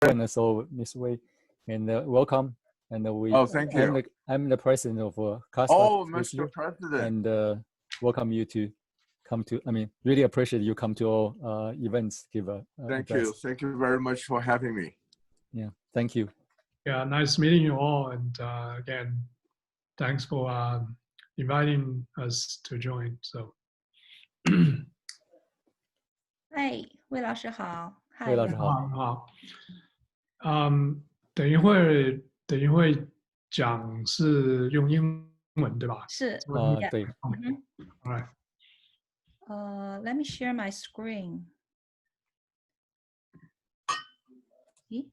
join us all, Ms. Wei, and welcome. And thank you. I'm the president of CASPA. Oh, Mr. President. And welcome you to come to. I mean, really appreciate you come to all events. Give a thank address. you. Thank you very much for having me. Yeah, thank you. Yeah, nice meeting you all. And again, thanks for inviting us to join. So. 嗨，魏老师好。魏老师好。好。等一会讲是用英文对吧？是。对。All right. Let me share my screen. Here.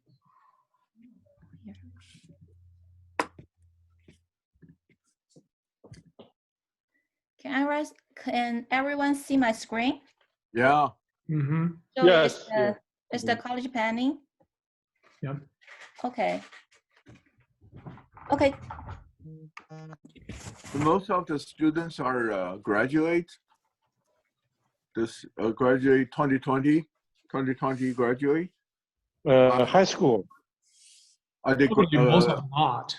Can everyone see my screen? Yeah. Mm-hmm. So yes. It's the college planning? Yeah. Okay. Okay. Most of the students are graduate. This graduate 2020 graduate. High school. Are they? Most of not.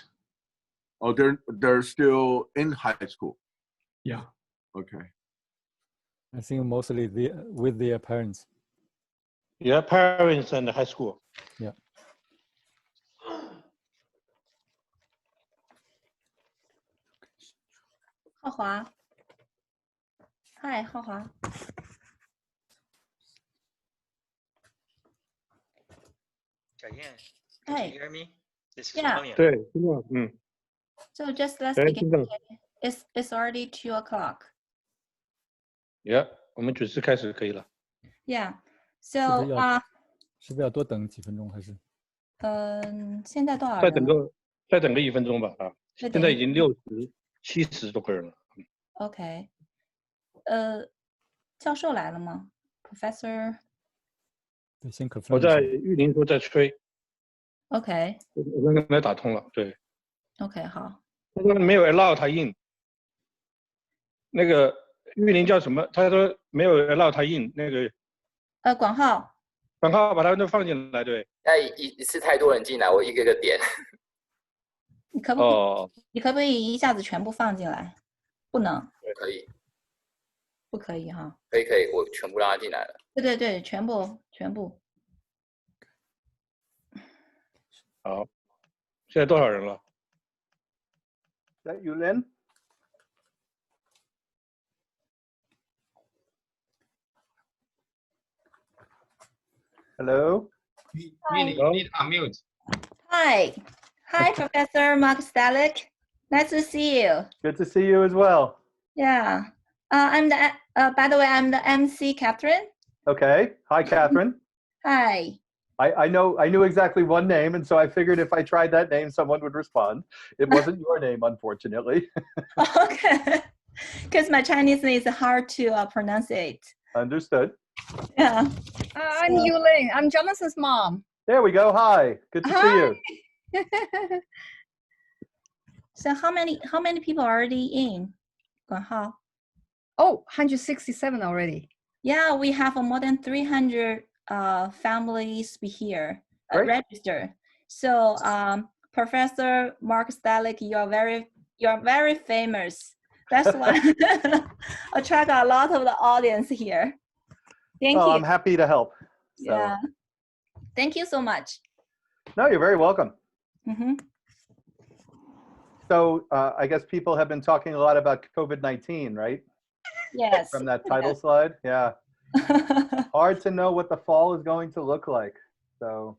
Oh, they're still in high school. Yeah. Okay. I think mostly with their parents. Yeah, parents and high school. Yeah. 浩华 ，Hi， 浩华。小燕 Hi. Can you hear me? This is Yeah. William. 对，嗯。 So just let's begin. It's already 2 o'clock. Yeah， 我们准时开始可以了。Yeah. So 是不是要多等几分钟还是？现在多少人？再等个1分钟吧啊！现在已经60、70多个人了。OK。教授来了吗 ？Professor。对，先可。我在玉林说在催。OK。我刚刚跟他打通了，对。OK， 好。他说没有 allow 他印。那个玉林叫什么？他说没有 allow 他印那个。广浩。广浩把他们都放进来，对。那一次太多人进来，我一个个点。你可不可以一下子全部放进来？不能。可以。不可以哈。可以，我全部让他进来了。对，全部。好，现在多少人了 ？Is that you, Lin? Hello? You need unmute. Hi, Professor Mark Stalick. Nice to see you. Good to see you as well. Yeah. I'm by the way, I'm the MC, Catherine. Okay. Hi, Catherine. Hi. I knew exactly one name, and so I figured if I tried that name, someone would respond. It wasn't your name, unfortunately. Okay. Because my Chinese name is hard to pronounce it. Understood. Yeah. I'm Yulin. I'm Jonathan's mom. There we go. Hi. Good to see you. So how many people are already in? Guanhao? Oh, 167 already. Yeah, we have more than 300 families here registered. So Professor Mark Stalick, you're very famous. That's why attract a lot of the audience here. Thank you. I'm happy to help. So. Yeah. Thank you so much. No, you're very welcome. Mm-hmm. So I guess people have been talking a lot about COVID-19, right? Yes. From that title slide. Yeah. Hard to know what the fall is going to look like. So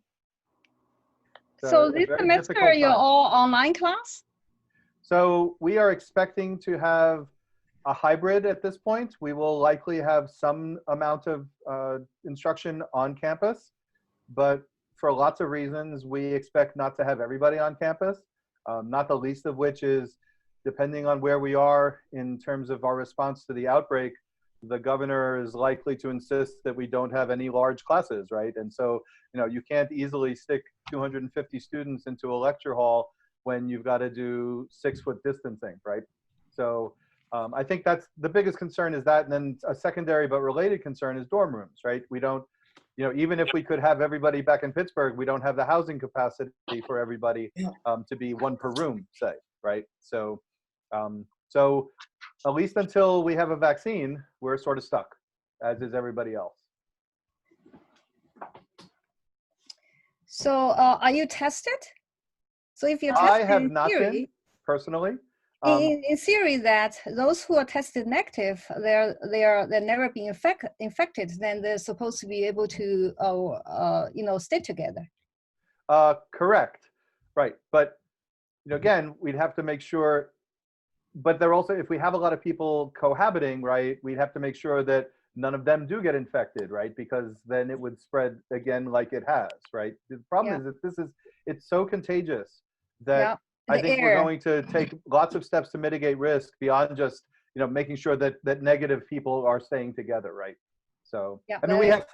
this semester you're all online class? So we are expecting to have a hybrid at this point. We will likely have some amount of instruction on campus, but for lots of reasons, we expect not to have everybody on campus, not the least of which is depending on where we are in terms of our response to the outbreak, the governor is likely to insist that we don't have any large classes, right? And so, you can't easily stick 250 students into a lecture hall when you've got to do 6-foot distancing, right? So I think that's the biggest concern is that, and then a secondary but related concern is dorm rooms, right? We don't you know, even if we could have everybody back in Pittsburgh, we don't have the housing capacity for everybody to be one per room, say, right? So, so at least until we have a vaccine, we're sort of stuck, as is everybody else. So are you tested? So if you're tested I have in not theory, been personally. in theory, that those who are tested negative, they're never been infected, then they're supposed to be able to you know, stay together. Correct, right? But you know, again, we'd have to make sure. But they're also, if we have a lot of people cohabiting, right, we'd have to make sure that none of them do get infected, right? Because then it would spread again like it has, right? The problem is that it's so contagious that I think we're going to take lots of steps to mitigate risk beyond just, you know, making sure that negative people are staying together, right? So, I mean, we have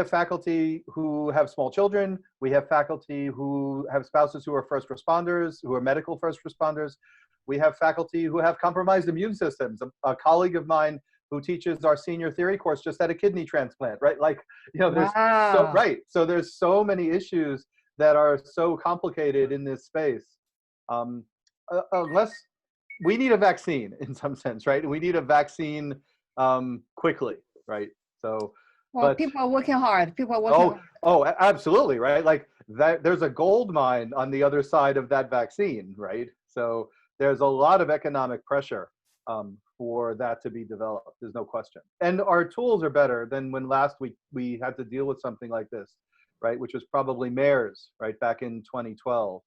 faculty who have small children. We have faculty who have spouses who are first responders, who are medical first responders. We have faculty who have compromised immune systems. A colleague of mine who teaches our senior theory course just had a kidney transplant, right? Like, you know, there's so there's so many issues that are so complicated in this space. Unless we need a vaccine in some sense, right? We need a vaccine quickly, right? So, well, people are working hard. People are working hard. Oh, absolutely, right? Like that, there's a gold mine on the other side of that vaccine, right? So there's a lot of economic pressure for that to be developed. There's no question. And our tools are better than when last week we had to deal with something like this, right? Which was probably MERS, right? Back in 2012,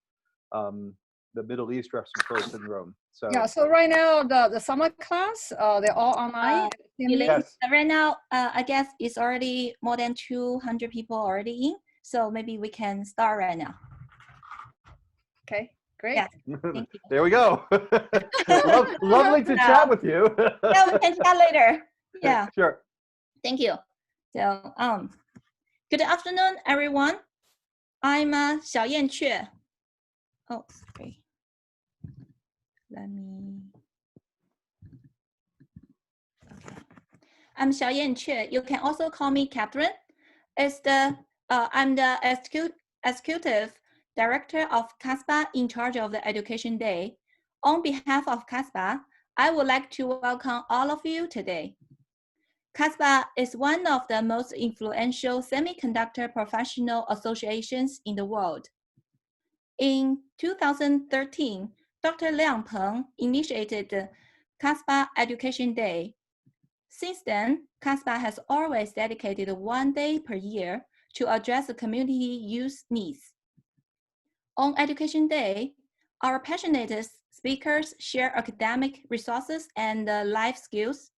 the Middle East respiratory syndrome. So yeah. So right now the summer class, they're all online. Yes. Right now, I guess it's already more than 200 people already in. So maybe we can start right now. Okay. Great. Yeah, thank you. There we go. Lovely to chat with you. Yeah, we can chat later. Yeah. Sure. Thank you. So, good afternoon, everyone. I'm Xiao Yanque. Oh, sorry. Let me. Okay. I'm Xiao Yanque. You can also call me Catherine. I'm the executive director of CASPA in charge of the Education Day. On behalf of CASPA, I would like to welcome all of you today. CASPA is one of the most influential semiconductor professional associations in the world. In 2013, Dr. Liang Peng initiated the CASPA Education Day. Since then, CASPA has always dedicated 1 day per year to address the community youth needs. On Education Day, our passionate speakers share academic resources and life skills.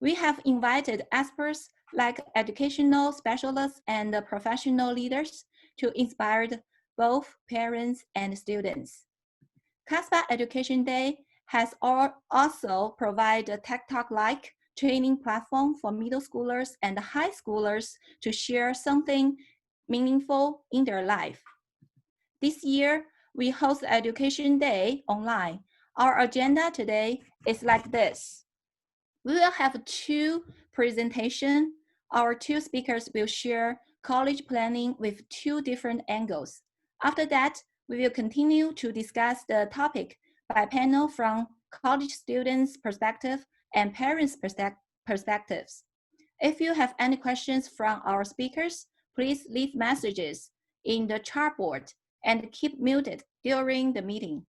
We have invited experts like educational specialists and professional leaders to inspire both parents and students. CASPA Education Day has also provided a Tech Talk-like training platform for middle schoolers and high schoolers to share something meaningful in their life. This year, we host Education Day online. Our agenda today is like this. We will have 2 presentations. Our 2 speakers will share college planning with 2 different angles. After that, we will continue to discuss the topic by panel from college students' perspective and parents' perspectives. If you have any questions from our speakers, please leave messages in the chat board and keep muted during the meeting.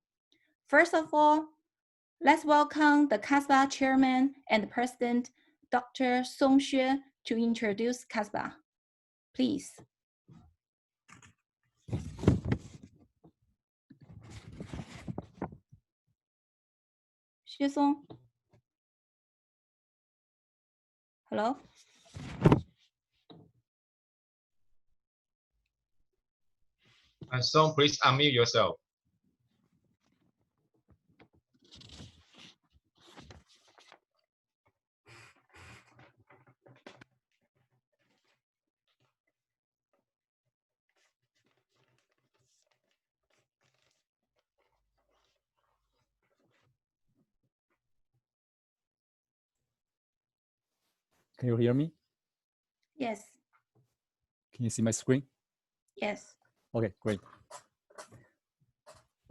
First of all, let's welcome the CASPA chairman and president, Dr. Song Xue, to introduce CASPA. Please. Xue Song. Hello? Song, please unmute yourself. Can you hear me? Yes. Can you see my screen? Yes. Okay, great.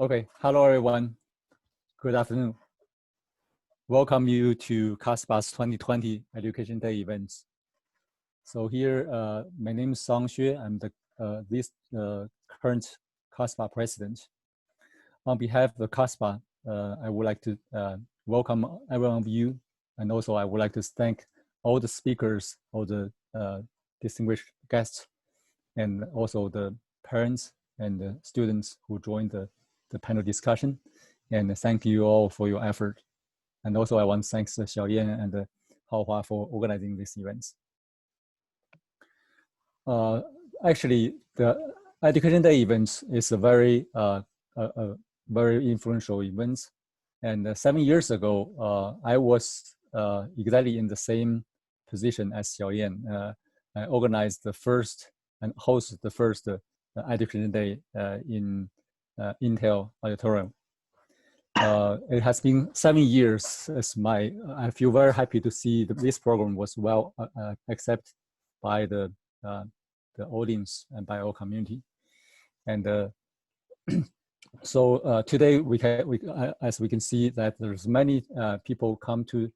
Okay, hello everyone. Good afternoon. Welcome you to CASPA's 2020 Education Day events. So here, my name is Sang Xue. I'm the current CASPA president. On behalf of the CASPA, I would like to welcome every one of you, and also I would like to thank all the speakers, all the distinguished guests, and also the parents and the students who joined the panel discussion. And thank you all for your effort. And also I want to thank Xiaoyan and Hao Hua for organizing these events. Actually, the Education Day events is a very influential event. And 7 years ago, I was exactly in the same position as Xiaoyan. I organized the first and hosted the first Education Day in Intel Auditorium. It has been 7 years. I feel very happy to see that this program was well accepted by the audience and by our community. And so today as we can see that there's many people come to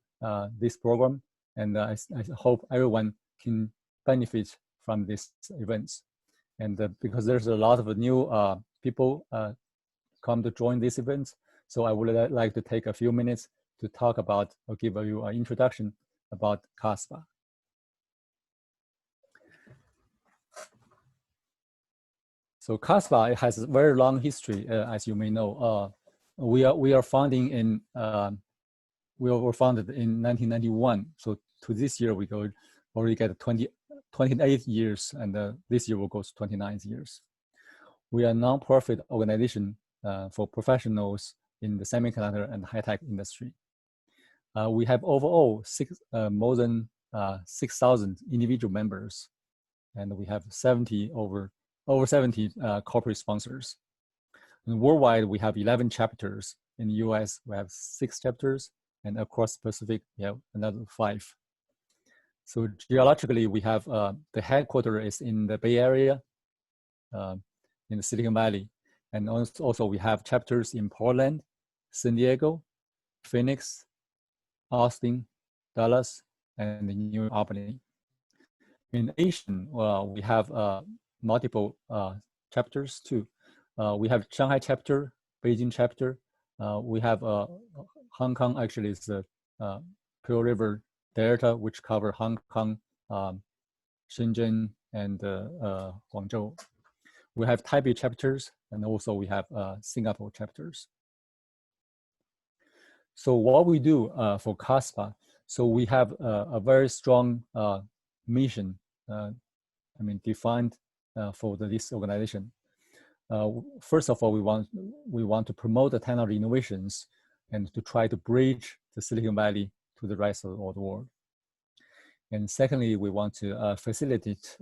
this program, and I hope everyone can benefit from these events. And because there's a lot of new people come to join these events, so I would like to take a few minutes to talk about or give you an introduction about CASPA. So CASPA, it has a very long history, as you may know. We were founded in 1991. So to this year we already get 28 years, and this year will go to 29 years. We are a non-profit organization for professionals in the semiconductor and high-tech industry. We have overall more than 6,000 individual members, and we have over 70 corporate sponsors. And worldwide, we have 11 chapters. In the US, we have 6 chapters, and across Pacific, we have another 5. So geologically, we have the headquarters is in the Bay Area, in the Silicon Valley. And also we have chapters in Portland, San Diego, Phoenix, Austin, Dallas, and New Albany. In Asia, we have multiple chapters too. We have Shanghai chapter, Beijing chapter. We have Hong Kong, actually is the Pearl River Delta, which cover Hong Kong, Shenzhen, and Guangzhou. We have Taipei chapters, and also we have Singapore chapters. So what we do for CASPA, so we have a very strong mission, defined for this organization. First of all, we want to promote the technology innovations and to try to bridge the Silicon Valley to the rest of the world. And secondly, we want to facilitate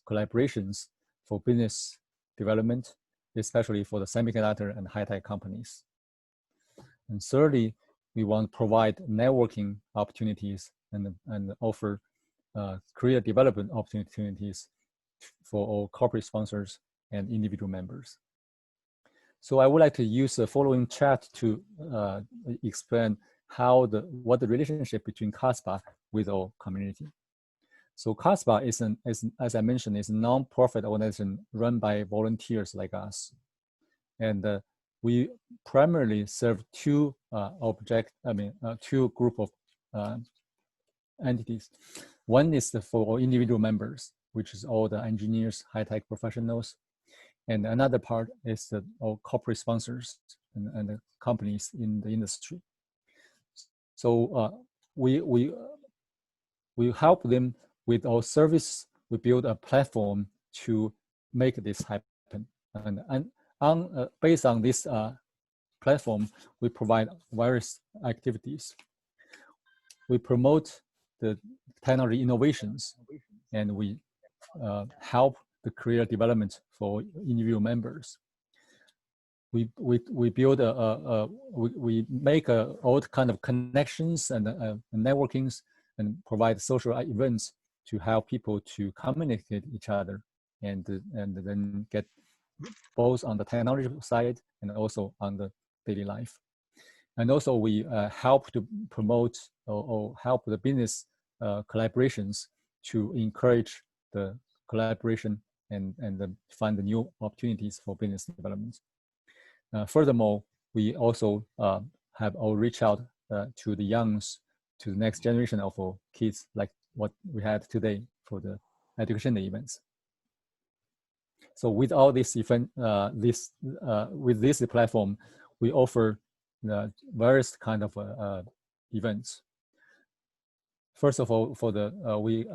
collaborations for business development, especially for the semiconductor and high-tech companies. And thirdly, we want to provide networking opportunities and offer career development opportunities for all corporate sponsors and individual members. So I would like to use the following chart to explain what the relationship between CASPA with our community. So CASPA is as I mentioned, is a non-profit organization run by volunteers like us. And we primarily serve two group of entities. One is for individual members, which is all the engineers, high-tech professionals. And another part is all corporate sponsors and the companies in the industry. So we help them with our service. We build a platform to make this happen. And based on this platform, we provide various activities. We promote the technology innovations, and we help the career development for individual members. We build we make all kind of connections and networkings, and provide social events to help people to communicate each other and then get both on the technology side and also on the daily life. And also we help to promote or help the business collaborations to encourage the collaboration and find the new opportunities for business development. Furthermore, we also have all reach out to the youngs, to the next generation of our kids, like what we had today for the education events. So with all this event, with this platform, we offer various kind of events. First of all, for the we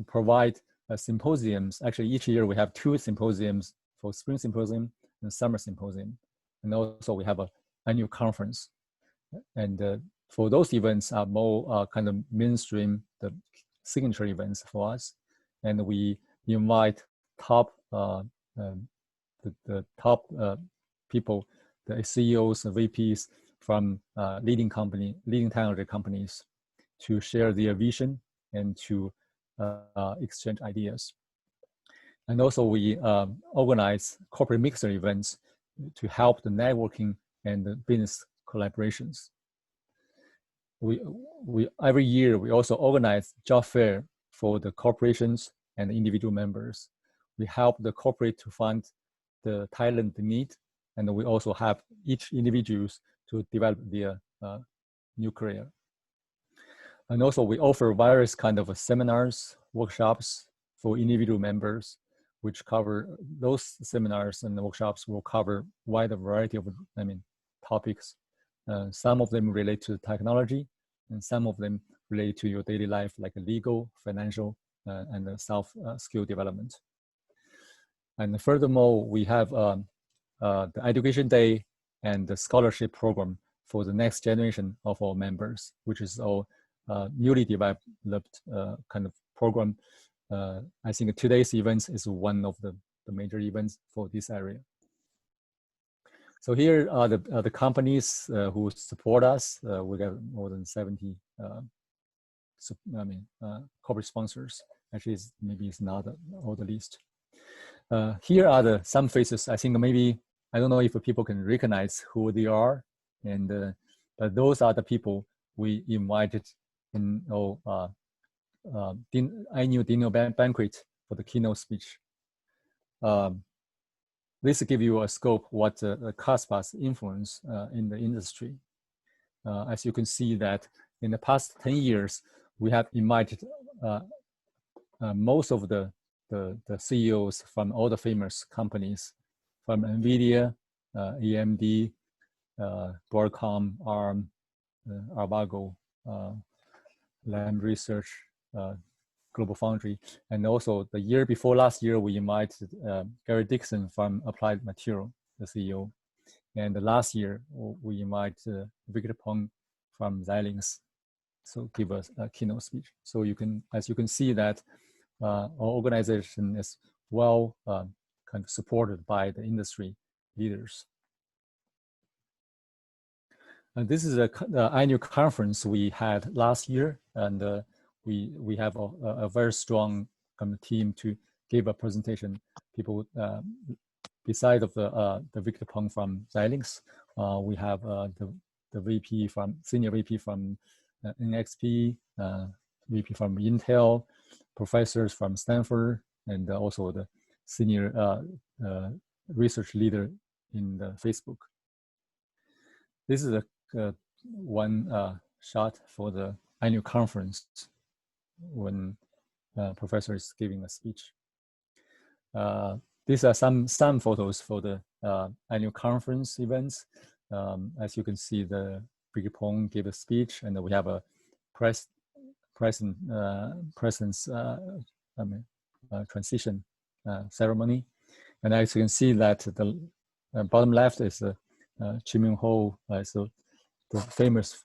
provide symposiums. Actually, each year we have 2 symposiums, for spring symposium and summer symposium, and also we have an annual conference. And for those events are more kind of mainstream, the signature events for us, and we invite top the top people, the CEOs and VPs from leading technology companies, to share their vision and to exchange ideas. And also we organize corporate mixer events to help the networking and the business collaborations. We every year we also organize job fair for the corporations and the individual members. We help the corporate to find the talent they need, and we also have each individuals to develop their new career. And also we offer various kind of seminars, workshops for individual members, which cover, those seminars and workshops will cover wide variety of topics. Some of them relate to technology, and some of them relate to your daily life, like legal, financial, and self-skill development. And furthermore, we have the Education Day and the scholarship program for the next generation of our members, which is our newly developed kind of program. I think today's events is one of the major events for this area. So here are the companies who support us. We got more than 70 corporate sponsors. Actually, maybe it's not all the list. Here are some faces. I think maybe, I don't know if people can recognize who they are, and but those are the people we invited in annual dinner banquet for the keynote speech. This gives you a scope what the CASPA's influence in the industry. As you can see that in the past 10 years, we have invited most of the CEOs from all the famous companies, from NVIDIA, AMD, Broadcom, ARM, Avago, Lam Research, Global Foundry, and also the year before last year, we invited Gary Dixon from Applied Material, the CEO. And the last year, we invited Victor Peng from Xilinx, so give us a keynote speech. So you can, as you can see that our organization is well kind of supported by the industry leaders. And this is the annual conference we had last year, and we have a very strong kind of team to give a presentation. People, beside of the Victor Peng from Xilinx, we have the VP from, senior VP from NXP, VP from Intel, professors from Stanford, and also the senior research leader in the Facebook. This is one shot for the annual conference when professor is giving a speech. These are some photos for the annual conference events. As you can see, the Victor Peng gave a speech, and we have a presence transition ceremony. And as you can see that the bottom left is Chi-Ming Ho, so the famous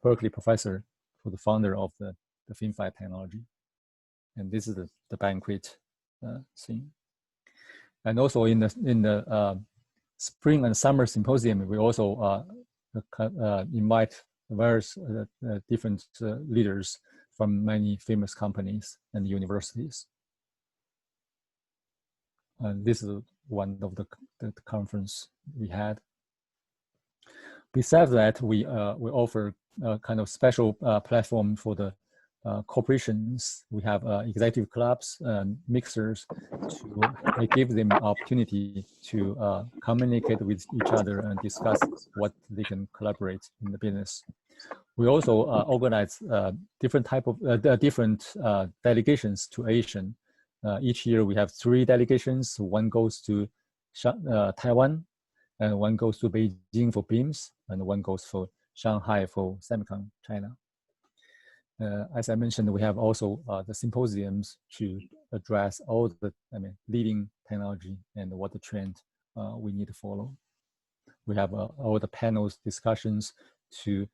Berkeley professor, for the founder of the FinFET technology. And this is the banquet scene. And also in the spring and summer symposium, we also invite various different leaders from many famous companies and universities. this is one of the conference we had. Besides that, we offer a kind of special platform for the corporations. We have executive clubs and mixers to give them opportunity to communicate with each other and discuss what they can collaborate in the business. We also organize different type of different delegations to Asian. Each year we have 3 delegations. One goes to Taiwan, and one goes to Beijing for BIMS, and one goes for Shanghai for Semicon China. As I mentioned, we have also the symposiums to address all the leading technology and what the trend we need to follow. We have all the panels discussions to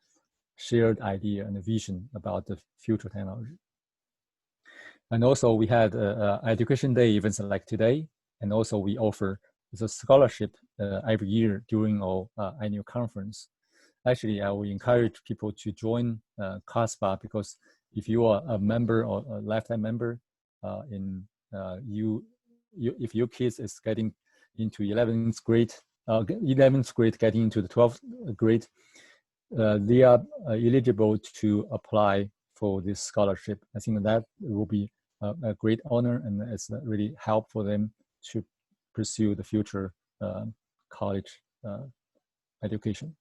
share the idea and the vision about the future technology. And also we had education day events like today, and also we offer the scholarship every year during our annual conference. Actually, we encourage people to join CASPA, because if you are a member or a lifetime member, if your kids is getting into 11th grade, getting into the 12th grade, they are eligible to apply for this scholarship. I think that will be a great honor, and it's really help for them to pursue the future college education.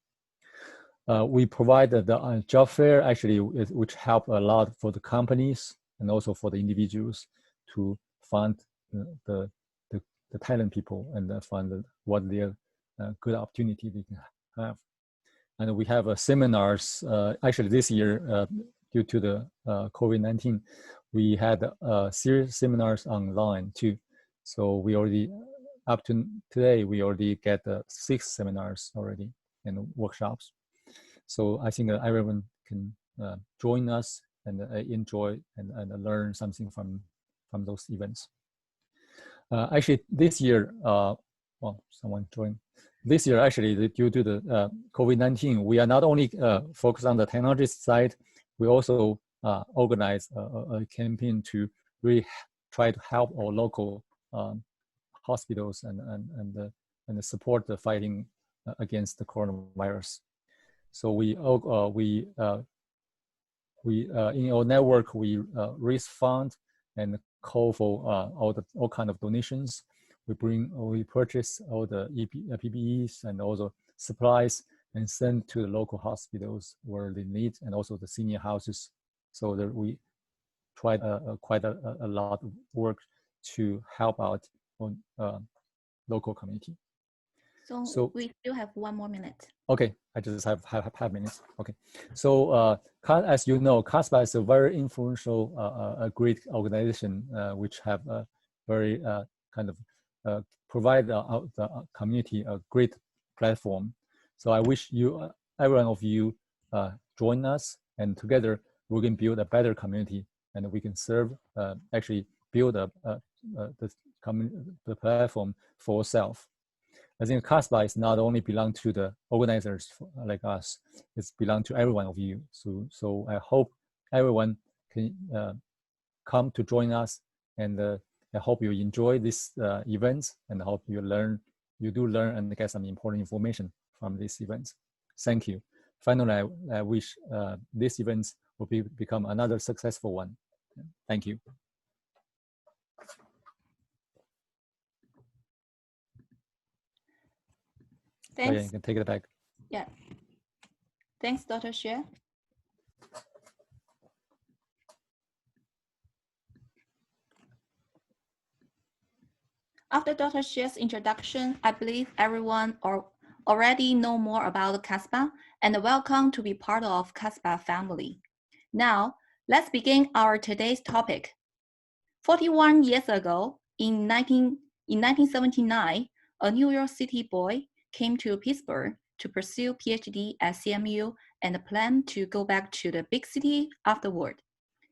We provide the job fair, actually, which help a lot for the companies and also for the individuals to find the talent people and find what their good opportunity they can have. And we have seminars. Actually, this year, due to the COVID-19, we had series seminars online too. So we already, up to today, we already get 6 seminars already and workshops. So I think everyone can join us and enjoy and learn something from those events. Actually, this year, well, someone joined. This year, actually, due to the COVID-19, we are not only focused on the technology side, we also organize a campaign to really try to help our local hospitals and support the fighting against the coronavirus. So we in our network, we raise funds and call for all kind of donations. We purchase all the PPEs and also supplies and send to the local hospitals where they need, and also the senior houses. So that we tried quite a lot of work to help out on local community. So we still have 1 more minute. Okay, I just have 5 minutes. Okay, so as you know, CASPA is a very influential, a great organization which have a very kind of provide the community a great platform. So I wish you, every one of you, join us, and together we can build a better community, and we can serve, actually build the platform for ourselves. I think CASPA is not only belong to the organizers like us, it's belong to every one of you. So I hope everyone can come to join us, and I hope you enjoy this events, and I hope you do learn and get some important information from these events. Thank you. Finally, I wish this event will become another successful one. Thank you. Thanks. Oh, yeah, you can take it back. Yeah. Thanks, Dr. Xue. After Dr. Xue's introduction, I believe everyone already know more about CASPA and welcome to be part of CASPA family. Now, let's begin our today's topic. 41 years ago, in 1979, a New York City boy came to Pittsburgh to pursue PhD at CMU and planned to go back to the big city afterward.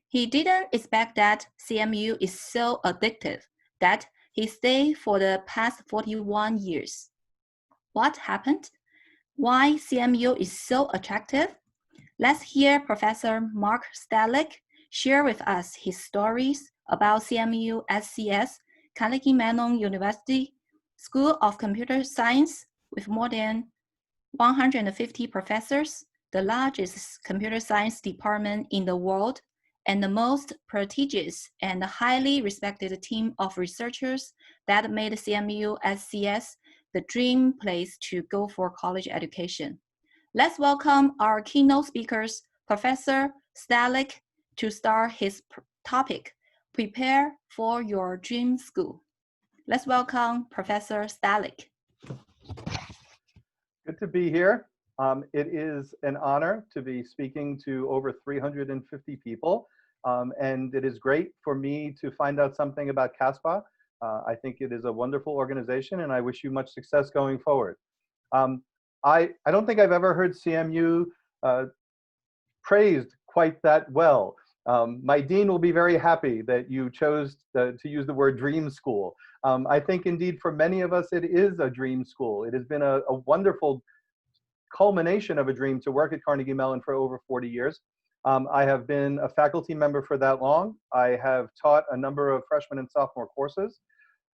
He didn't expect that CMU is so addictive that he stayed for the past 41 years. What happened? Why CMU is so attractive? Let's hear Professor Mark Stalick share with us his stories about CMU SCS Carnegie Mellon University School of Computer Science with more than 150 professors, the largest computer science department in the world, and the most prestigious and highly respected team of researchers that made CMU SCS the dream place to go for college education. Let's welcome our keynote speakers, Professor Stalik, to start his topic, Prepare for Your Dream School. Let's welcome Professor Stalik. Good to be here. It is an honor to be speaking to over 350 people. And it is great for me to find out something about CASPA. I think it is a wonderful organization, and I wish you much success going forward. I don't think I've ever heard CMU praised quite that well. My dean will be very happy that you chose to use the word dream school. I think indeed for many of us it is a dream school. It has been a wonderful culmination of a dream to work at Carnegie Mellon for over 40 years. I have been a faculty member for that long. I have taught a number of freshman and sophomore courses.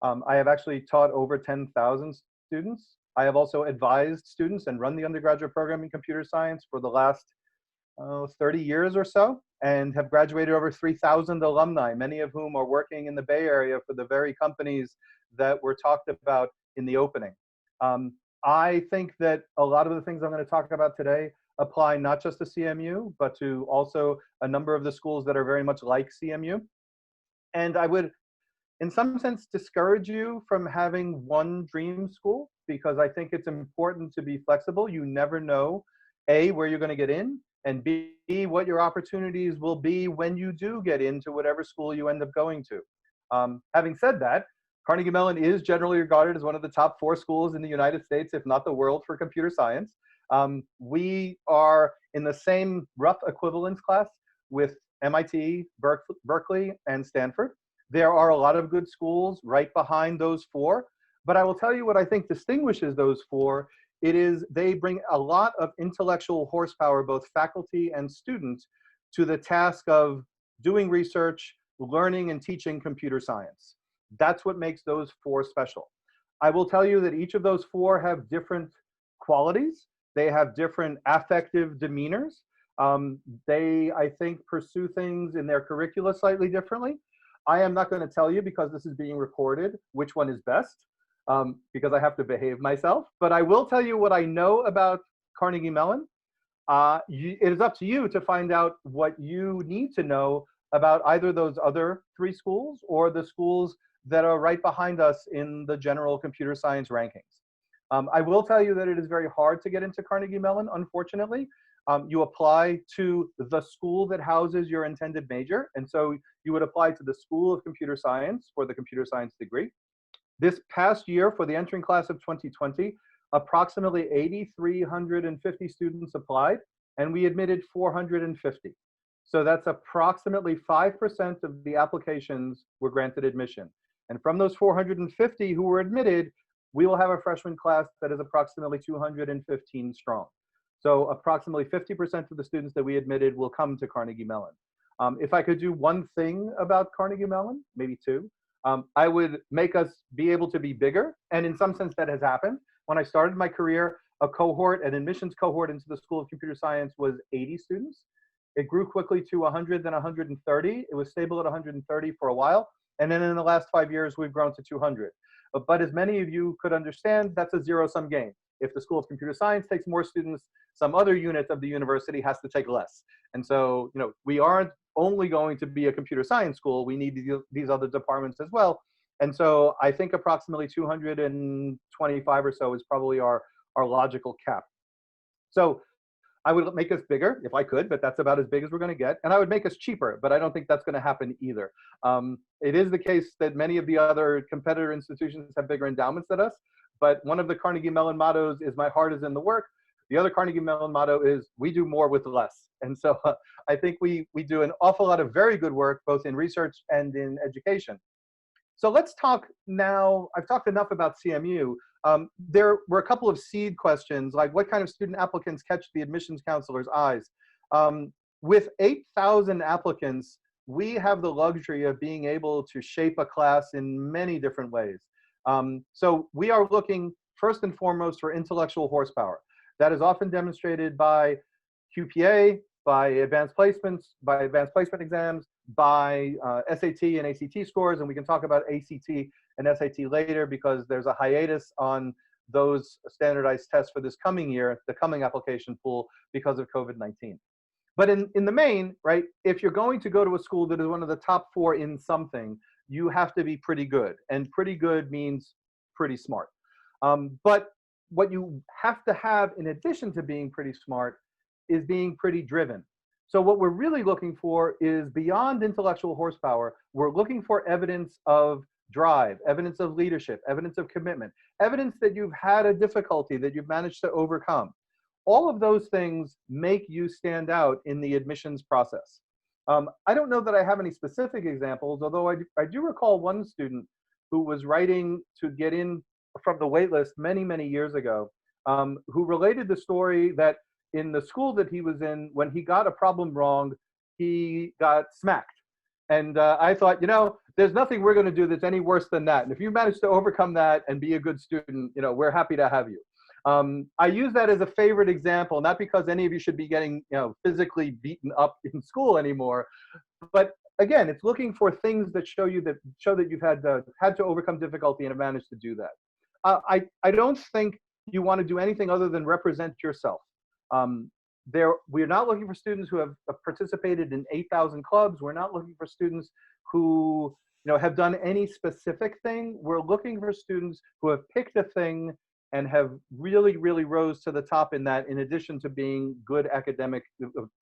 I have actually taught over 10,000 students. I have also advised students and run the undergraduate program in computer science for the last 30 years or so, and have graduated over 3,000 alumni, many of whom are working in the Bay Area for the very companies that were talked about in the opening. I think that a lot of the things I'm going to talk about today apply not just to CMU, but to also a number of the schools that are very much like CMU. And I would, in some sense, discourage you from having one dream school, because I think it's important to be flexible. You never know, A, where you're going to get in, and B, what your opportunities will be when you do get into whatever school you end up going to. Having said that, Carnegie Mellon is generally regarded as one of the top 4 schools in the United States, if not the world, for computer science. We are in the same rough equivalence class with MIT, Berkeley, and Stanford. There are a lot of good schools right behind those 4, but I will tell you what I think distinguishes those 4. It is they bring a lot of intellectual horsepower, both faculty and students, to the task of doing research, learning and teaching computer science. That's what makes those 4 special. I will tell you that each of those 4 have different qualities. They have different affective demeanors. They, I think, pursue things in their curricula slightly differently. I am not going to tell you, because this is being recorded, which one is best, because I have to behave myself. But I will tell you what I know about Carnegie Mellon. It is up to you to find out what you need to know about either those other 3 schools or the schools that are right behind us in the general computer science rankings. I will tell you that it is very hard to get into Carnegie Mellon, unfortunately. You apply to the school that houses your intended major, and so you would apply to the School of Computer Science for the computer science degree. This past year, for the entering class of 2020, approximately 8,350 students applied, and we admitted 450. So that's approximately 5% of the applications were granted admission. And from those 450 who were admitted, we will have a freshman class that is approximately 215 strong. So approximately 50% of the students that we admitted will come to Carnegie Mellon. If I could do one thing about Carnegie Mellon, maybe 2, I would make us be able to be bigger. And in some sense that has happened. When I started my career, an admissions cohort into the School of Computer Science was 80 students. It grew quickly to 100, then 130. It was stable at 130 for a while. And then in the last 5 years, we've grown to 200. But as many of you could understand, that's a zero-sum game. If the School of Computer Science takes more students, some other unit of the university has to take less. And so, we aren't only going to be a computer science school. We need these other departments as well. And so I think approximately 225 or so is probably our logical cap. So I would make us bigger if I could, but that's about as big as we're going to get. And I would make us cheaper, but I don't think that's going to happen either. It is the case that many of the other competitor institutions have bigger endowments than us. But one of the Carnegie Mellon mottos is "My heart is in the work." The other Carnegie Mellon motto is "We do more with less." And so I think we do an awful lot of very good work, both in research and in education. So let's talk now. I've talked enough about CMU. There were a couple of seed questions, like what kind of student applicants catch the admissions counselor's eyes? With 8,000 applicants, we have the luxury of being able to shape a class in many different ways. So we are looking first and foremost for intellectual horsepower. That is often demonstrated by QPA, by advanced placement exams, by SAT and ACT scores, and we can talk about ACT and SAT later because there's a hiatus on those standardized tests for this coming year, the coming application pool, because of COVID-19. But in the main, right, if you're going to go to a school that is one of the top 4 in something, you have to be pretty good. And pretty good means pretty smart. But what you have to have in addition to being pretty smart is being pretty driven. So what we're really looking for is beyond intellectual horsepower, we're looking for evidence of drive, evidence of leadership, evidence of commitment, evidence that you've had a difficulty that you've managed to overcome. All of those things make you stand out in the admissions process. I don't know that I have any specific examples, although I do recall one student who was writing to get in from the waitlist many, many years ago, who related the story that in the school that he was in, when he got a problem wrong, he got smacked. And I thought, you know, there's nothing we're going to do that's any worse than that. And if you manage to overcome that and be a good student, you know, we're happy to have you. I use that as a favorite example, not because any of you should be getting, you know, physically beaten up in school anymore, but again, it's looking for things that show that you've had to overcome difficulty and have managed to do that. I don't think you want to do anything other than represent yourself. We're not looking for students who have participated in 8,000 clubs. We're not looking for students who, you know, have done any specific thing. We're looking for students who have picked a thing and have really, really rose to the top in that, in addition to being good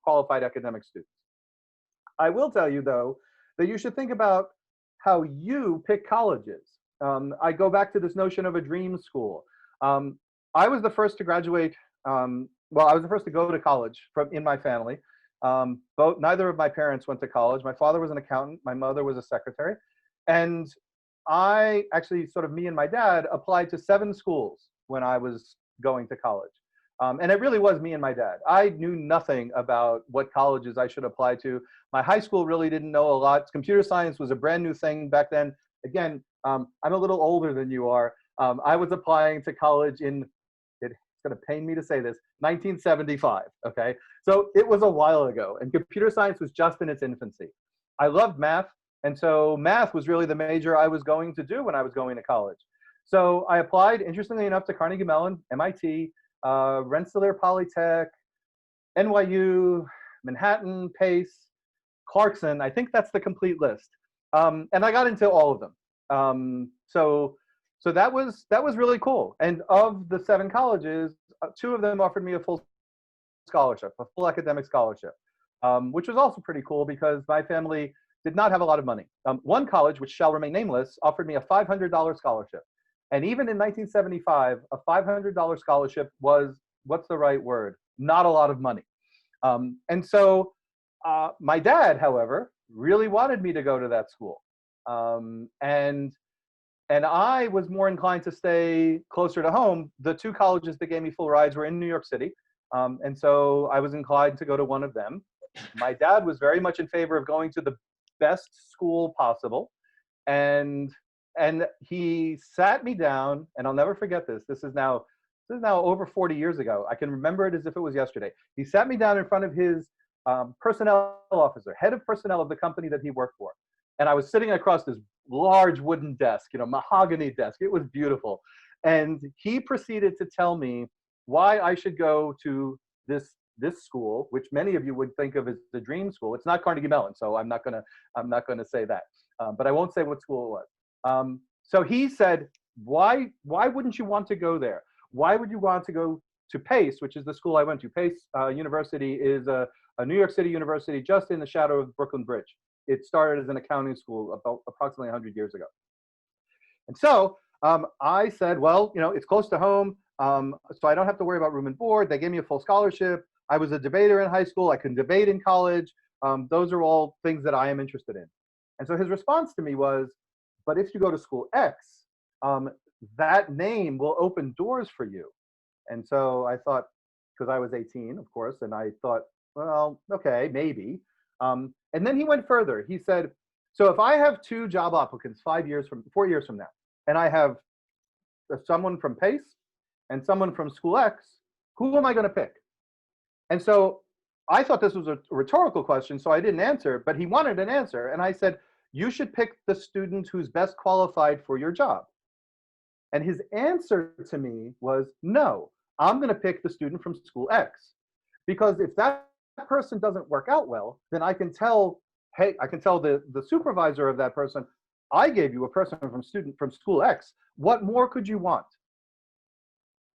qualified academic students. I will tell you, though, that you should think about how you pick colleges. I go back to this notion of a dream school. I was the first to graduate. Well, I was the first to go to college in my family. Neither of my parents went to college. My father was an accountant. My mother was a secretary. And I actually, me and my dad, applied to 7 schools when I was going to college. And it really was me and my dad. I knew nothing about what colleges I should apply to. My high school really didn't know a lot. Computer science was a brand new thing back then. Again, I'm a little older than you are. I was applying to college in, it's going to pain me to say this, 1975, okay? So it was a while ago, and computer science was just in its infancy. I loved math, and so math was really the major I was going to do when I was going to college. So I applied, interestingly enough, to Carnegie Mellon, MIT, Rensselaer Polytech, NYU, Manhattan, Pace, Clarkson. I think that's the complete list. And I got into all of them. So that was really cool. And of the 7 colleges, 2 of them offered me a full scholarship, a full academic scholarship, which was also pretty cool because my family did not have a lot of money. One college, which shall remain nameless, offered me a $500 scholarship. And even in 1975, a $500 scholarship was, what's the right word? Not a lot of money. And so my dad, however, really wanted me to go to that school. And I was more inclined to stay closer to home. The 2 colleges that gave me full rides were in New York City. And so I was inclined to go to one of them. My dad was very much in favor of going to the best school possible. And he sat me down, and I'll never forget this. This is now over 40 years ago. I can remember it as if it was yesterday. He sat me down in front of his personnel officer, head of personnel of the company that he worked for. And I was sitting across this large wooden desk, mahogany desk. It was beautiful. And he proceeded to tell me why I should go to this school, which many of you would think of as the dream school. It's not Carnegie Mellon, so I'm not gonna say that. But I won't say what school it was. So he said, why wouldn't you want to go there? Why would you want to go to Pace, which is the school I went to? Pace University is a New York City university just in the shadow of Brooklyn Bridge. It started as an accounting school about approximately 100 years ago. And so I said, well, it's close to home, so I don't have to worry about room and board. They gave me a full scholarship. I was a debater in high school. I can debate in college. Those are all things that I am interested in. And so his response to me was, but if you go to school X, that name will open doors for you. And so I thought, because I was 18, of course, and I thought, well, okay, maybe. And then he went further. He said, so if I have 2 job applicants 4 years from now, and I have someone from PACE and someone from School X, who am I going to pick? And so I thought this was a rhetorical question, so I didn't answer, but he wanted an answer. And I said, you should pick the student who's best qualified for your job. And his answer to me was, no, I'm going to pick the student from School X. Because if that person doesn't work out well, then I can tell, hey, I can tell the supervisor of that person, I gave you a person from School X. What more could you want?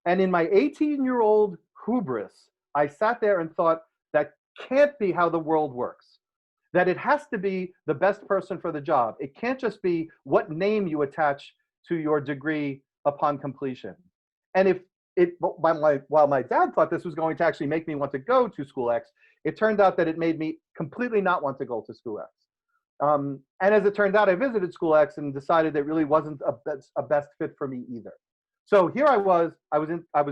And in my 18-year-old hubris, I sat there and thought, that can't be how the world works. That it has to be the best person for the job. It can't just be what name you attach to your degree upon completion. And while my dad thought this was going to actually make me want to go to School X, it turned out that it made me completely not want to go to School X. And as it turned out, I visited School X and decided it really wasn't a best fit for me either. So here I was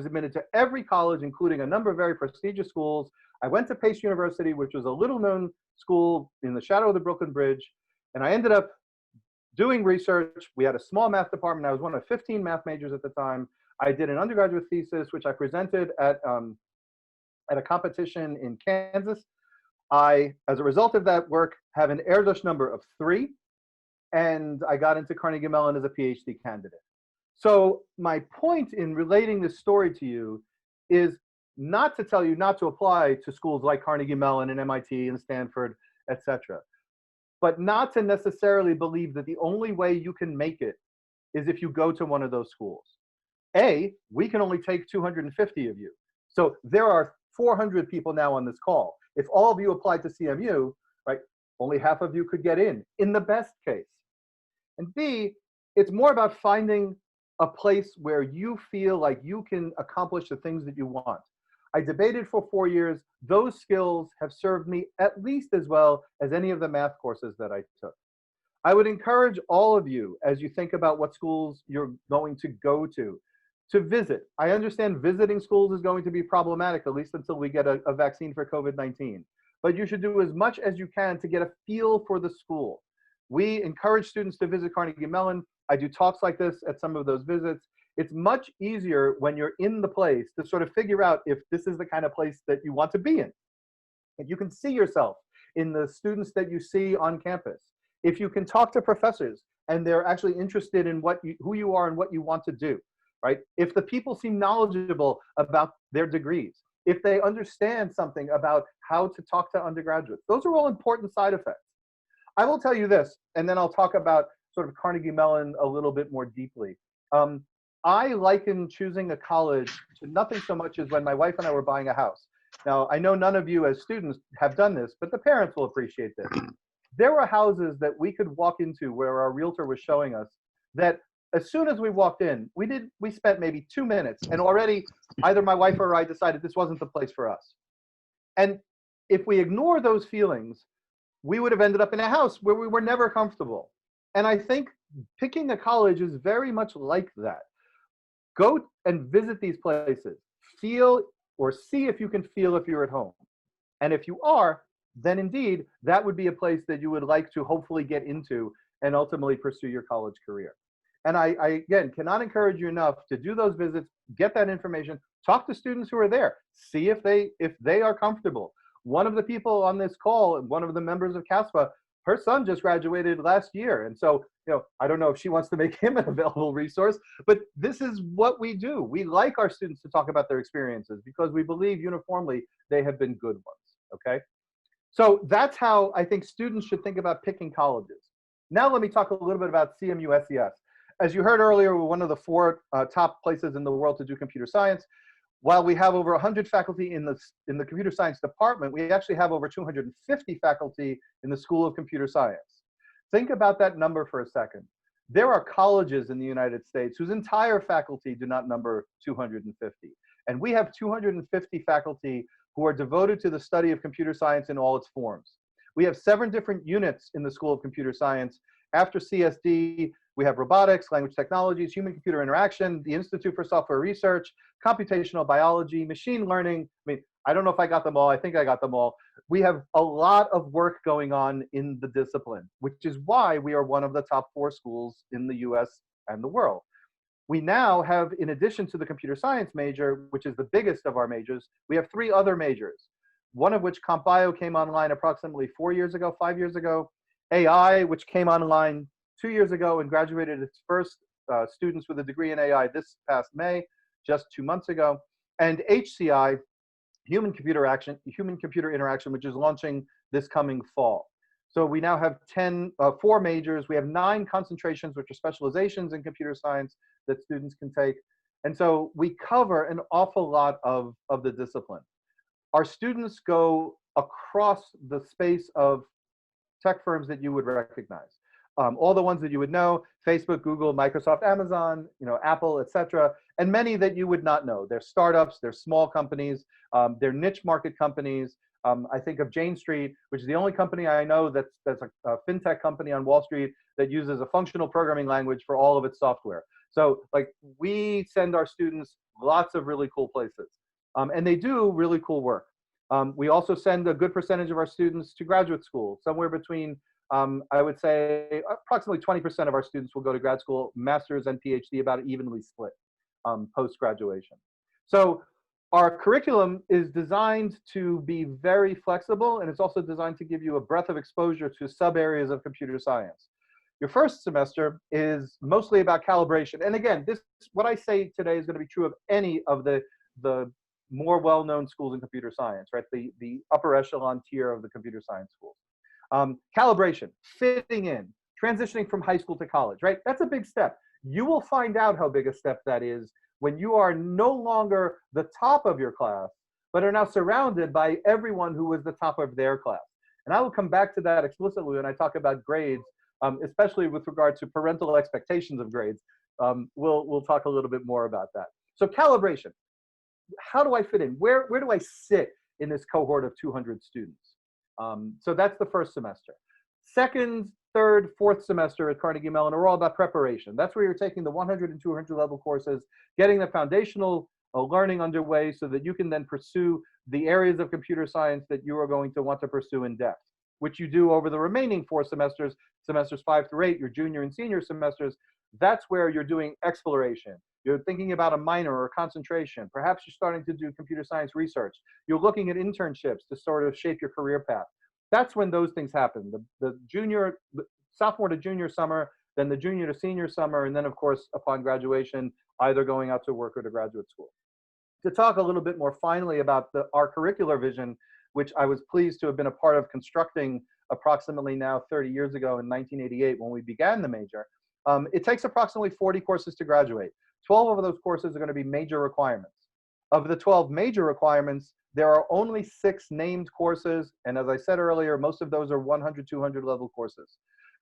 admitted to every college, including a number of very prestigious schools. I went to Pace University, which was a little-known school in the shadow of the Brooklyn Bridge, and I ended up doing research. We had a small math department. I was one of 15 math majors at the time. I did an undergraduate thesis, which I presented at a competition in Kansas. I, as a result of that work, have an Erdos number of 3, and I got into Carnegie Mellon as a PhD candidate. So my point in relating this story to you is not to tell you not to apply to schools like Carnegie Mellon and MIT and Stanford, etc., but not to necessarily believe that the only way you can make it is if you go to one of those schools. We can only take 250 of you. So there are 400 people now on this call. If all of you applied to CMU, right, only half of you could get in the best case. And B, it's more about finding a place where you feel like you can accomplish the things that you want. I debated for 4 years. Those skills have served me at least as well as any of the math courses that I took. I would encourage all of you, as you think about what schools you're going to go to visit. I understand visiting schools is going to be problematic, at least until we get a vaccine for COVID-19. But you should do as much as you can to get a feel for the school. We encourage students to visit Carnegie Mellon. I do talks like this at some of those visits. It's much easier when you're in the place to sort of figure out if this is the kind of place that you want to be in. If you can see yourself in the students that you see on campus, if you can talk to professors and they're actually interested in who you are and what you want to do, right? If the people seem knowledgeable about their degrees, if they understand something about how to talk to undergraduates, those are all important side effects. I will tell you this, and then I'll talk about sort of Carnegie Mellon a little bit more deeply. I liken choosing a college to nothing so much as when my wife and I were buying a house. Now, I know none of you as students have done this, but the parents will appreciate this. There were houses that we could walk into where our realtor was showing us that as soon as we walked in, we spent maybe 2 minutes, and already either my wife or I decided this wasn't the place for us. And if we ignore those feelings, we would have ended up in a house where we were never comfortable. And I think picking a college is very much like that. Go and visit these places. Feel or see if you can feel if you're at home. And if you are, then indeed, that would be a place that you would like to hopefully get into and ultimately pursue your college career. And I again, cannot encourage you enough to do those visits, get that information, talk to students who are there, see if they are comfortable. One of the people on this call, one of the members of CASPA, her son just graduated last year. And so, I don't know if she wants to make him an available resource, but this is what we do. We like our students to talk about their experiences because we believe uniformly they have been good ones, okay? So that's how I think students should think about picking colleges. Now let me talk a little bit about CMU SES. As you heard earlier, we're one of the 4 top places in the world to do computer science. While we have over 100 faculty in the computer science department, we actually have over 250 faculty in the School of Computer Science. Think about that number for a second. There are colleges in the United States whose entire faculty do not number 250. And we have 250 faculty who are devoted to the study of computer science in all its forms. We have 7 different units in the School of Computer Science. After CSD, we have robotics, language technologies, human-computer interaction, the Institute for Software Research, computational biology, machine learning. I mean, I don't know if I got them all. I think I got them all. We have a lot of work going on in the discipline, which is why we are one of the top 4 schools in the US and the world. We now have, in addition to the computer science major, which is the biggest of our majors, we have 3 other majors, one of which Comp Bio came online approximately 4 years ago, 5 years ago, AI, which came online 2 years ago and graduated its first students with a degree in AI this past May, just 2 months ago, and HCI, human-computer interaction, which is launching this coming fall. So we now have 4 majors. We have 9 concentrations, which are specializations in computer science that students can take. And so we cover an awful lot of the discipline. Our students go across the space of tech firms that you would recognize. All the ones that you would know: Facebook, Google, Microsoft, Amazon, Apple, etc., and many that you would not know. They're startups, they're small companies, they're niche market companies. I think of Jane Street, which is the only company I know that's a fintech company on Wall Street that uses a functional programming language for all of its software. So we send our students lots of really cool places, and they do really cool work. We also send a good percentage of our students to graduate school, somewhere between, I would say, approximately 20% of our students will go to grad school, master's and PhD, about evenly split post-graduation. So our curriculum is designed to be very flexible, and it's also designed to give you a breadth of exposure to sub-areas of computer science. Your first semester is mostly about calibration. And again, what I say today is going to be true of any of the more well-known schools in computer science, right? The upper echelon tier of the computer science schools. Calibration, fitting in, transitioning from high school to college, right? That's a big step. You will find out how big a step that is when you are no longer the top of your class, but are now surrounded by everyone who was the top of their class. And I will come back to that explicitly when I talk about grades, especially with regard to parental expectations of grades. We'll talk a little bit more about that. So calibration. How do I fit in? Where do I sit in this cohort of 200 students? So that's the first semester. Second, third, fourth semester at Carnegie Mellon are all about preparation. That's where you're taking the 100 and 200 level courses, getting the foundational learning underway so that you can then pursue the areas of computer science that you are going to want to pursue in depth, which you do over the remaining 4 semesters, semesters 5 through 8, your junior and senior semesters. That's where you're doing exploration. You're thinking about a minor or Concentration. Perhaps you're starting to do computer science research. You're looking at internships to sort of shape your career path. That's when those things happen. The sophomore to junior summer, then the junior to senior summer, and then of course, upon graduation, either going out to work or to graduate school. To talk a little bit more finally about our curricular vision, which I was pleased to have been a part of constructing approximately now 30 years ago in 1988 when we began the major. It takes approximately 40 courses to graduate. 12 of those courses are going to be major requirements. Of the 12 major requirements, there are only 6 named courses, and as I said earlier, most of those are 100, 200 level courses.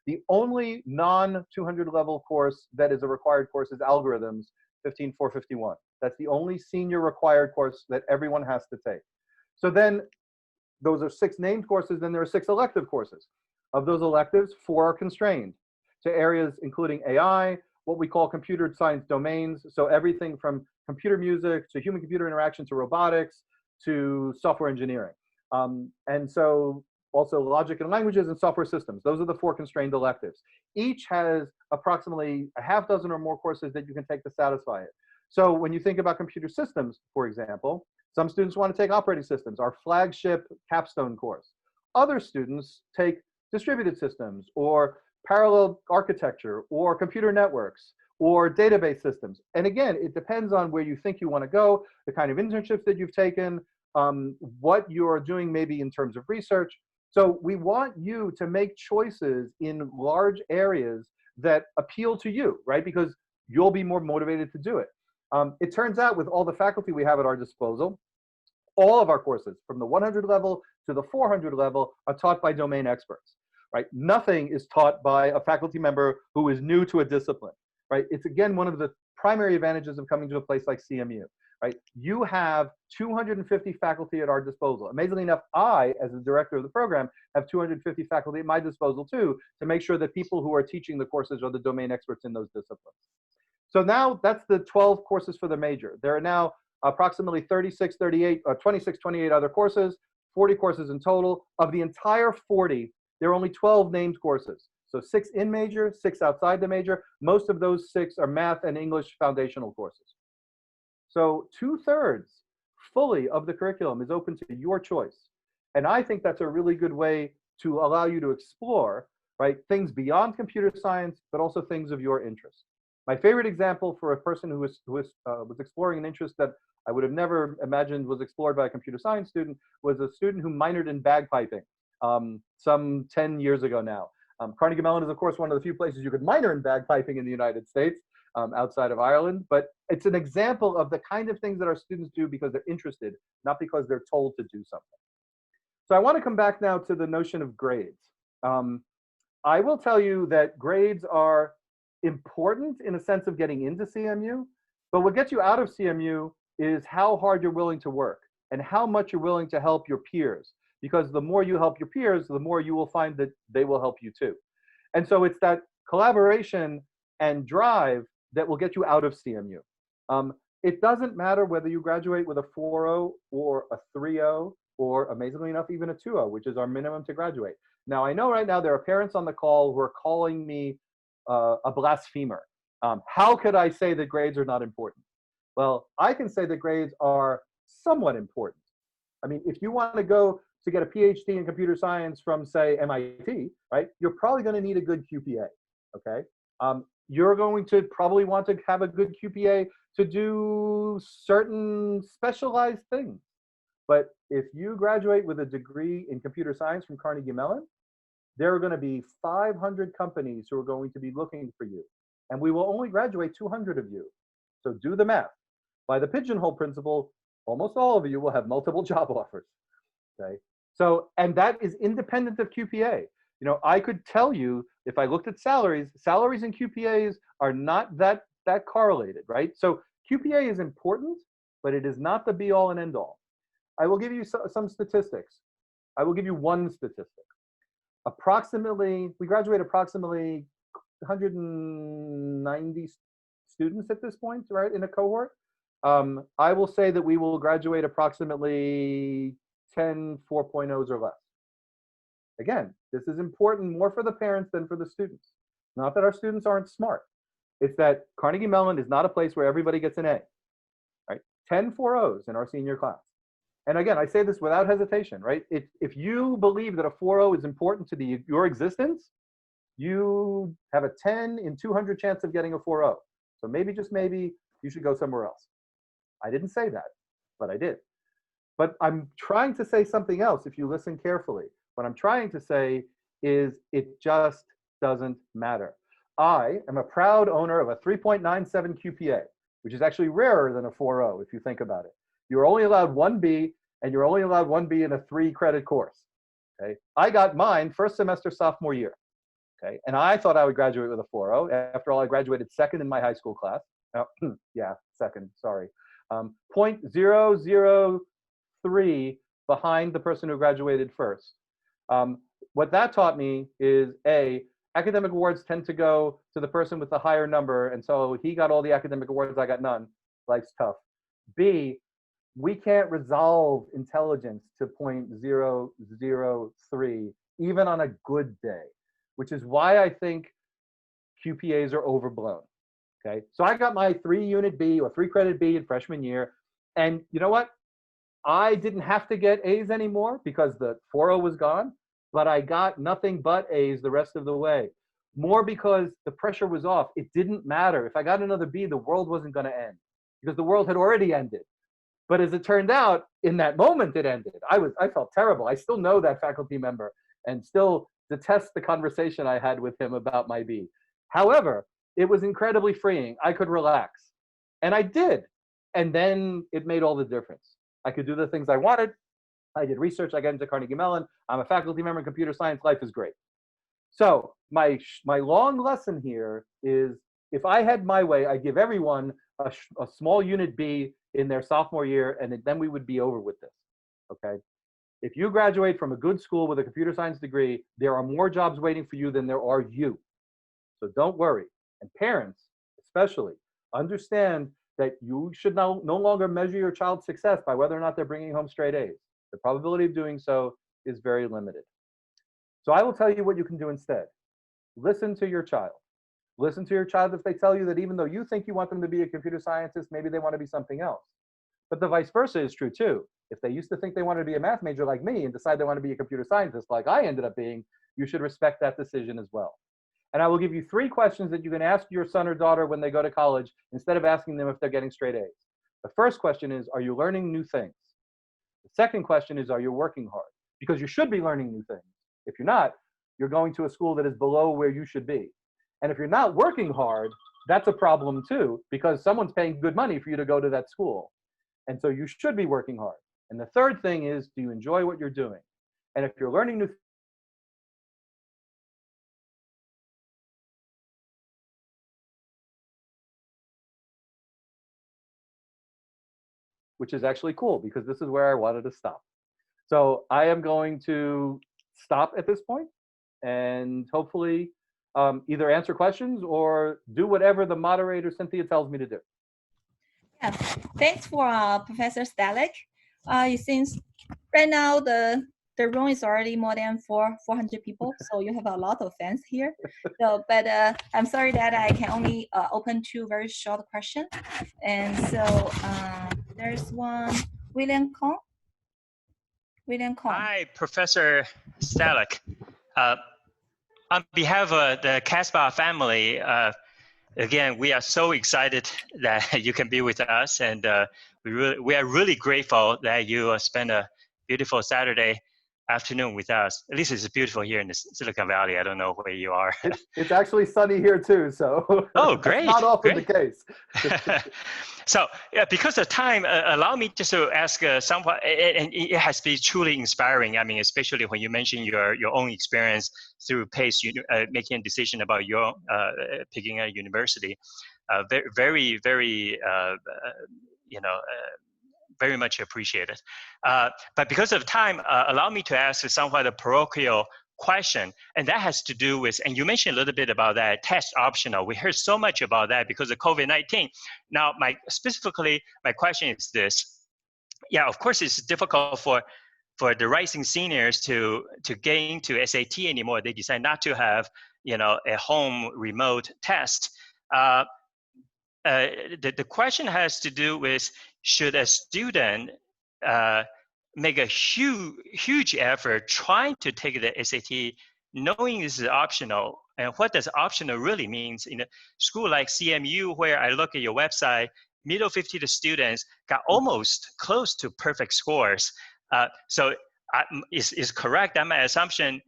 The only non-200 level course that is a required course is Algorithms, 15451. That's the only senior required course that everyone has to take. So then, those are 6 named courses, then there are 6 elective courses. Of those electives, 4 are constrained to areas including AI, what we call computer science domains, so everything from computer music to human-computer interaction to robotics to software engineering. And so also logic and languages and software systems. Those are the 4 constrained electives. Each has approximately a half dozen or more courses that you can take to satisfy it. So when you think about computer systems, for example, some students want to take operating systems, our flagship capstone course. Other students take distributed systems or parallel architecture or computer networks or database systems. And again, it depends on where you think you want to go, the kind of internships that you've taken, what you're doing maybe in terms of research. So we want you to make choices in large areas that appeal to you, right? Because you'll be more motivated to do it. It turns out with all the faculty we have at our disposal, all of our courses from the 100 level to the 400 level are taught by domain experts, right? Nothing is taught by a faculty member who is new to a discipline, right? It's again, one of the primary advantages of coming to a place like CMU, right? You have 250 faculty at our disposal. Amazingly enough, I, as the director of the program, have 250 faculty at my disposal too, to make sure that people who are teaching the courses are the domain experts in those disciplines. So now that's the 12 courses for the major. There are now approximately 36, 38, 26, 28 other courses, 40 courses in total. Of the entire 40, there are only 12 named courses. So 6 in major, 6 outside the major. Most of those 6 are math and English foundational courses. So 2/3 fully of the curriculum is open to your choice. And I think that's a really good way to allow you to explore, right, things beyond computer science, but also things of your interest. My favorite example for a person who was exploring an interest that I would have never imagined was explored by a computer science student was a student who minored in bagpiping some 10 years ago now. Carnegie Mellon is, of course, one of the few places you could minor in bagpiping in the United States, outside of Ireland. But it's an example of the kind of things that our students do because they're interested, not because they're told to do something. So I want to come back now to the notion of grades. I will tell you that grades are important in a sense of getting into CMU, but what gets you out of CMU is how hard you're willing to work and how much you're willing to help your peers. Because the more you help your peers, the more you will find that they will help you too. And so it's that collaboration and drive that will get you out of CMU. It doesn't matter whether you graduate with a 4.0 or a 3.0 or, amazingly enough, even a 2.0, which is our minimum to graduate. Now, I know right now there are parents on the call who are calling me a blasphemer. How could I say that grades are not important? Well, I can say that grades are somewhat important. I mean, if you want to go to get a PhD in computer science from, say, MIT, right, you're probably going to need a good QPA, okay? You're going to probably want to have a good QPA to do certain specialized things. But if you graduate with a degree in computer science from Carnegie Mellon, there are going to be 500 companies who are going to be looking for you. And we will only graduate 200 of you. So do the math. By the pigeonhole principle, almost all of you will have multiple job offers, okay? So, and that is independent of QPA. You know, I could tell you, if I looked at salaries and QPAs are not that correlated, right? So QPA is important, but it is not the be all and end all. I will give you some statistics. I will give you one statistic. We graduate approximately 190 students at this point, right, in a cohort. I will say that we will graduate approximately 10 4.0s or less. Again, this is important more for the parents than for the students. Not that our students aren't smart. It's that Carnegie Mellon is not a place where everybody gets an A, right? 10 4.0s in our senior class. And again, I say this without hesitation, right? If you believe that a 4.0 is important to your existence, you have a 10 in 200 chance of getting a 4.0. So maybe, just maybe, you should go somewhere else. I didn't say that, but I did. But I'm trying to say something else if you listen carefully. What I'm trying to say is it just doesn't matter. I am a proud owner of a 3.97 QPA, which is actually rarer than a 4.0 if you think about it. You're only allowed 1B, and you're only allowed 1B in a 3-credit course, okay? I got mine first semester sophomore year, okay? And I thought I would graduate with a 4.0. After all, I graduated second in my high school class. Oh, yeah, second, sorry. 0.003 behind the person who graduated first. What that taught me is, A, academic awards tend to go to the person with the higher number, and so he got all the academic awards, I got none. Life's tough. B, we can't resolve intelligence to 0.003, even on a good day, which is why I think QPAs are overblown, okay? So I got my 3-unit B or 3-credit B in freshman year, and you know what? I didn't have to get A's anymore because the 4.0 was gone, but I got nothing but A's the rest of the way. More because the pressure was off. It didn't matter. If I got another B, the world wasn't going to end because the world had already ended. But as it turned out, in that moment it ended. I felt terrible. I still know that faculty member and still detest the conversation I had with him about my B. However, it was incredibly freeing. I could relax. And I did. And then it made all the difference. I could do the things I wanted. I did research. I got into Carnegie Mellon. I'm a faculty member in computer science. Life is great. So my long lesson here is, if I had my way, I'd give everyone a small unit B in their sophomore year, and then we would be over with this, okay? If you graduate from a good school with a computer science degree, there are more jobs waiting for you than there are you. So don't worry. And parents, especially, understand that you should no longer measure your child's success by whether or not they're bringing home straight A's. The probability of doing so is very limited. So I will tell you what you can do instead. Listen to your child. Listen to your child if they tell you that even though you think you want them to be a computer scientist, maybe they want to be something else. But the vice versa is true too. If they used to think they wanted to be a math major like me and decide they want to be a computer scientist like I ended up being, you should respect that decision as well. And I will give you 3 questions that you can ask your son or daughter when they go to college instead of asking them if they're getting straight A's. The first question is, are you learning new things? The second question is, are you working hard? Because you should be learning new things. If you're not, you're going to a school that is below where you should be. And if you're not working hard, that's a problem too, because someone's paying good money for you to go to that school. And so you should be working hard. And the third thing is, do you enjoy what you're doing? And if you're learning new which is actually cool because this is where I wanted to stop. So I am going to stop at this point and hopefully either answer questions or do whatever the moderator Cynthia tells me to do. Yeah, thanks for Professor Stalick. It seems right now the room is already more than 400 people, so you have a lot of fans here. So, but I'm sorry that I can only open 2 very short questions. And so there's one, William Kong. William Kong. Hi, Professor Stalick. On behalf of the CASPA family, again, we are so excited that you can be with us, and we are really grateful that you spend a beautiful Saturday afternoon with us. At least it's beautiful here in the Silicon Valley. I don't know where you are. It's actually sunny here too, so oh, great! Not often the case. So, yeah, because of time, allow me just to ask somewhat, and it has been truly inspiring. I mean, especially when you mention your own experience through PACE, making a decision about your picking a university. Very, very, very much appreciated. But because of time, allow me to ask somewhat a parochial question, and that has to do with, and you mentioned a little bit about that, test optional. We heard so much about that because of COVID-19. Now, specifically, my question is this. Yeah, of course, it's difficult for the rising seniors to get into SAT anymore. They decide not to have, a home remote test. The question has to do with, should a student make a huge effort trying to take the SAT, knowing this is optional? And what does optional really means in a school like CMU, where I look at your website, middle 50 students got almost close to perfect scores. So is correct that my assumption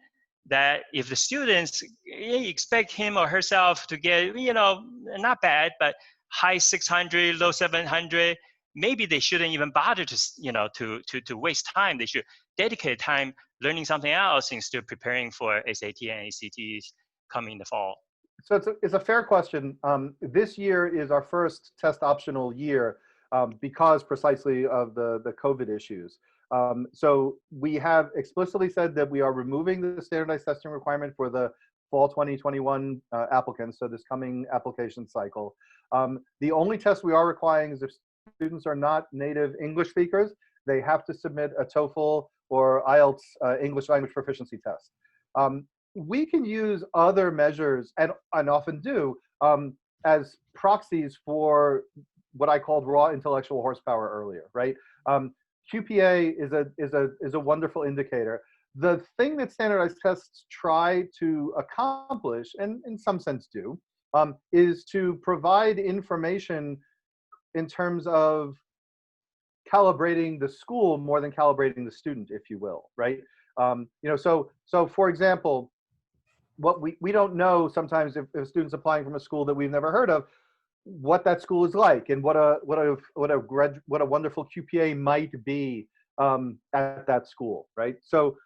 that if the students expect him or herself to get, not bad, but high 600, low 700, maybe they shouldn't even bother to waste time. They should dedicate time learning something else instead of preparing for SAT and ACTs coming in the fall. So it's a fair question. This year is our first test optional year because precisely of the COVID issues. So we have explicitly said that we are removing the standardized testing requirement for the fall 2021 applicants, so this coming application cycle. The only test we are requiring is if students are not native English speakers, they have to submit a TOEFL or IELTS English language proficiency test. We can use other measures, and often do, as proxies for what I called raw intellectual horsepower earlier, right? QPA is a wonderful indicator. The thing that standardized tests try to accomplish, and in some sense do, is to provide information in terms of calibrating the school more than calibrating the student, if you will, right? So for example, what we don't know sometimes if students applying from a school that we've never heard of, what that school is like, and what a wonderful QPA might be at that school, right? So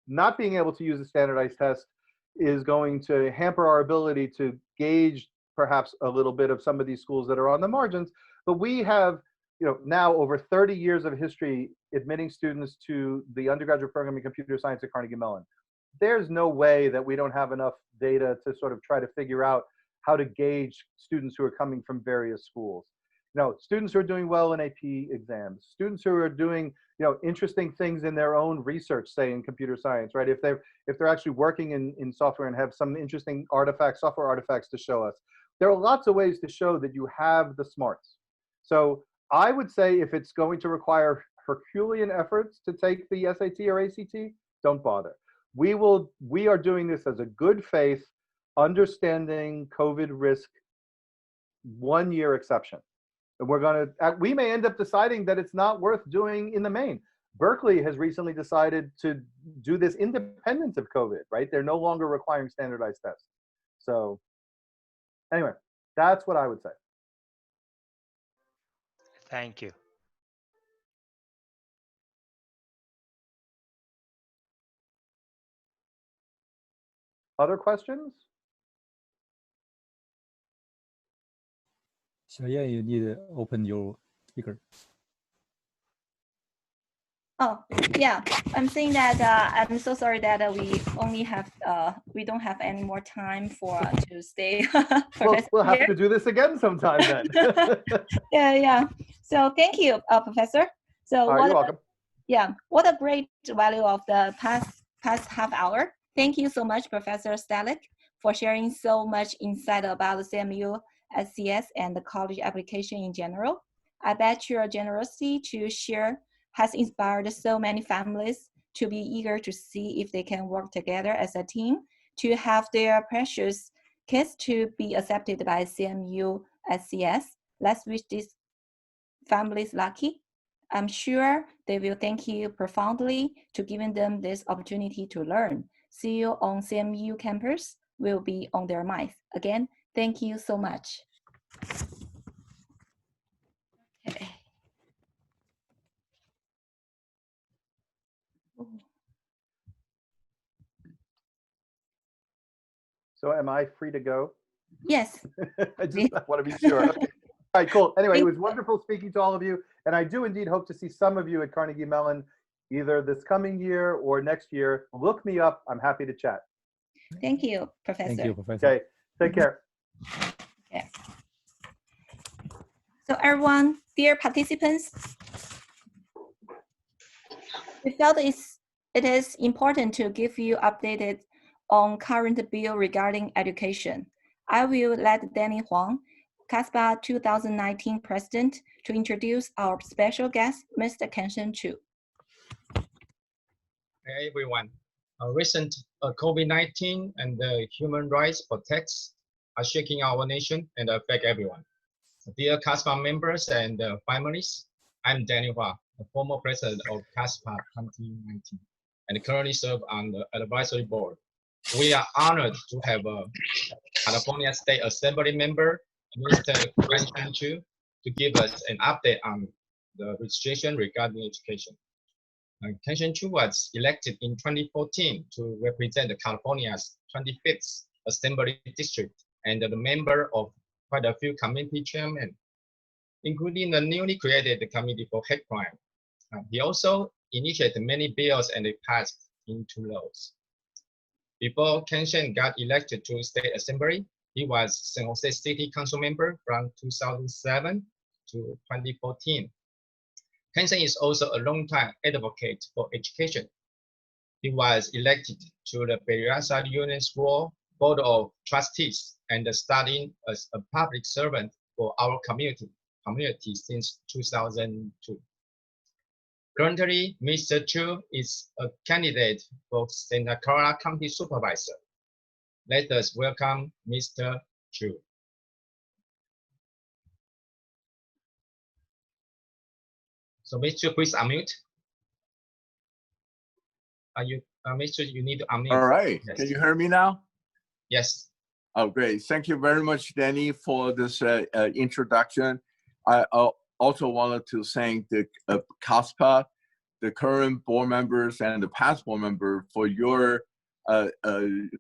not being able to use a standardized test is going to hamper our ability to gauge perhaps a little bit of some of these schools that are on the margins. But we have, now over 30 years of history admitting students to the undergraduate program in computer science at Carnegie Mellon. There's no way that we don't have enough data to sort of try to figure out how to gauge students who are coming from various schools. Students who are doing well in AP exams, students who are doing, interesting things in their own research, say in computer science, right? If they're actually working in software and have some interesting software artifacts to show us. There are lots of ways to show that you have the smarts. So I would say if it's going to require Herculean efforts to take the SAT or ACT, don't bother. We are doing this as a good faith, understanding COVID risk 1 year exception. And we may end up deciding that it's not worth doing in the main. Berkeley has recently decided to do this independent of COVID, right? They're no longer requiring standardized tests. So anyway, that's what I would say. Thank you. Other questions? So yeah, you need to open your speaker. Oh, yeah. I'm saying that I'm so sorry that we don't have any more time to stay. We'll have to do this again sometime then. Yeah. So thank you, Professor. So you're welcome. What a great value of the past half hour. Thank you so much, Professor Stalik, for sharing so much insight about the CMU SCS and the college application in general. I bet your generosity to share has inspired so many families to be eager to see if they can work together as a team to have their precious kids to be accepted by CMU SCS. Let's wish these families lucky. I'm sure they will thank you profoundly to giving them this opportunity to learn. See you on CMU campus will be on their minds. Again, thank you so much. Okay. So am I free to go? Yes. I just want to be sure. Okay. All right, cool. Anyway, it was wonderful speaking to all of you. And I do indeed hope to see some of you at Carnegie Mellon either this coming year or next year. Look me up. I'm happy to chat. Thank you, Professor. Thank you, Professor. Okay, take care. Okay. So everyone, dear participants, we felt it is important to give you updated on current bill regarding education. I will let Danny Huang, CASPA 2019 President, to introduce our special guest, Mr. Kenshin Chu. Hey everyone. Recent COVID-19 and the human rights protests are shaking our nation and affect everyone. Dear CASPA members and families, I'm Danny Huang, the former president of CASPA 2019, and currently serve on the advisory board. We are honored to have a California State Assembly member, Mr. Kenshin Chu, to give us an update on the registration regarding education. Kenshin Chu was elected in 2014 to represent California's 25th Assembly District and the member of quite a few committee chairmen, including the newly created Committee for Hate Crime. He also initiated many bills and they passed into laws. Before Kenshin got elected to State Assembly, he was San Jose City Council member from 2007 to 2014. Kenshin is also a longtime advocate for education. He was elected to the Berryessa Union School Board of Trustees and studying as a public servant for our community since 2002. Currently, Mr. Chu is a candidate for Santa Clara County Supervisor. Let us welcome Mr. Chu. So, Mr. please unmute. Are you, Mr. You need to unmute. All right. Yes. Can you hear me now? Yes. Oh, great. Thank you very much, Danny, for this introduction. I also wanted to thank the CASPA, the current board members and the past board member for your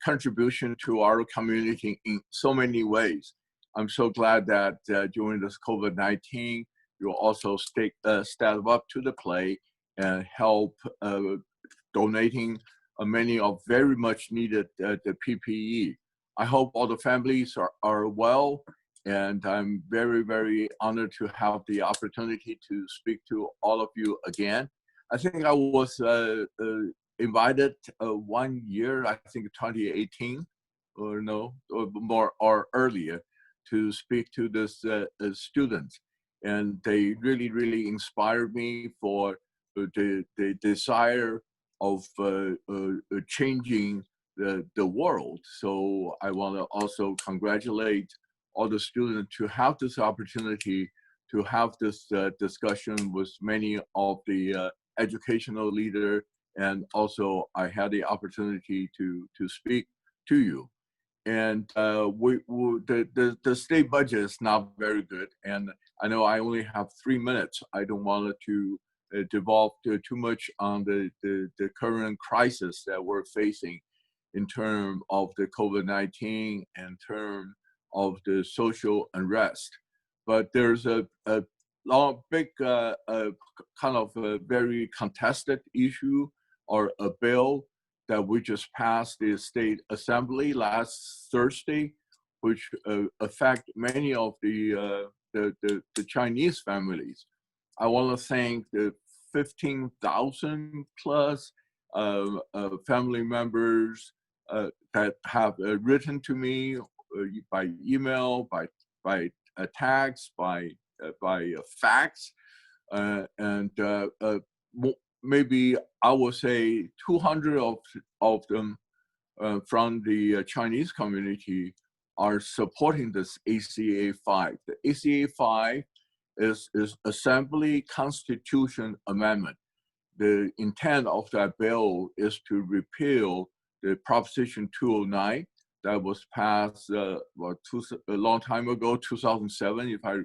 contribution to our community in so many ways. I'm so glad that during this COVID-19, you also step up to the plate and help donating many of very much needed the PPE. I hope all the families are well, and I'm very, very honored to have the opportunity to speak to all of you again. I think I was invited 1 year, I think 2018, or no, or more, or earlier, to speak to this students. And they really, really inspired me for the desire of changing the world. So I want to also congratulate all the students to have this opportunity to have this discussion with many of the educational leaders, and also I had the opportunity to speak to you. And the state budget is not very good, and I know I only have 3 minutes. I don't want to devolve too much on the current crisis that we're facing in terms of the COVID-19 and terms of the social unrest. But there's a long, big kind of a very contested issue, or a bill that we just passed the state assembly last Thursday, which affect many of the Chinese families. I want to thank the 15,000 plus family members that have written to me by email, by text, by fax, and maybe I would say 200 of them from the Chinese community are supporting this ACA 5. The ACA 5 is Assembly Constitution Amendment. The intent of that bill is to repeal the Proposition 209 that was passed a long time ago, 2007, if my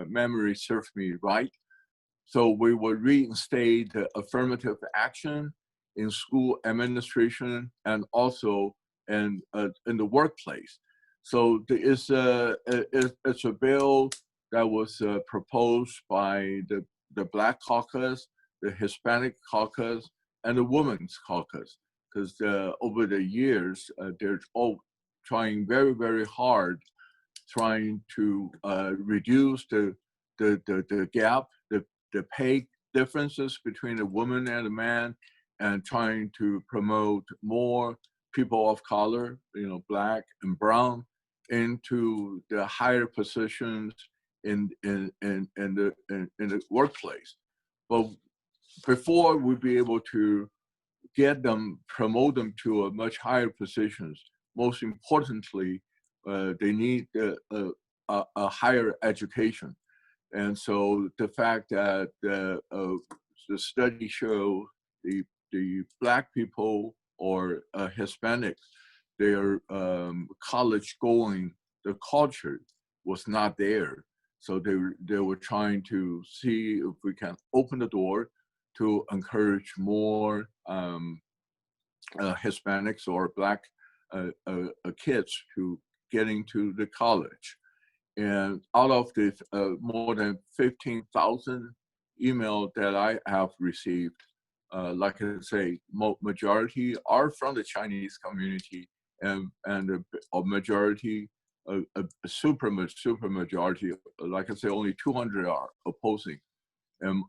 memory serves me right. So we will reinstate the affirmative action in school administration and also in the workplace. So it's a bill that was proposed by the Black Caucus, the Hispanic Caucus, and the Women's Caucus, because over the years, they're all trying very, very hard, trying to reduce the gap, the pay differences between the woman and the man, and trying to promote more people of color, Black and brown, into the higher positions in the workplace. But before we be able to promote them to a much higher positions, most importantly, they need a higher education. And so the fact that the study show the Black people or Hispanics, their college going, the culture was not there. So they were trying to see if we can open the door to encourage more Hispanics or Black kids to get into the college. And out of the more than 15,000 emails that I have received, like I say, majority are from the Chinese community, and a majority, a super majority, like I say, only 200 are opposing, and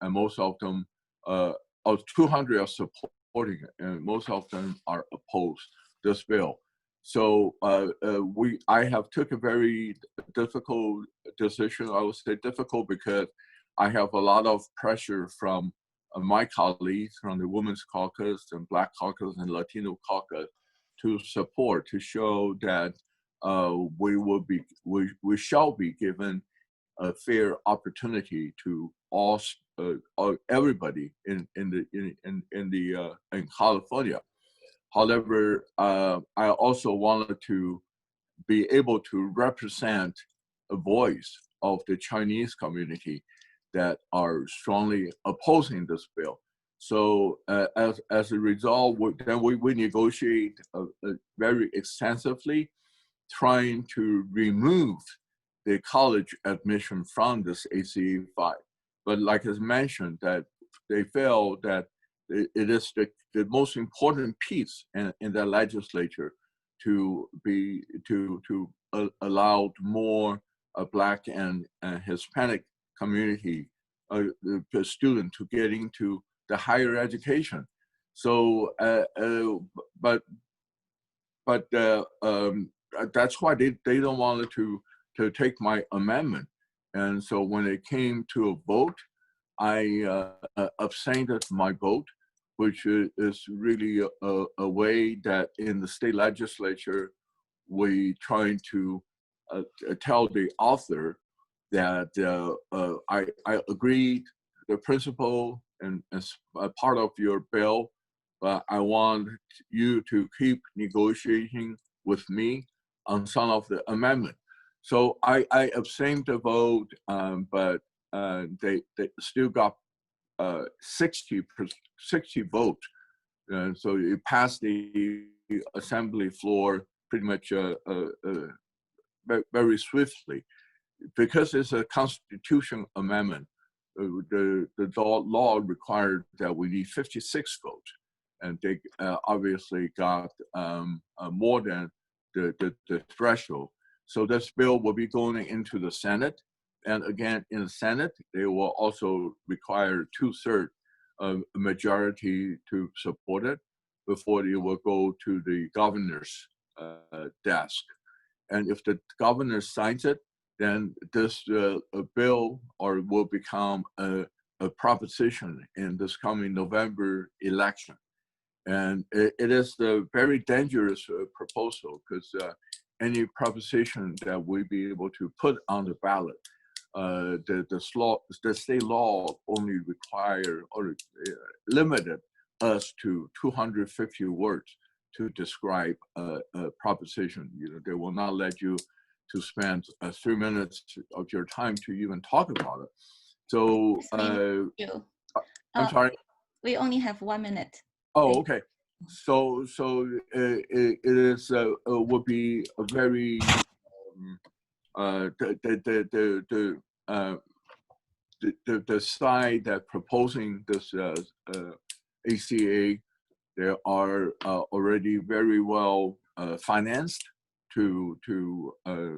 most of them, 200 are supporting it, and most of them are opposed this bill. So I have took a very difficult decision. I would say difficult because I have a lot of pressure from my colleagues from the Women's Caucus and Black Caucus and Latino Caucus to support, to show that we shall be given a fair opportunity to all everybody in California. However, I also wanted to be able to represent a voice of the Chinese community that are strongly opposing this bill. So as a result, we negotiate very extensively, trying to remove the college admission from this ACA 5. But like as mentioned, that they felt that it is the most important piece in the legislature to allow more Black and Hispanic community the student to get into the higher education. So, but that's why they don't want to take my amendment. And so when it came to a vote, I abstained my vote, which is really a way that in the state legislature, we trying to tell the author that I agreed the principle and as a part of your bill, but I want you to keep negotiating with me on some of the amendment. So I abstained the vote, but they still got 60 votes. And so it passed the assembly floor pretty much very swiftly. Because it's a constitution amendment, the law required that we need 56 votes. And they obviously got more than the threshold. So this bill will be going into the Senate. And again, in the Senate, they will also require 2/3 majority to support it before it will go to the governor's desk. And if the governor signs it, then this bill will become a proposition in this coming November election. And it is a very dangerous proposal because any proposition that we be able to put on the ballot, the state law only require or limited us to 250 words to describe a proposition. You know, they will not let you to spend 3 minutes of your time to even talk about it. So I'm sorry. We only have 1 minute. Oh, okay. So it is would be a very the side that proposing this ACA, they are already very well financed to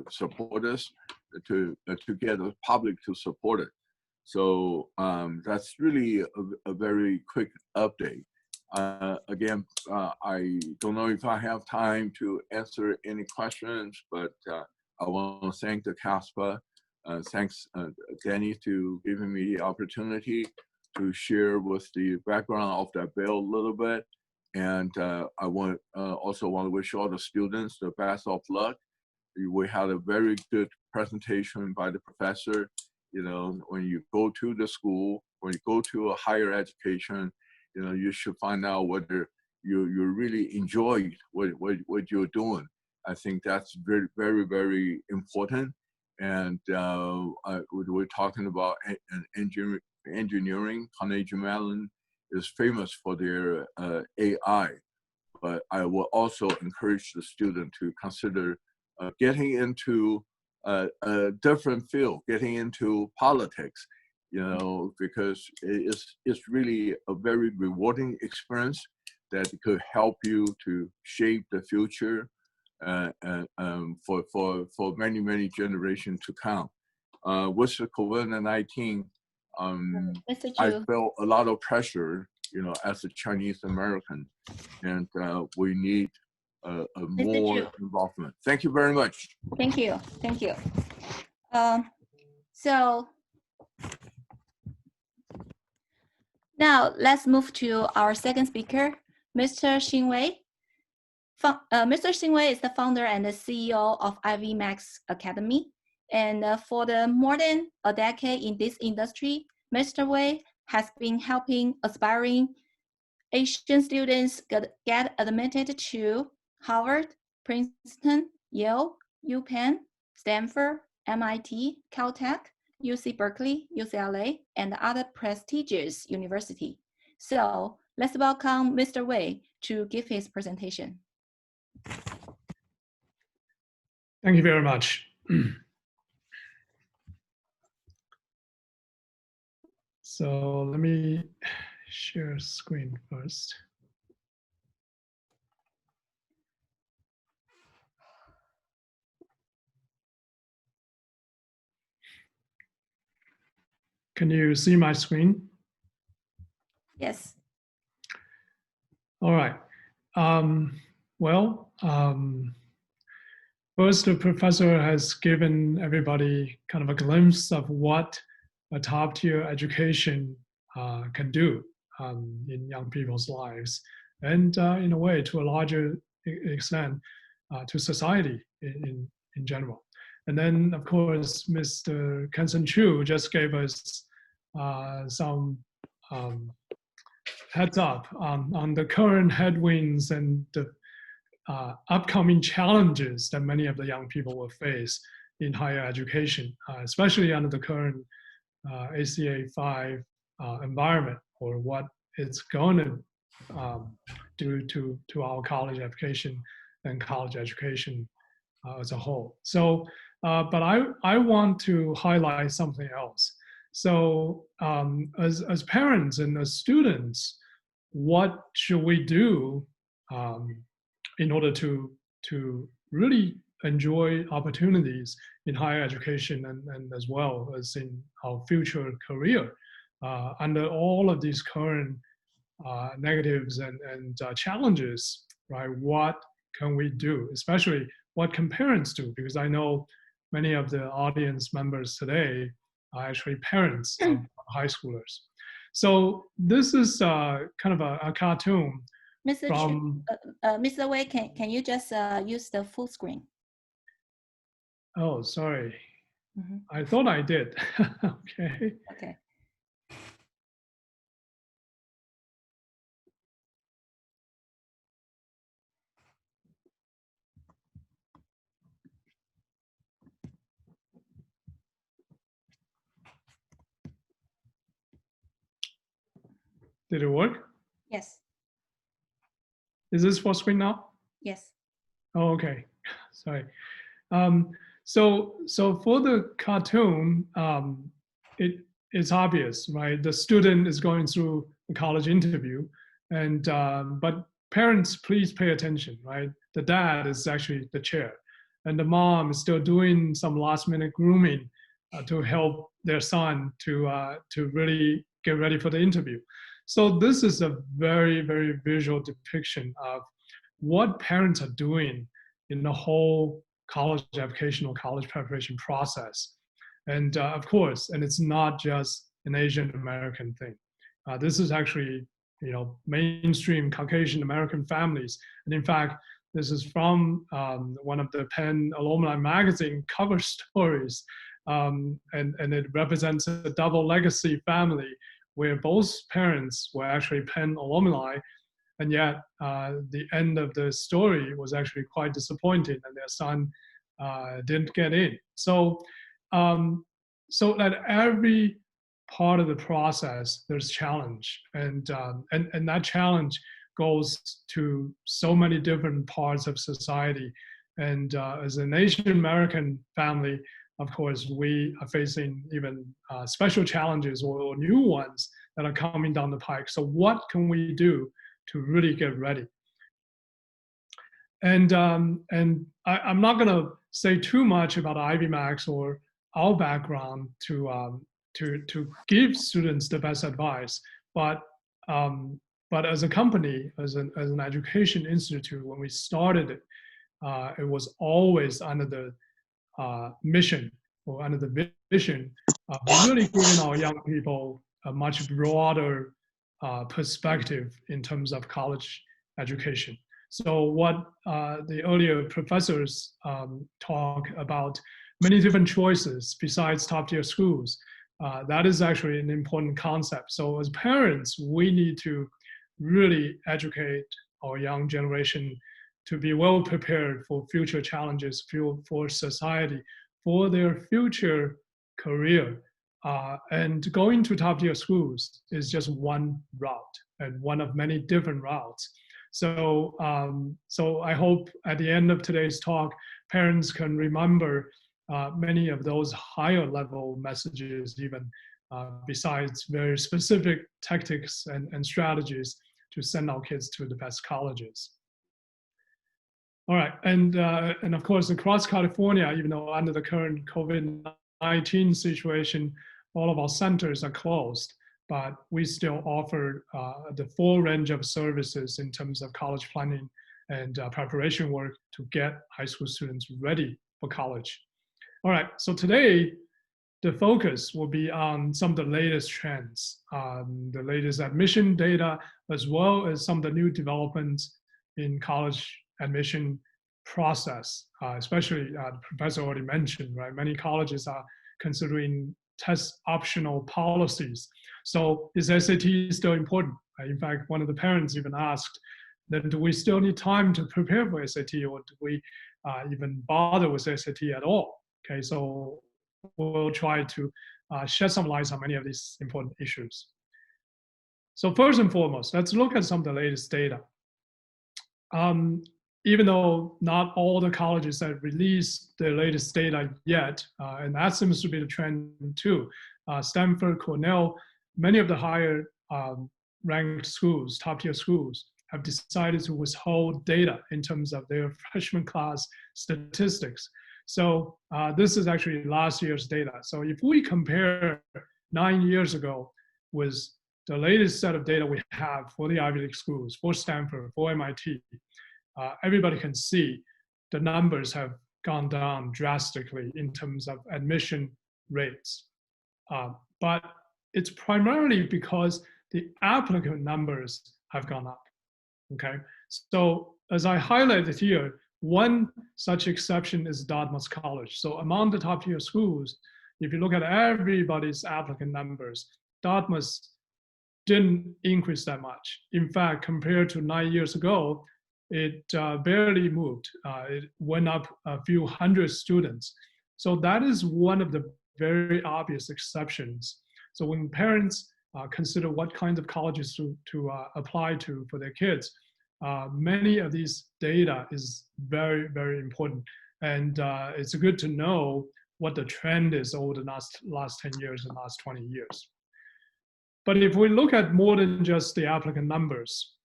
support us, to get the public to support it. So that's really a very quick update. Again, I don't know if I have time to answer any questions, but I want to thank the CASPA. Thanks, Danny, to giving me the opportunity to share with the background of that bill a little bit. And I also want to wish all the students the best of luck. We had a very good presentation by the professor. You know, when you go to the school, when you go to a higher education, you know, you should find out whether you really enjoy what you're doing. I think that's very, very, very important. And we're talking about engineering. Carnegie Mellon is famous for their AI, but I will also encourage the student to consider getting into a different field, getting into politics, you know, because it's really a very rewarding experience that could help you to shape the future for many, many generations to come. With the COVID-19, I felt a lot of pressure, you know, as a Chinese American, and we need more involvement. Thank you very much. Thank you. Thank you. So now let's move to our second speaker, Mr. Xin Wei. Mr. Xin Wei is the founder and the CEO of Ivy Max Academy. And for more than a decade in this industry, Mr. Wei has been helping aspiring Asian students get admitted to Harvard, Princeton, Yale, UPenn, Stanford, MIT, Caltech, UC Berkeley, UCLA, and other prestigious universities. So let's welcome Mr. Wei to give his presentation. Thank you very much. So let me share screen first. Can you see my screen? Yes. All right. First, the professor has given everybody kind of a glimpse of what a top-tier education can do in young people's lives, and in a way, to a larger extent, to society in general. And then, of course, Mr. Kenson Chu just gave us some heads up on the current headwinds and the upcoming challenges that many of the young people will face in higher education, especially under the current ACA 5 environment, or what it's going to do to our college application and college education as a whole. So, but I want to highlight something else. So as parents and as students, what should we do in order to really enjoy opportunities in higher education and as well as in our future career under all of these current negatives and challenges, right? What can we do? Especially what can parents do? Because I know many of the audience members today are actually parents of high schoolers. So this is kind of a cartoon. Mr. From, Mr. Wei, can you just use the full screen? Oh, sorry. Mm-hmm. I thought I did. Okay. Okay. Did it work? Yes. Is this full screen now? Yes. Oh, okay. Sorry. So for the cartoon, it's obvious, right? The student is going through a college interview, and but parents, please pay attention, right? The dad is actually the chair, and the mom is still doing some last-minute grooming to help their son to really get ready for the interview. So this is a very, very visual depiction of what parents are doing in the whole college application or college preparation process. And of course, and it's not just an Asian American thing. This is actually, mainstream Caucasian American families. And in fact, this is from one of the Penn Alumni Magazine cover stories. And it represents a double legacy family where both parents were actually Penn alumni, and yet the end of the story was actually quite disappointing, and their son didn't get in. So, so at every part of the process, there's challenge, and that challenge goes to so many different parts of society. And as an Asian American family, of course, we are facing even special challenges or new ones that are coming down the pike. So what can we do to really get ready? And I'm not going to say too much about Ivy Max or our background to give students the best advice. But as a company, as an education institute, when we started it, it was always under the mission or under the vision of really giving our young people a much broader perspective in terms of college education. So what the earlier professors talk about, many different choices besides top-tier schools, that is actually an important concept. So as parents, we need to really educate our young generation to be well prepared for future challenges, for society, for their future career. And going to top-tier schools is just one route and one of many different routes. So, so I hope at the end of today's talk, parents can remember many of those higher level messages, even besides very specific tactics and strategies to send our kids to the best colleges. All right, and of course across California, even though under the current COVID-19 situation, all of our centers are closed, but we still offer the full range of services in terms of college planning and preparation work to get high school students ready for college. All right, so today, the focus will be on some of the latest trends, the latest admission data, as well as some of the new developments in college admission process, especially the professor already mentioned, right? Many colleges are considering test optional policies. So is SAT still important? In fact, one of the parents even asked, then do we still need time to prepare for SAT, or do we even bother with SAT at all? Okay, so we'll try to shed some light on many of these important issues. So first and foremost, let's look at some of the latest data. Even though not all the colleges have released their latest data yet, and that seems to be the trend too. Stanford, Cornell, many of the higher ranked schools, top tier schools, have decided to withhold data in terms of their freshman class statistics. So this is actually last year's data. So if we compare 9 years ago with the latest set of data we have for the Ivy League schools, for Stanford, for MIT, everybody can see the numbers have gone down drastically in terms of admission rates. But it's primarily because the applicant numbers have gone up, okay? So as I highlighted here, one such exception is Dartmouth College. So among the top tier schools, if you look at everybody's applicant numbers, Dartmouth didn't increase that much. In fact, compared to 9 years ago, it barely moved. It went up a few hundred students. So that is one of the very obvious exceptions. So when parents consider what kinds of colleges to apply to for their kids, many of these data is very, very important. And it's good to know what the trend is over the last 10 years and last 20 years. But if we look at more than just the applicant numbers,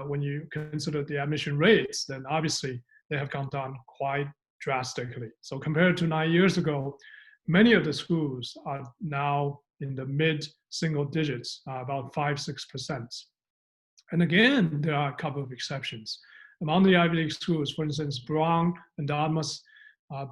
when you consider the admission rates, then obviously they have gone down quite drastically. So compared to 9 years ago, many of the schools are now in the mid single digits, about 5–6%. And again, there are a couple of exceptions. Among the Ivy League schools, for instance, Brown and Dartmouth,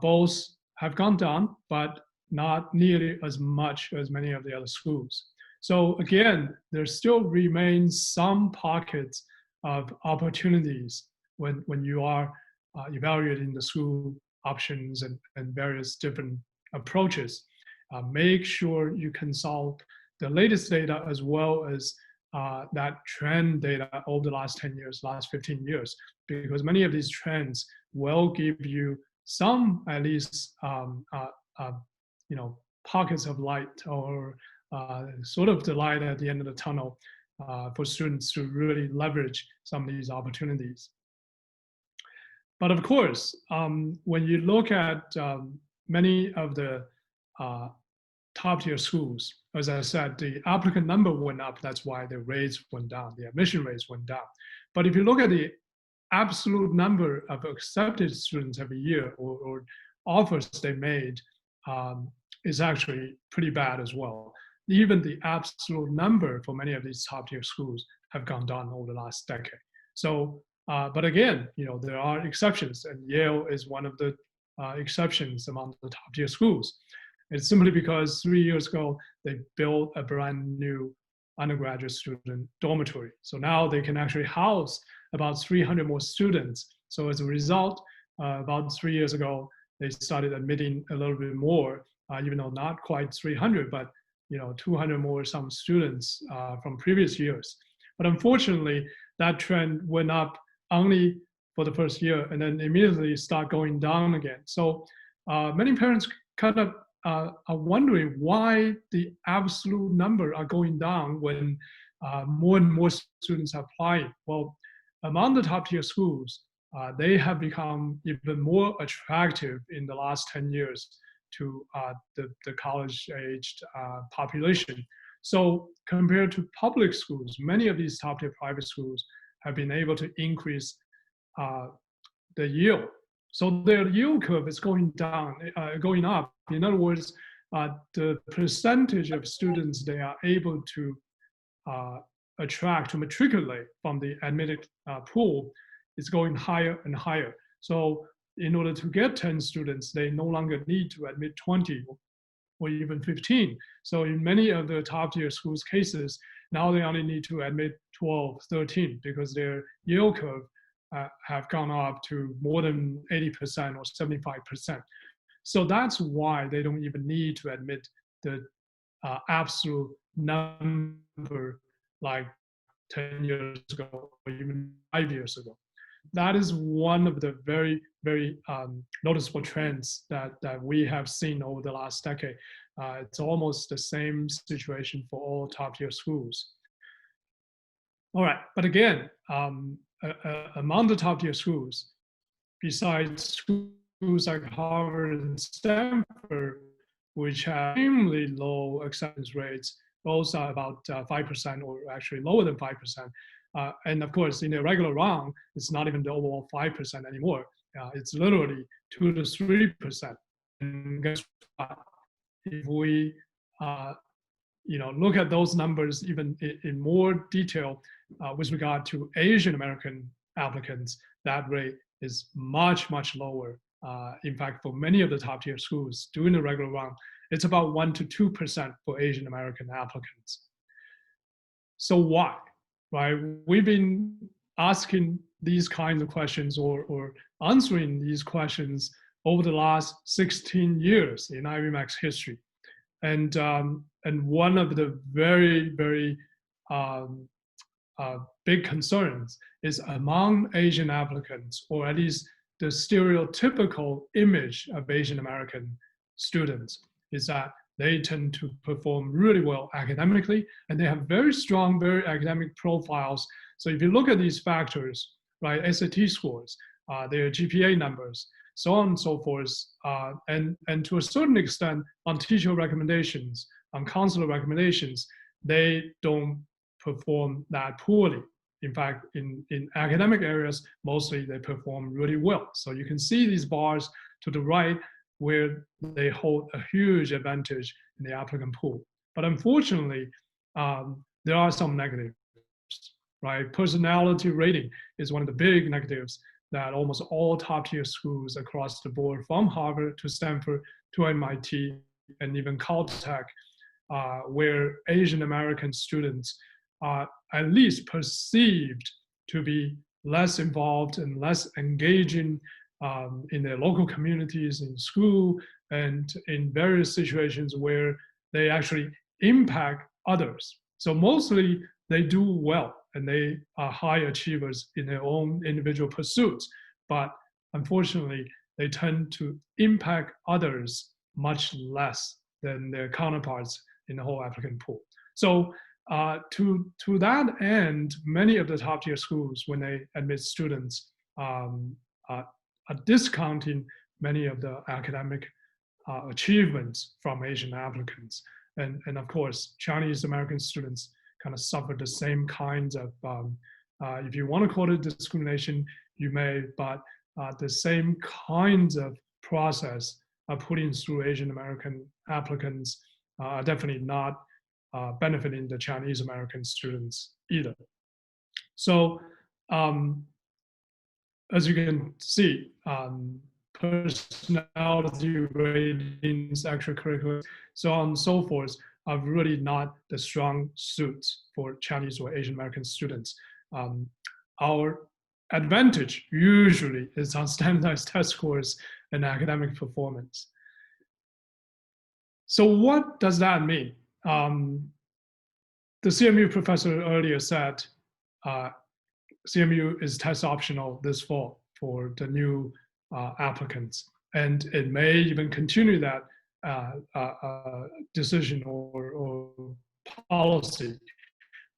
both have gone down, but not nearly as much as many of the other schools. So again, there still remains some pockets of opportunities when you are evaluating the school options and various different approaches. Make sure you consult the latest data as well as that trend data over the last 10 years, last 15 years, because many of these trends will give you some, at least, pockets of light or sort of the light at the end of the tunnel for students to really leverage some of these opportunities. But of course, when you look at many of the top tier schools, as I said, the applicant number went up. That's why the rates went down, the admission rates went down. But if you look at the absolute number of accepted students every year or offers they made, is actually pretty bad as well. Even the absolute number for many of these top tier schools have gone down over the last decade. So, but again, there are exceptions, and Yale is one of the exceptions among the top tier schools. It's simply because 3 years ago, they built a brand new undergraduate student dormitory. So now they can actually house about 300 more students. So as a result, about 3 years ago, they started admitting a little bit more, even though not quite 300, but 200 more some students from previous years. But unfortunately, that trend went up only for the first year and then immediately start going down again. So many parents kind of are wondering why the absolute number are going down when more and more students are applying. Well, among the top tier schools, they have become even more attractive in the last 10 years to the college-aged population. So compared to public schools, many of these top tier private schools have been able to increase the yield. So their yield curve is going down, going up. In other words, the percentage of students they are able to attract to matriculate from the admitted pool is going higher and higher. So in order to get 10 students, they no longer need to admit 20 or even 15. So in many of the top tier schools cases, now they only need to admit 12, 13 because their yield curve have gone up to more than 80% or 75%. So that's why they don't even need to admit the absolute number like 10 years ago or even 5 years ago. That is one of the very, very noticeable trends that we have seen over the last decade. It's almost the same situation for all top tier schools. All right, but again, among the top tier schools, besides schools like Harvard and Stanford, which have extremely low acceptance rates, those are about 5% or actually lower than 5%. And of course, in the regular round, it's not even the overall 5% anymore. It's literally 2 to 3%. And guess what? If we look at those numbers even in more detail with regard to Asian American applicants, that rate is much, much lower. In fact, for many of the top tier schools during the regular round, it's about 1 to 2% for Asian American applicants. So why? Right? We've been asking these kinds of questions or answering these questions over the last 16 years in Ivy Mac's history. And one of the very, very big concerns is among Asian applicants, or at least the stereotypical image of Asian American students, is that they tend to perform really well academically, and they have very strong, very academic profiles. So if you look at these factors, right, SAT scores, their GPA numbers, so on and so forth, and to a certain extent, on teacher recommendations, on counselor recommendations, they don't perform that poorly. In fact, in academic areas, mostly they perform really well. So you can see these bars to the right where they hold a huge advantage in the applicant pool. But unfortunately, there are some negatives, right? Personality rating is one of the big negatives that almost all top tier schools across the board, from Harvard to Stanford to MIT and even Caltech, where Asian American students are at least perceived to be less involved and less engaging in their local communities, in school, and in various situations where they actually impact others. So mostly they do well and they are high achievers in their own individual pursuits. But unfortunately, they tend to impact others much less than their counterparts in the whole applicant pool. So to that end, many of the top tier schools, when they admit students, are discounting many of the academic achievements from Asian applicants. And of course, Chinese American students kind of suffer the same kinds of, if you want to call it discrimination, you may, but the same kinds of process of putting through Asian American applicants are definitely not benefiting the Chinese American students either. So as you can see, personality ratings, extracurriculars, so on and so forth, are really not the strong suits for Chinese or Asian American students. Our advantage usually is on standardized test scores and academic performance. So what does that mean? The CMU professor earlier said CMU is test optional this fall for the new applicants, and it may even continue that decision or policy.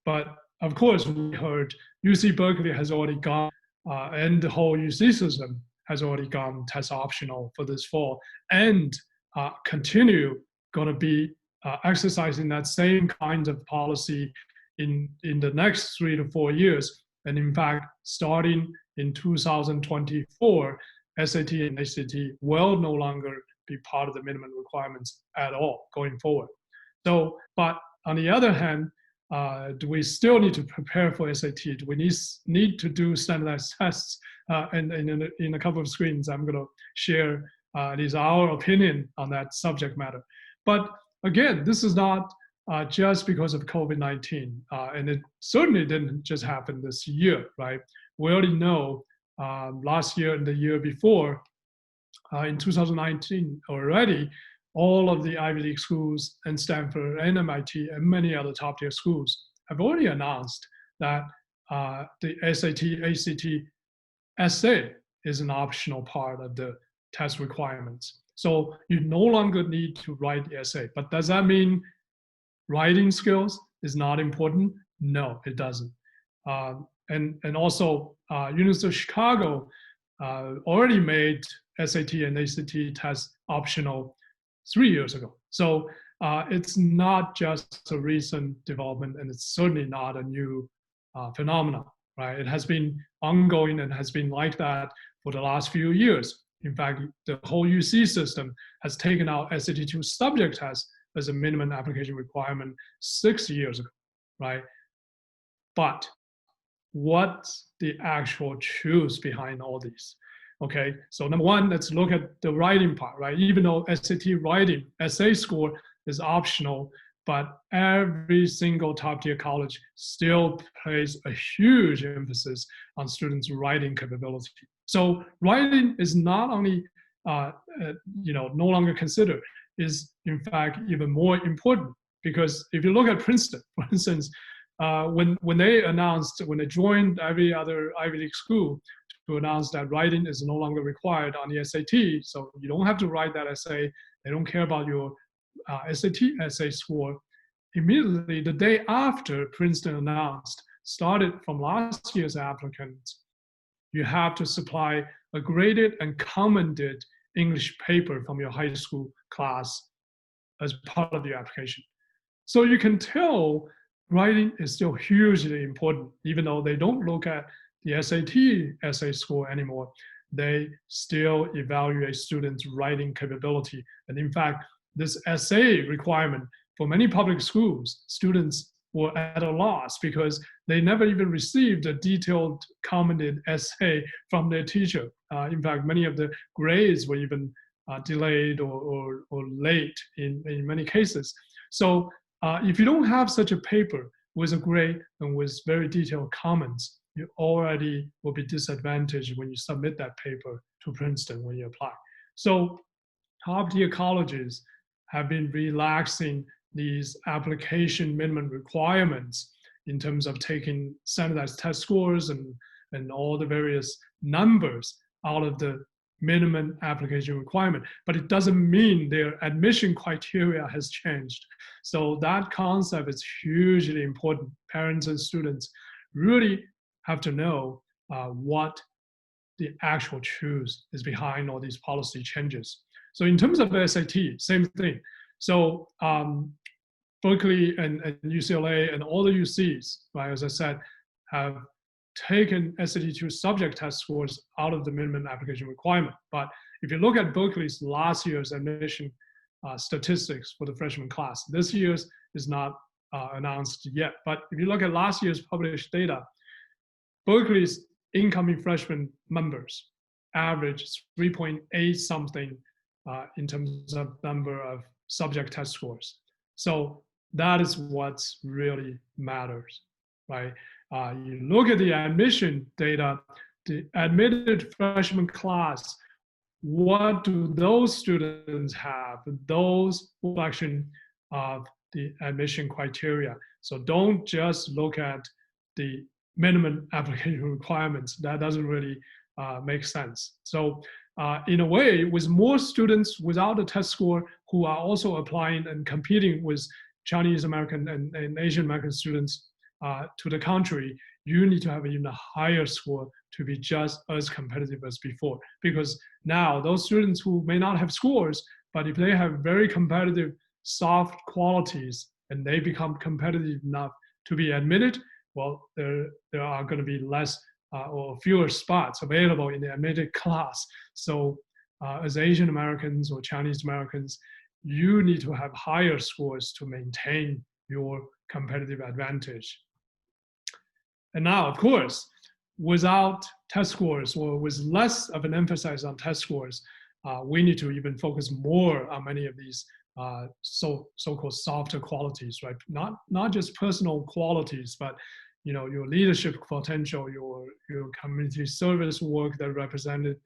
But of course, we heard UC Berkeley has already gone, and the whole UC system has already gone test optional for this fall, and continue going to be exercising that same kind of policy in the next 3 to 4 years. And in fact, starting in 2024, SAT and ACT will no longer be part of the minimum requirements at all going forward. So, but on the other hand, do we still need to prepare for SAT? Do we need to do standardized tests? And in a couple of screens, I'm going to share it is our opinion on that subject matter. But again, this is not just because of COVID-19, and it certainly didn't just happen this year, right? We already know last year and the year before, in 2019 already, all of the Ivy League schools and Stanford and MIT and many other top tier schools have already announced that the SAT, ACT, essay is an optional part of the test requirements. So you no longer need to write the essay. But does that mean writing skills is not important? No, it doesn't. And also, University of Chicago already made SAT and ACT tests optional 3 years ago. So it's not just a recent development, and it's certainly not a new phenomenon, right? It has been ongoing and has been like that for the last few years. In fact, the whole UC system has taken out SAT2 subject test as a minimum application requirement 6 years ago, right? But what's the actual truth behind all these? Okay, so number one, let's look at the writing part, right? Even though SAT writing, essay score is optional, but every single top tier college still places a huge emphasis on students' writing capability. So writing is not only, no longer considered, is in fact even more important, because if you look at Princeton, for instance, when they joined every other Ivy League school to announce that writing is no longer required on the SAT, so you don't have to write that essay, they don't care about your SAT essay score. Immediately, the day after Princeton announced, started from last year's applicants, you have to supply a graded and commented English paper from your high school class as part of your application. So you can tell writing is still hugely important, even though they don't look at the SAT essay score anymore. They still evaluate students' writing capability. And in fact, this essay requirement for many public schools, students were at a loss because they never even received a detailed commented essay from their teacher. In fact, many of the grades were even delayed or late in many cases. So if you don't have such a paper with a grade and with very detailed comments, you already will be disadvantaged when you submit that paper to Princeton when you apply. So top tier colleges have been relaxing these application minimum requirements in terms of taking standardized test scores and all the various numbers out of the minimum application requirement. But it doesn't mean their admission criteria has changed. So that concept is hugely important. Parents and students really have to know what the actual truth is behind all these policy changes. So in terms of the SAT, same thing. So Berkeley and UCLA and all the UCs, right, as I said, have taken SAT2 subject test scores out of the minimum application requirement. But if you look at Berkeley's last year's admission statistics for the freshman class, this year's is not announced yet. But if you look at last year's published data, Berkeley's incoming freshman members average 3.8 something in terms of number of subject test scores. So that is what really matters, right? You look at the admission data, the admitted freshman class, what do those students have? Those reflection of the admission criteria. So don't just look at the minimum application requirements. That doesn't really make sense. So in a way, with more students without a test score who are also applying and competing with Chinese American and Asian American students to the country, you need to have an even higher score to be just as competitive as before. Because now those students who may not have scores, but if they have very competitive soft qualities and they become competitive enough to be admitted, well, there are going to be less or fewer spots available in the admitted class. So as Asian Americans or Chinese Americans, you need to have higher scores to maintain your competitive advantage. And now, of course, without test scores or with less of an emphasis on test scores, we need to even focus more on many of these so-called softer qualities, right? Not just personal qualities, but your leadership potential, your community service work that represented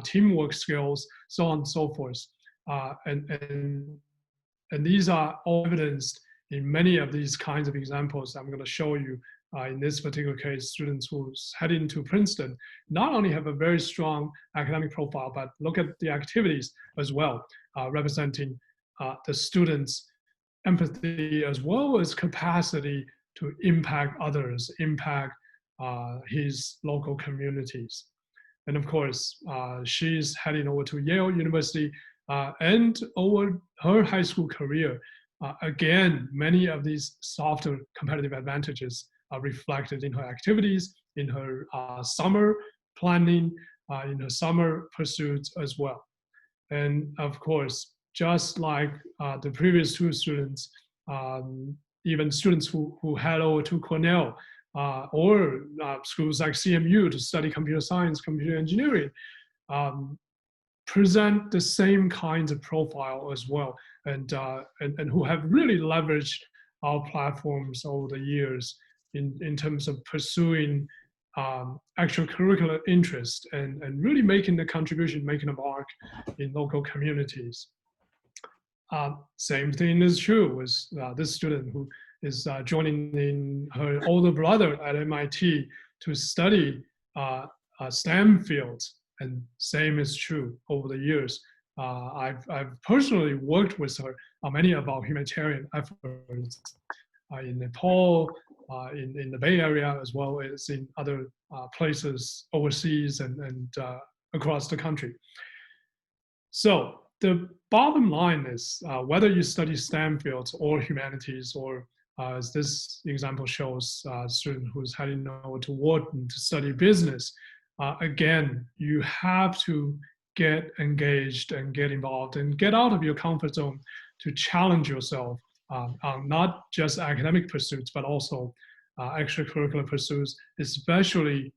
teamwork skills, so on and so forth. And these are all evidenced in many of these kinds of examples I'm going to show you. In this particular case, students who's heading to Princeton not only have a very strong academic profile, but look at the activities as well, representing the students' empathy as well as capacity to impact others, impact his local communities. And of course, she's heading over to Yale University, and over her high school career, again, many of these softer competitive advantages are reflected in her activities, in her summer planning, in her summer pursuits as well. And of course, just like the previous two students, even students who head over to Cornell or schools like CMU to study computer science, computer engineering, present the same kinds of profile as well, and who have really leveraged our platforms over the years in terms of pursuing extracurricular interest and really making the contribution, making a mark in local communities. Same thing is true with this student who is joining in her older brother at MIT to study STEM fields. And same is true over the years. I've personally worked with her on many of our humanitarian efforts in Nepal, in the Bay Area, as well as in other places overseas and across the country. So the bottom line is whether you study STEM fields or humanities, or as this example shows, a student who's heading over to Wharton to study business, again, you have to get engaged and get involved and get out of your comfort zone to challenge yourself on not just academic pursuits, but also extracurricular pursuits, especially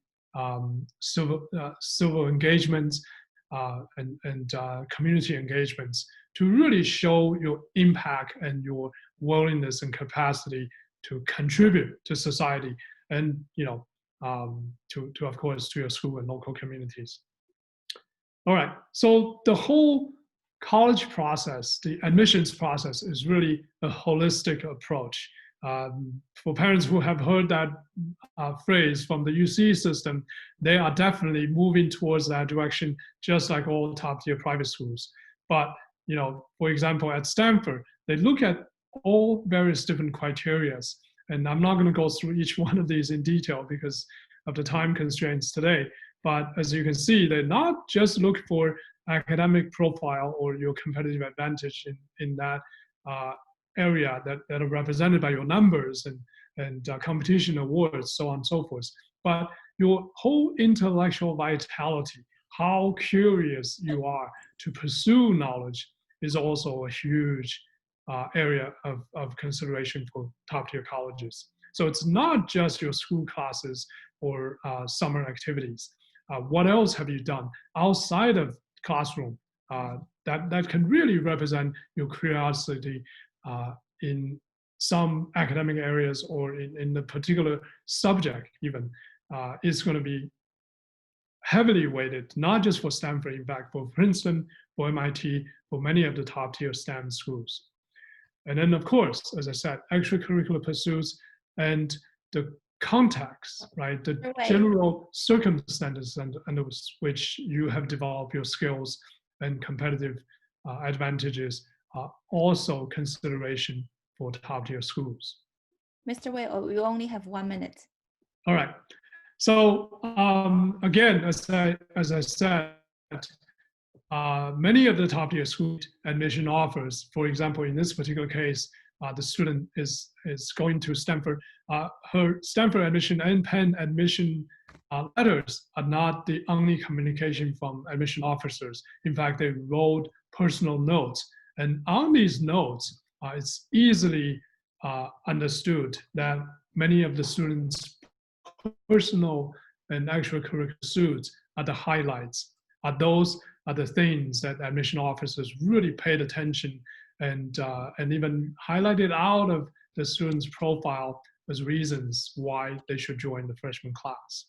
civil engagements and community engagements, to really show your impact and your willingness and capacity to contribute to society and, to of course, to your school and local communities. All right, so the whole college process, the admissions process, is really a holistic approach. For parents who have heard that phrase from the UC system, they are definitely moving towards that direction, just like all top-tier private schools. But, for example, at Stanford, they look at all various different criteria. And I'm not going to go through each one of these in detail because of the time constraints today. But as you can see, they not just look for academic profile or your competitive advantage in that area that are represented by your numbers and competition awards, so on and so forth. But your whole intellectual vitality, how curious you are to pursue knowledge, is also a huge area of consideration for top-tier colleges. So it's not just your school classes or summer activities. What else have you done outside of classroom that can really represent your curiosity in some academic areas or in the particular subject even, is going to be heavily weighted, not just for Stanford, in fact, for Princeton, for MIT, for many of the top-tier STEM schools. And then, of course, as I said, extracurricular pursuits and the context, right? The general circumstances under which you have developed your skills and competitive advantages are also consideration for top-tier schools. Mr. Wei, we only have 1 minute. All right. So again, as I said, many of the top-tier school admission offers, for example, in this particular case, the student is going to Stanford. Her Stanford admission and Penn admission letters are not the only communication from admission officers. In fact, they wrote personal notes. And on these notes, it's easily understood that many of the students' personal and extracurricular pursuits are the highlights. Those are the things that admission officers really paid attention and even highlighted out of the student's profile as reasons why they should join the freshman class.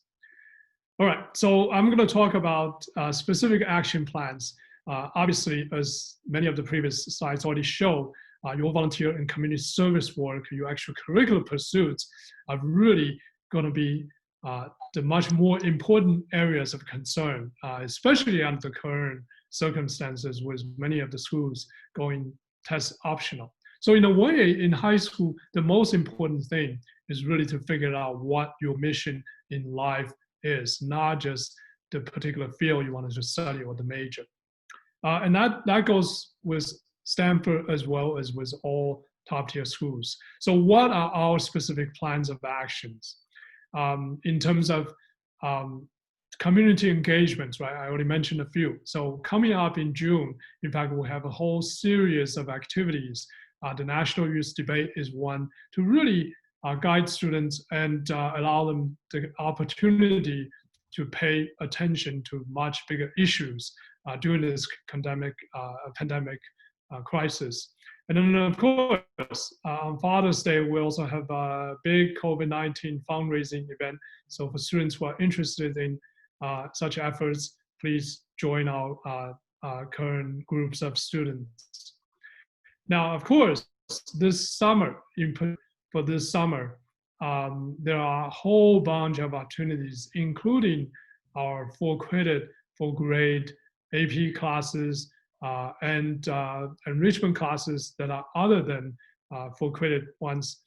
All right, so I'm going to talk about specific action plans. Obviously, as many of the previous slides already show, your volunteer and community service work, your extracurricular pursuits are really going to be the much more important areas of concern, especially under the current circumstances with many of the schools going test optional. So in a way, in high school, the most important thing is really to figure out what your mission in life is, not just the particular field you wanted to study or the major. And that goes with Stanford as well as with all top tier schools. So what are our specific plans of actions? In terms of community engagements, right? I already mentioned a few. So coming up in June, in fact, we'll have a whole series of activities. The National Youth Debate is one to really guide students and allow them the opportunity to pay attention to much bigger issues during this pandemic crisis. And then, of course, on Father's Day, we also have a big COVID-19 fundraising event. So for students who are interested in such efforts, please join our current groups of students. Now, of course, this summer, for this summer, there are a whole bunch of opportunities, including our full-credit, full-grade AP classes, and enrichment classes that are other than full credit ones,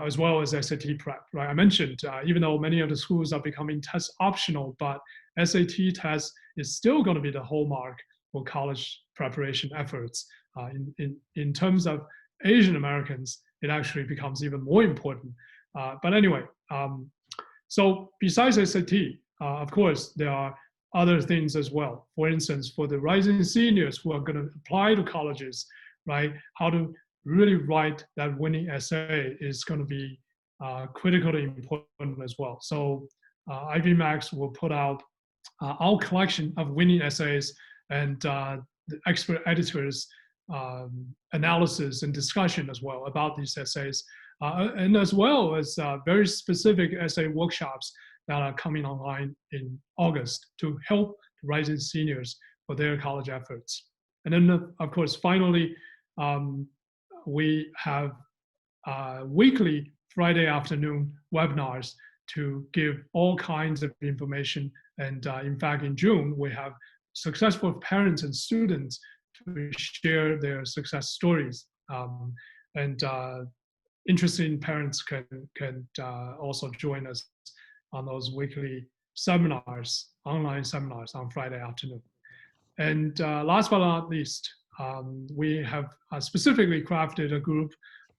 as well as SAT prep, right? I mentioned, even though many of the schools are becoming test optional, but SAT test is still going to be the hallmark for college preparation efforts. In terms of Asian Americans, it actually becomes even more important. But anyway, so besides SAT, of course, there are other things as well. For instance, for the rising seniors who are going to apply to colleges, right? How to really write that winning essay is going to be critically important as well. So Ivy Max will put out our collection of winning essays and the expert editors' analysis and discussion as well about these essays, and as well as very specific essay workshops that are coming online in August to help rising seniors for their college efforts. And then, of course, finally, we have weekly Friday afternoon webinars to give all kinds of information. And in fact, in June, we have successful parents and students to share their success stories. And interested parents can also join us on those weekly seminars, online seminars on Friday afternoon. And last but not least, we have specifically crafted a group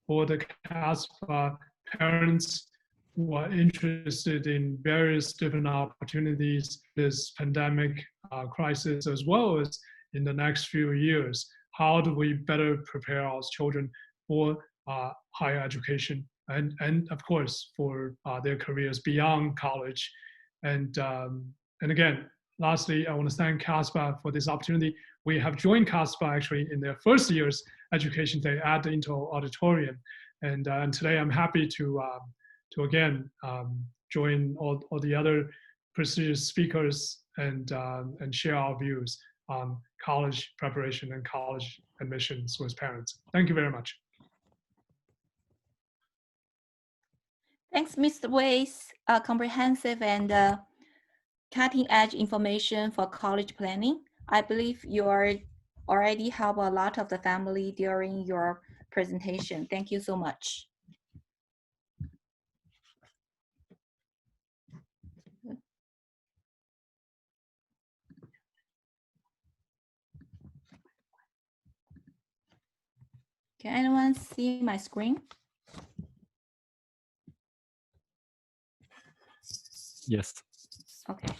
for the CASPA parents who are interested in various different opportunities, this pandemic crisis, as well as in the next few years. How do we better prepare our children for higher education and of course for their careers beyond college? And again, lastly, I want to thank CASPA for this opportunity. We have joined CASPA actually in their first year's education day at the Intel Auditorium, and today I'm happy to again join all the other prestigious speakers and share our views on college preparation and college admissions with parents. Thank you very much. Thanks, Mr. Wei's comprehensive and cutting-edge information for college planning. I believe you already helped a lot of the family during your presentation. Thank you so much. Can anyone see my screen? Yes. Okay.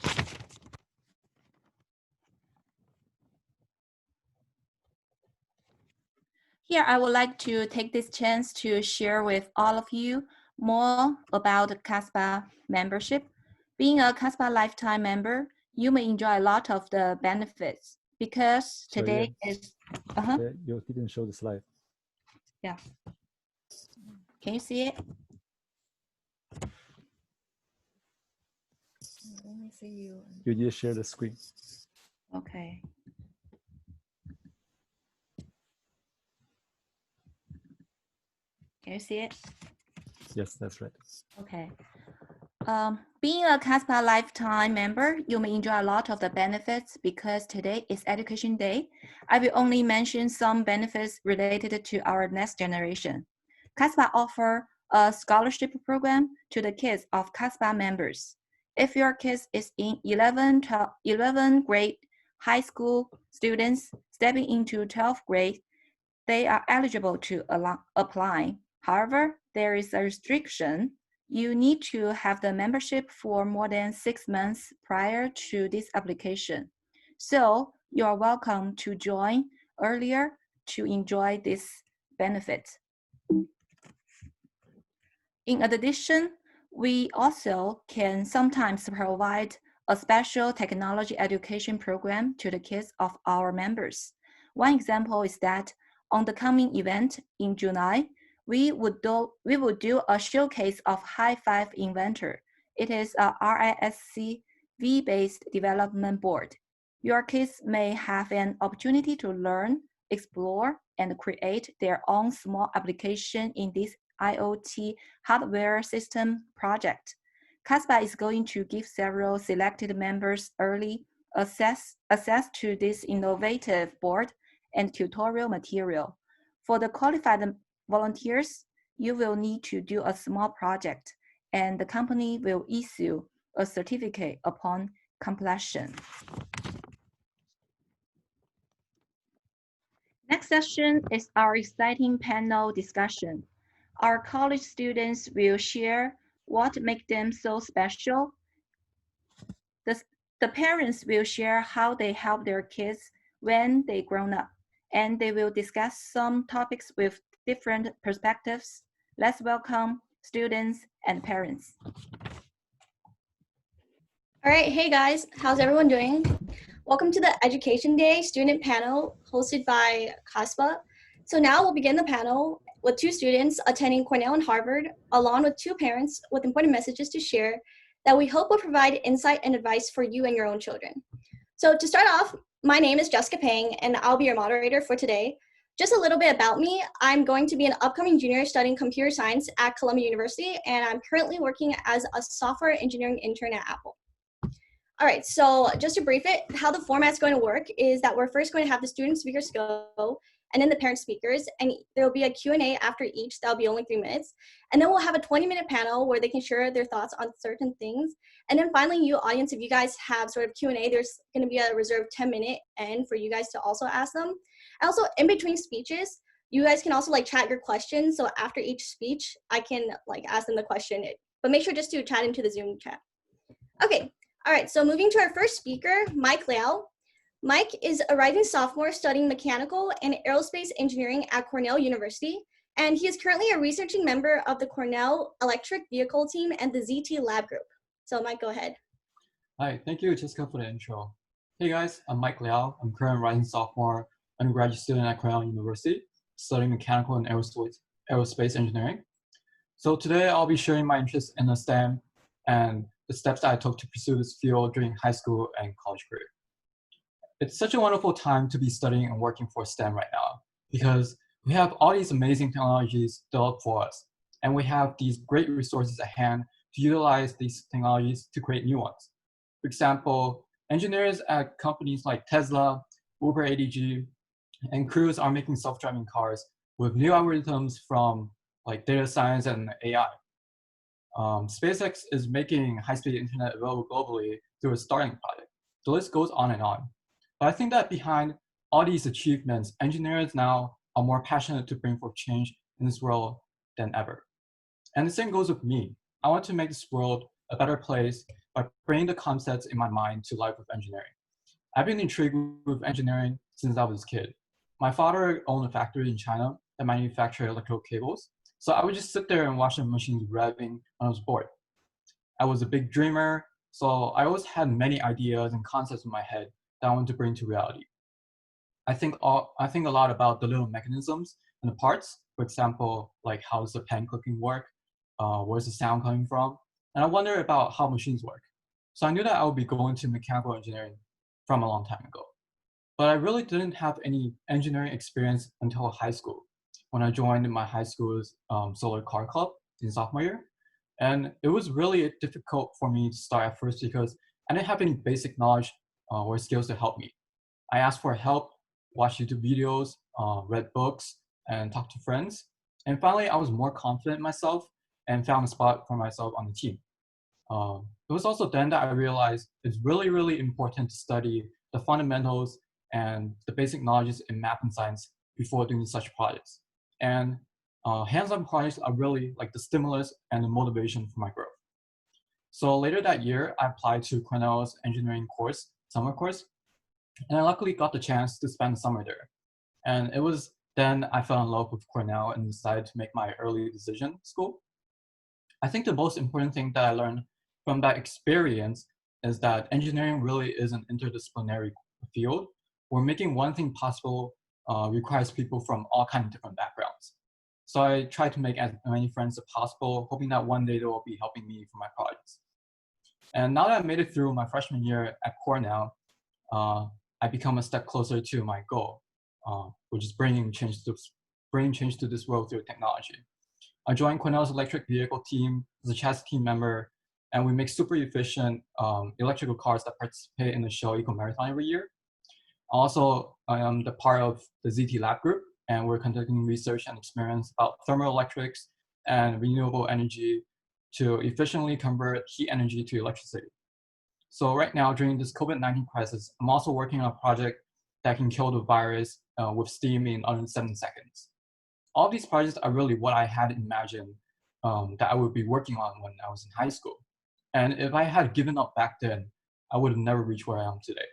Here, I would like to take this chance to share with all of you more about CASPA membership. Being a CASPA lifetime member, you may enjoy a lot of the benefits because today is. You didn't show the slide. Yeah. Can you see it? Let me see you. You just share the screen. Okay. Can you see it? Yes, that's right. Okay. Being a CASPA lifetime member, you may enjoy a lot of the benefits because today is Education Day. I will only mention some benefits related to our next generation. CASPA offers a scholarship program to the kids of CASPA members. If your kids is in 11th grade high school students stepping into 12th grade, they are eligible to apply. However, there is a restriction. You need to have the membership for more than 6 months prior to this application. So you are welcome to join earlier to enjoy this benefit. In addition, we also can sometimes provide a special technology education program to the kids of our members. One example is that on the coming event in July, we would do a showcase of High Five Inventor. It is a RISC V-based development board. Your kids may have an opportunity to learn, explore, and create their own small application in this IoT hardware system project. CASPA is going to give several selected members early access to this innovative board and tutorial material. For the qualified volunteers, you will need to do a small project, and the company will issue a certificate upon completion. Next session is our exciting panel discussion. Our college students will share what makes them so special. The parents will share how they help their kids when they grown up, and they will discuss some topics with different perspectives. Let's welcome students and parents. All right, hey guys, how's everyone doing? Welcome to the Education Day student panel hosted by CASPA. So now we'll begin the panel with 2 students attending Cornell and Harvard, along with 2 parents with important messages to share that we hope will provide insight and advice for you and your own children. So to start off, my name is Jessica Pang, and I'll be your moderator for today. Just a little bit about me. I'm going to be an upcoming junior studying computer science at Columbia University, and I'm currently working as a software engineering intern at Apple. All right, so just to brief it, how the format's going to work is that we're first going to have the student speakers go, and then the parent speakers, and there will be a Q&A after each. That'll be only 3 minutes. And then we'll have a 20-minute panel where they can share their thoughts on certain things. And then finally, you audience, if you guys have sort of Q&A, there's gonna be a reserved 10-minute end for you guys to also ask them. And also in between speeches, you guys can also like chat your questions. So after each speech, I can like ask them the question, but make sure just to chat into the Zoom chat. Okay, all right, so moving to our first speaker, Mike Liao. Mike is a rising sophomore studying mechanical and aerospace engineering at Cornell University, and he is currently a researching member of the Cornell Electric Vehicle Team and the ZT Lab Group. So Mike, go ahead. Hi, thank you, Jessica, for the intro. Hey guys, I'm Mike Liao. I'm current rising sophomore undergraduate student at Cornell University, studying mechanical and aerospace engineering. So today I'll be sharing my interest in the STEM and the steps that I took to pursue this field during high school and college career. It's such a wonderful time to be studying and working for STEM right now because we have all these amazing technologies developed for us, and we have these great resources at hand to utilize these technologies to create new ones. For example, engineers at companies like Tesla, Uber ADG, and Cruise are making self-driving cars with new algorithms from like data science and AI. SpaceX is making high-speed internet available globally through a Starlink project. The list goes on and on. But I think that behind all these achievements, engineers now are more passionate to bring forth change in this world than ever. And the same goes with me. I want to make this world a better place by bringing the concepts in my mind to life with engineering. I've been intrigued with engineering since I was a kid. My father owned a factory in China that manufactured electrical cables. So I would just sit there and watch the machines revving when I was bored. I was a big dreamer, so I always had many ideas and concepts in my head that I wanted to bring to reality. I think a lot about the little mechanisms and the parts. For example, like how does the pen clicking work? Where's the sound coming from? And I wonder about how machines work. So I knew that I would be going to mechanical engineering from a long time ago. But I really didn't have any engineering experience until high school, when I joined my high school's solar car club in sophomore year. And it was really difficult for me to start at first because I didn't have any basic knowledge or skills to help me. I asked for help, watched YouTube videos, read books, and talked to friends. And finally, I was more confident in myself and found a spot for myself on the team. It was also then that I realized it's really, really important to study the fundamentals and the basic knowledges in math and science before doing such projects. And hands-on projects are really like the stimulus and the motivation for my growth. So later that year, I applied to Cornell's engineering course, summer course, and I luckily got the chance to spend the summer there. And it was then I fell in love with Cornell and decided to make my early decision school. I think the most important thing that I learned from that experience is that engineering really is an interdisciplinary field where making one thing possible requires people from all kinds of different backgrounds. So I tried to make as many friends as possible, hoping that one day they will be helping me for my projects. And now that I made it through my freshman year at Cornell, I become a step closer to my goal, which is bringing change to this world through technology. I joined Cornell's electric vehicle team as a chassis team member, and we make super efficient electrical cars that participate in the Shell Eco Marathon every year. Also, I am the part of the ZT Lab group, and we're conducting research and experiments about thermoelectrics and renewable energy to efficiently convert heat energy to electricity. So right now, during this COVID-19 crisis, I'm also working on a project that can kill the virus with steam in under 7 seconds. All these projects are really what I had imagined that I would be working on when I was in high school. And if I had given up back then, I would have never reached where I am today.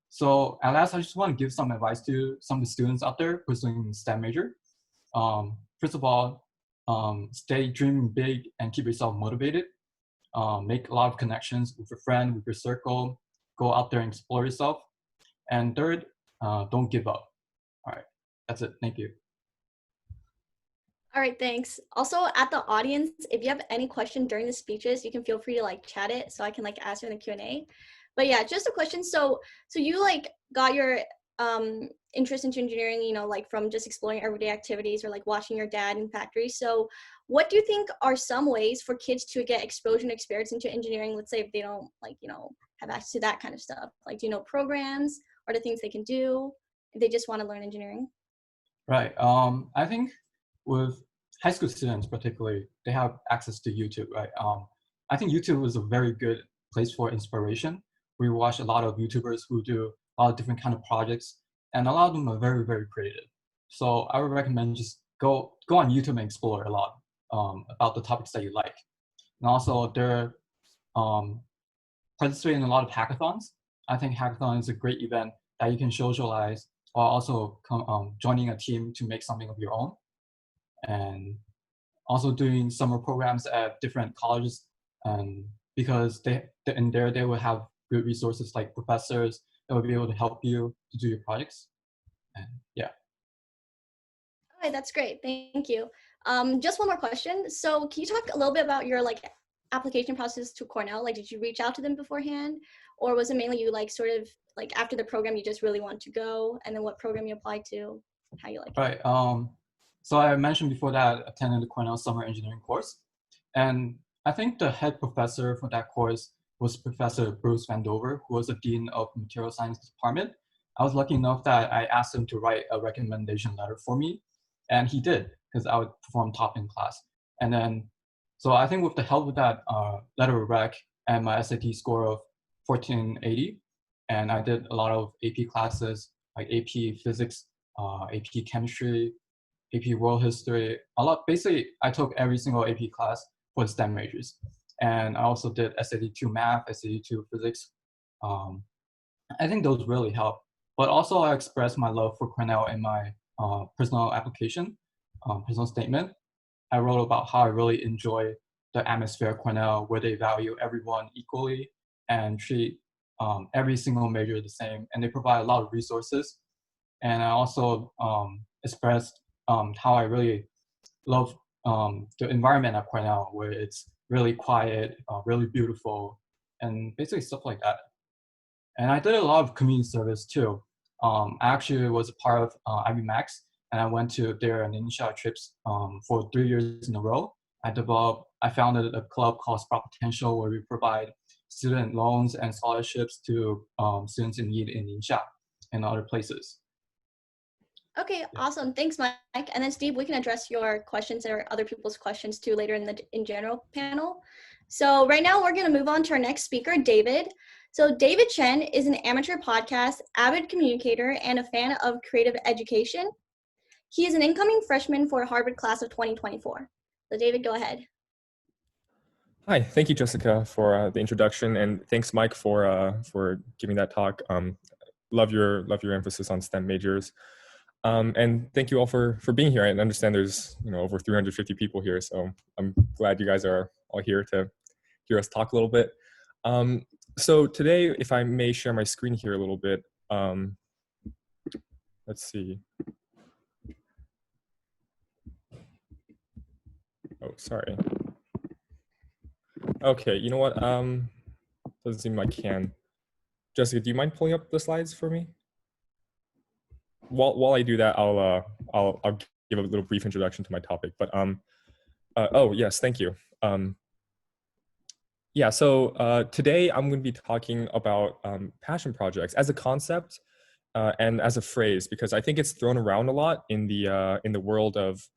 So at last, I just want to give some advice to some of the students out there pursuing STEM major. First of all, stay dreaming big and keep yourself motivated. Make a lot of connections with your friend, with your circle. Go out there and explore yourself. And third, don't give up. All right, that's it. Thank you. All right, thanks. Also, at the audience, if you have any question during the speeches, you can feel free to like chat it so I can like ask you in the Q&A. But yeah, just a question. So you like got your interest into engineering, you know, like from just exploring everyday activities or like watching your dad in factories. So what do you think are some ways for kids to get exposure and experience into engineering? Let's say if they don't like, you know, have access to that kind of stuff. Like, do you know programs or the things they can do if they just want to learn engineering? Right. I think with high school students particularly, they have access to YouTube, right? I think YouTube is a very good place for inspiration. We watch a lot of YouTubers who do a lot of different kind of projects, and a lot of them are very, very creative. So I would recommend just go on YouTube and explore a lot about the topics that you like. And also they're participating in a lot of hackathons. I think hackathon is a great event that you can socialize while also joining a team to make something of your own. And also doing summer programs at different colleges, because in there they will have good resources like professors that will be able to help you to do your projects. And yeah. All right, that's great. Thank you. Just one more question. So can you talk a little bit about your like application process to Cornell? Like, did you reach out to them beforehand, or was it mainly you like sort of like after the program you just really want to go, and then what program you applied to, how you like it? Right. So I mentioned before that I attended the Cornell summer engineering course, and I think the head professor for that course was Professor Bruce Vandover, who was the dean of the material science department. I was lucky enough that I asked him to write a recommendation letter for me, and he did, because I would perform top in class. And then, so I think with the help of that letter of rec and my SAT score of 1480, and I did a lot of AP classes like AP physics, AP chemistry, AP world history, basically I took every single AP class for the STEM majors. And I also did SAT2 math, SAT2 physics. I think those really help. But also I expressed my love for Cornell in my personal application, personal statement. I wrote about how I really enjoy the atmosphere at Cornell, where they value everyone equally and treat every single major the same. And they provide a lot of resources. And I also expressed how I really love the environment at Cornell, where it's really quiet, really beautiful, and basically stuff like that. And I did a lot of community service too. I actually was a part of Ivy Max, and I went to their initial trips for 3 years in a row. I founded a club called Sprout Potential, where we provide student loans and scholarships to students in need in Ningxia and other places. Okay, awesome. Thanks, Mike. And then Steve, we can address your questions or other people's questions too later in general panel. So right now we're going to move on to our next speaker, David. So David Chen is an amateur podcast, avid communicator, and a fan of creative education. He is an incoming freshman for Harvard class of 2024. So David, go ahead. Hi, thank you, Jessica, for the introduction, and thanks, Mike, for giving that talk. Love your emphasis on STEM majors. And thank you all for being here. I understand there's over 350 people here, so I'm glad you guys are all here to hear us talk a little bit. So today, if I may share my screen here a little bit, let's see. Oh, sorry. Okay, you know what? Doesn't seem I can. Jessica, do you mind pulling up the slides for me? While I do that, I'll give a little brief introduction to my topic. But oh yes, thank you. Yeah, so today I'm going to be talking about passion projects as a concept and as a phrase, because I think it's thrown around a lot in the world of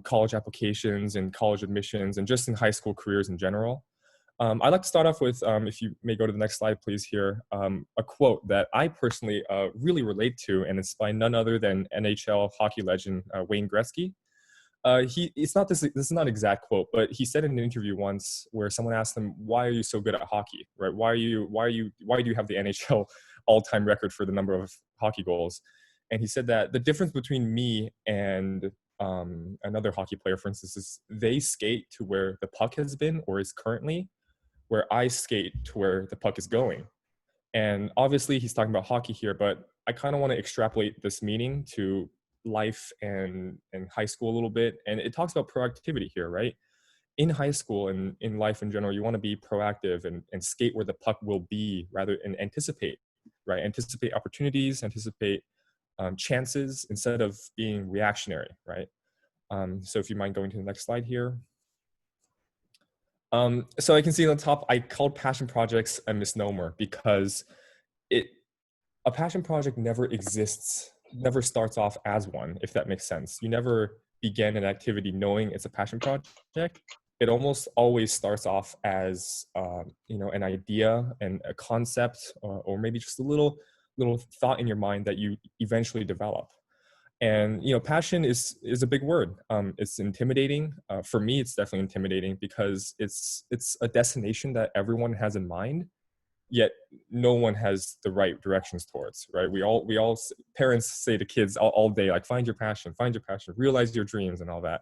college applications and college admissions and just in high school careers in general. I'd like to start off with, if you may go to the next slide, please, here, a quote that I personally really relate to, and it's by none other than NHL hockey legend Wayne Gretzky. This is not an exact quote, but he said in an interview once where someone asked him, "Why are you so good at hockey? Right? Why do you have the NHL all-time record for the number of hockey goals?" And he said that the difference between me and another hockey player, for instance, is they skate to where the puck has been or is currently, where I skate to where the puck is going. And obviously he's talking about hockey here, but I kind of want to extrapolate this meaning to life and high school a little bit. And it talks about proactivity here, right? In high school and in life in general, you want to be proactive and skate where the puck will be and anticipate, right? Anticipate opportunities, anticipate chances instead of being reactionary, right? So if you mind going to the next slide here. So I can see on the top, I called passion projects a misnomer because a passion project never exists, never starts off as one, if that makes sense. You never begin an activity knowing it's a passion project. It almost always starts off as an idea and a concept, or maybe just a little thought in your mind that you eventually develop. And passion is a big word. It's intimidating. For me, it's definitely intimidating because it's a destination that everyone has in mind, yet no one has the right directions towards, right? We all parents say to kids all day, like, find your passion, realize your dreams and all that.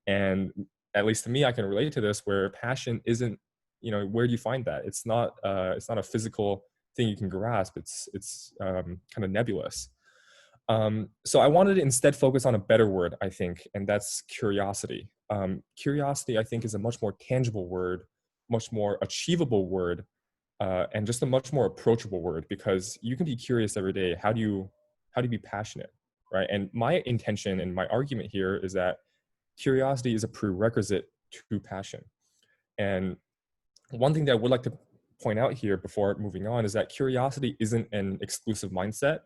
And at least to me, I can relate to this, where passion isn't, where do you find that? It's not a physical thing you can grasp. It's kind of nebulous. So I wanted to instead focus on a better word, I think, and that's curiosity. Curiosity, I think, is a much more tangible word, much more achievable word, and just a much more approachable word, because you can be curious every day. How do you be passionate, right? And my intention and my argument here is that curiosity is a prerequisite to passion. And one thing that I would like to point out here before moving on is that curiosity isn't an exclusive mindset.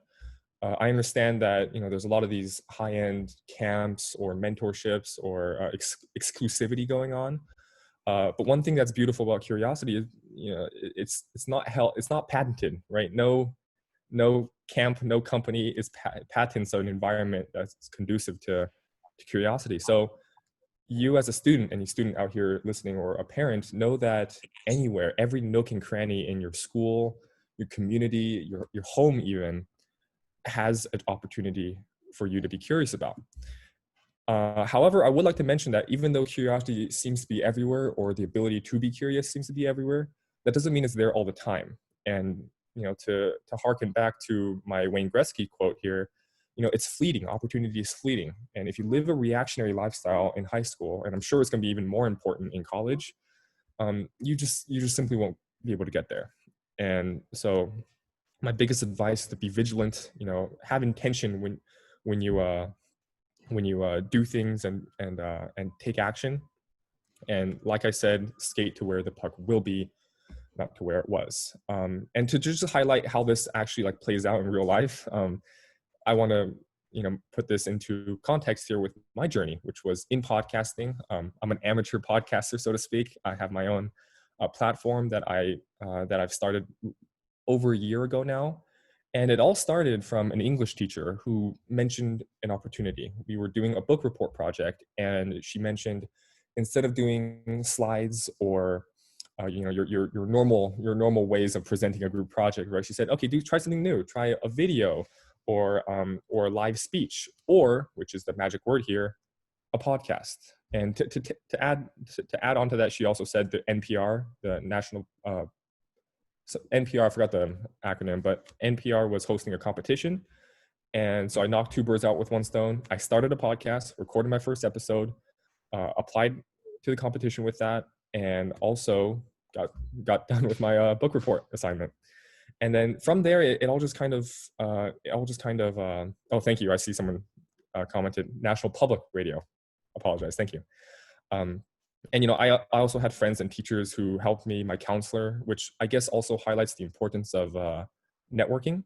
I understand that there's a lot of these high-end camps or mentorships or exclusivity going on. But one thing that's beautiful about curiosity is, it's not patented, right? No camp, no company patents an environment that's conducive to curiosity. So, you as a student, any student out here listening or a parent, know that anywhere, every nook and cranny in your school, your community, your home even, has an opportunity for you to be curious about. However, I would like to mention that even though curiosity seems to be everywhere, or the ability to be curious seems to be everywhere, that doesn't mean it's there all the time. And to harken back to my Wayne Gretzky quote here, it's fleeting. Opportunity is fleeting. And if you live a reactionary lifestyle in high school, and I'm sure it's going to be even more important in college, you just simply won't be able to get there. And so my biggest advice is to be vigilant, have intention when you do things and take action. And like I said, skate to where the puck will be, not to where it was. And to just highlight how this actually like plays out in real life, I want to put this into context here with my journey, which was in podcasting. I'm an amateur podcaster, so to speak. I have my own platform that I've started over a year ago now. And it all started from an English teacher who mentioned an opportunity. We were doing a book report project, and she mentioned, instead of doing slides or your normal ways of presenting a group project, right? She said, okay, try something new. Try a video or a live speech, or, which is the magic word here, a podcast. And to add on to that, she also said the NPR, the National so NPR, I forgot the acronym, but NPR was hosting a competition. And so I knocked two birds out with one stone. I started a podcast, recorded my first episode, applied to the competition with that, and also got done with my book report assignment. And then from there, it all just kind of, oh, thank you. I see someone commented, National Public Radio. Apologize, thank you. And I also had friends and teachers who helped me, my counselor, which I guess also highlights the importance of networking.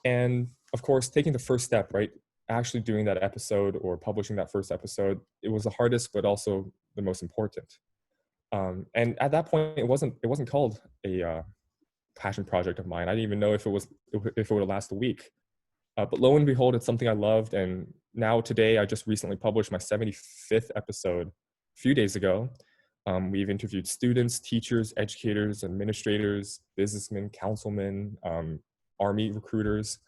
And of course, taking the first step, right? Actually doing that episode or publishing that first episode, it was the hardest, but also the most important. And at that point, it wasn't called a passion project of mine. I didn't even know if it would last a week. But lo and behold, it's something I loved. And now today, I just recently published my 75th episode a few days ago. We've interviewed students, teachers, educators, administrators, businessmen, councilmen, Army recruiters,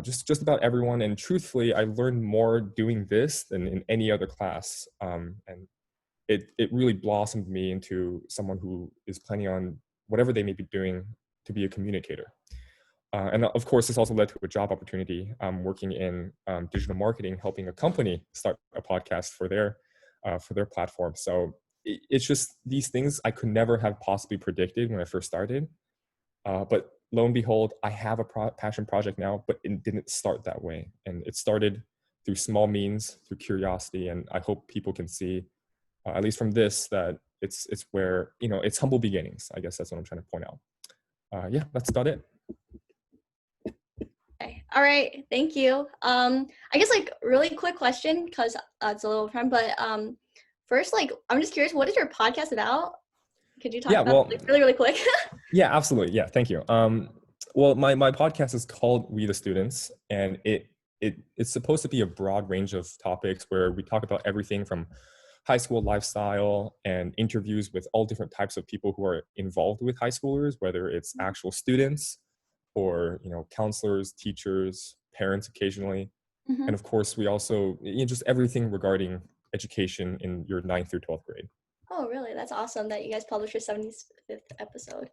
just about everyone. And truthfully, I learned more doing this than in any other class. And it really blossomed me into someone who is planning on whatever they may be doing to be a communicator. And of course, this also led to a job opportunity. I'm working in digital marketing, helping a company start a podcast for their platform. So it's just these things I could never have possibly predicted when I first started. But lo and behold, I have a passion project now, but it didn't start that way. And it started through small means, through curiosity. And I hope people can see, at least from this, that it's where, it's humble beginnings. I guess that's what I'm trying to point out. Yeah, that's about it. Okay. All right. Thank you. I guess really quick question, because it's a little time, but first, I'm just curious, what is your podcast about? Could you talk about it really, really quick? Yeah, absolutely. Yeah, thank you. Well, my podcast is called We the Students, and it's supposed to be a broad range of topics where we talk about everything from high school lifestyle and interviews with all different types of people who are involved with high schoolers, whether it's actual students or counselors, teachers, parents occasionally. And of course, we also just everything regarding education in your 9th through 12th grade. Oh, really? That's awesome that you guys published your 75th episode.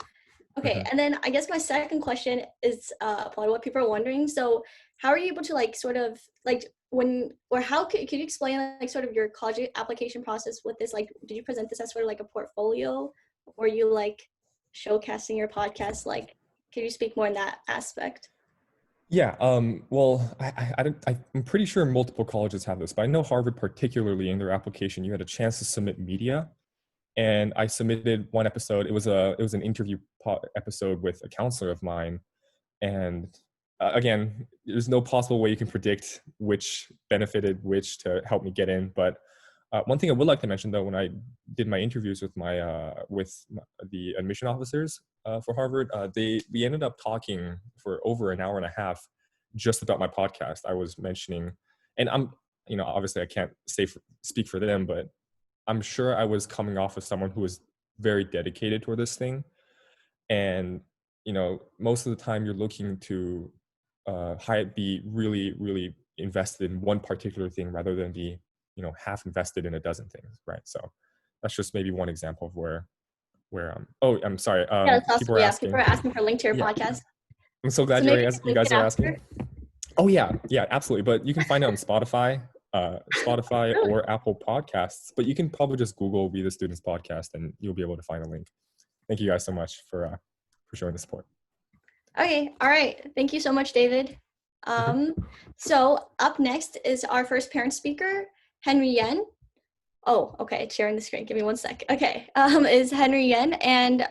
Okay, and then I guess my second question is probably what people are wondering. So how are you able to could you explain sort of your college application process with this? Did you present this as sort of a portfolio, or you showcasing your podcast? Can you speak more in that aspect? Yeah, well, I'm pretty sure multiple colleges have this, but I know Harvard particularly, in their application, you had a chance to submit media. And I submitted one episode. It was an interview episode with a counselor of mine. And again, there's no possible way you can predict which benefited which to help me get in. But one thing I would like to mention, though, when I did my interviews with the admission officers for Harvard, we ended up talking for over an hour and a half just about my podcast. I was mentioning, and I'm, obviously I can't speak for them, but I'm sure I was coming off as someone who was very dedicated toward this thing. And, you know, most of the time you're looking to be really, really invested in one particular thing rather than be, you know, half invested in a dozen things, right? So that's just maybe one example of where oh, I'm sorry. Yeah, that's awesome. People are asking. People are asking for a link to your Yeah. podcast. I'm so glad So maybe you guys are asking. Oh yeah, absolutely. But you can find it on Spotify, Really? or Apple Podcasts. But you can probably just Google "We the Students" podcast, and you'll be able to find a link. Thank you guys so much for showing the support. Okay, all right. Thank you so much, David. So up next is our first parent speaker, Henry Yen. Oh, okay, sharing the screen. Give me 1 sec. Okay, is Henry Yen, and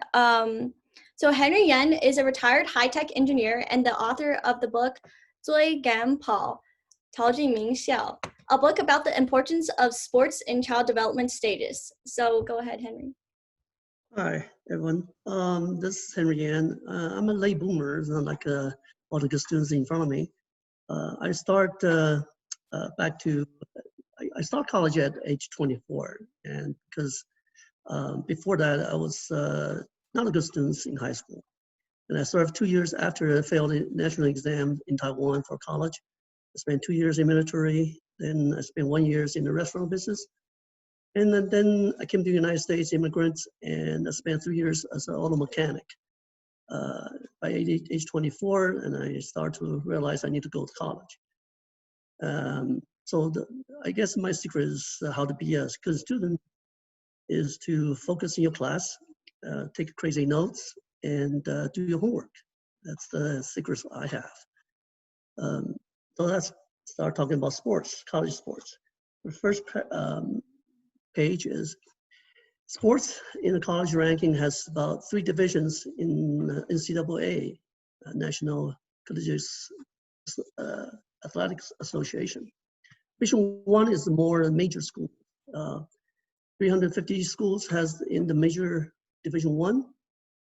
so Henry Yen is a retired high-tech engineer and the author of the book 追赶跑陶冶名校, a book about the importance of sports in child development stages. So go ahead, Henry. Hi, everyone. This is Henry Yan. I'm a late boomer, like all the good students in front of me. I start I start college at age 24, and because before that I was not a good student in high school, and I served 2 years after I failed the national exam in Taiwan for college. I spent 2 years in military, then I spent 1 year in the restaurant business. And then I came to the United States, immigrant, and I spent 3 years as an auto mechanic. By age 24, and I started to realize I need to go to college. I guess my secret is how to be a good student is to focus in your class, take crazy notes, and do your homework. That's the secrets I have. So let's start talking about sports, college sports. The first page is sports in the college ranking has about 3 divisions in NCAA, National Collegiate Athletics Association. Division 1 is the more major school. 350 schools has in the major Division 1,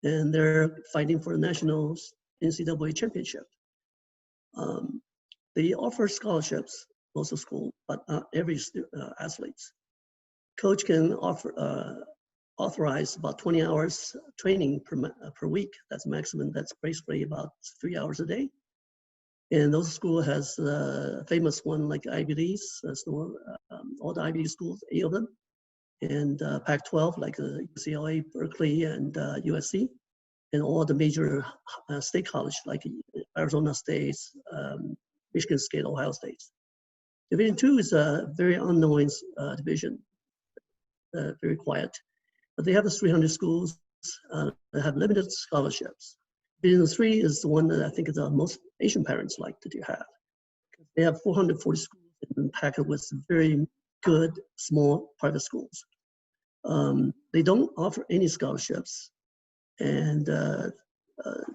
and they're fighting for the national NCAA championship. They offer scholarships, most of school, but not every athletes. Coach can authorize about 20 hours training per week. That's maximum. That's basically about 3 hours a day. And those school has famous one like Ivy Leagues, all the Ivy League schools, 8 of them, and Pac-12 like UCLA, Berkeley, and USC, and all the major state college like Arizona State, Michigan State, Ohio State. Division 2 is a very unknown division. Very quiet, but they have the 300 schools that have limited scholarships. Division 3 is the one that I think is the most Asian parents like to have. They have 440 schools and packed with very good small private schools. They don't offer any scholarships, and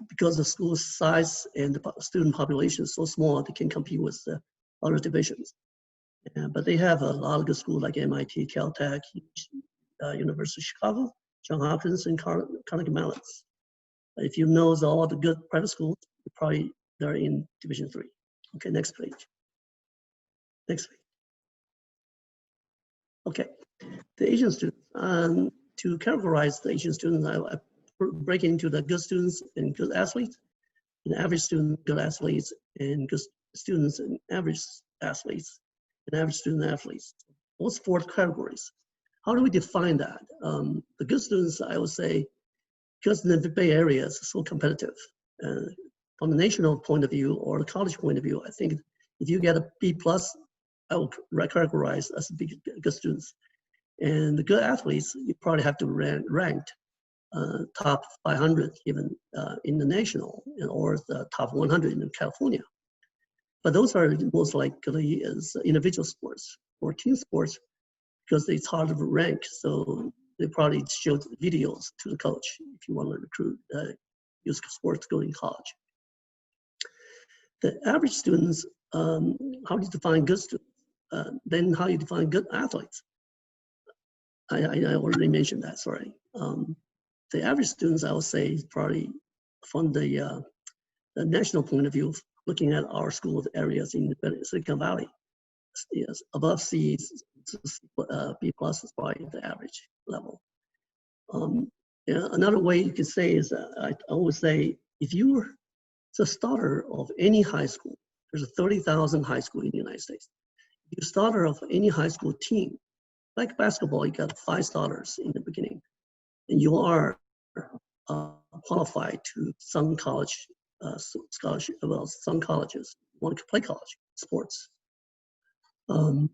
because the school size and the student population is so small, they can compete with the other divisions. But they have a lot of good schools like MIT, Caltech, University of Chicago, Johns Hopkins, and Carnegie Mellon. If you know all the good private schools, they're in Division 3. Okay, next page. Next page. Okay, the Asian students. To categorize the Asian students, I break into the good students and good athletes, and average student, good athletes, and good students and average athletes, and average student athletes. Those 4 categories. How do we define that? The good students, I would say, because the Bay Area is so competitive, from the national point of view or the college point of view, I think if you get a B+, I will categorize as good students. And the good athletes, you probably have to rank top 500 even in the national, or the top 100 in California. But those are most likely as individual sports or team sports, because it's hard to rank. So they probably show videos to the coach if you want to recruit, use sports to go in college. The average students, how do you define good students? Then how you define good athletes? I already mentioned that, sorry. The average students, I would say, probably from the national point of view, looking at our school areas in Silicon Valley. yes, above C, B plus is probably the average level. Yeah, another way you could say is, I always say, if you're the starter of any high school, there's 30,000 high school in the United States. If you're starter of any high school team, like basketball, you got 5 starters in the beginning, and you are qualified to some college scholarship. Well, some colleges want to play college sports. Another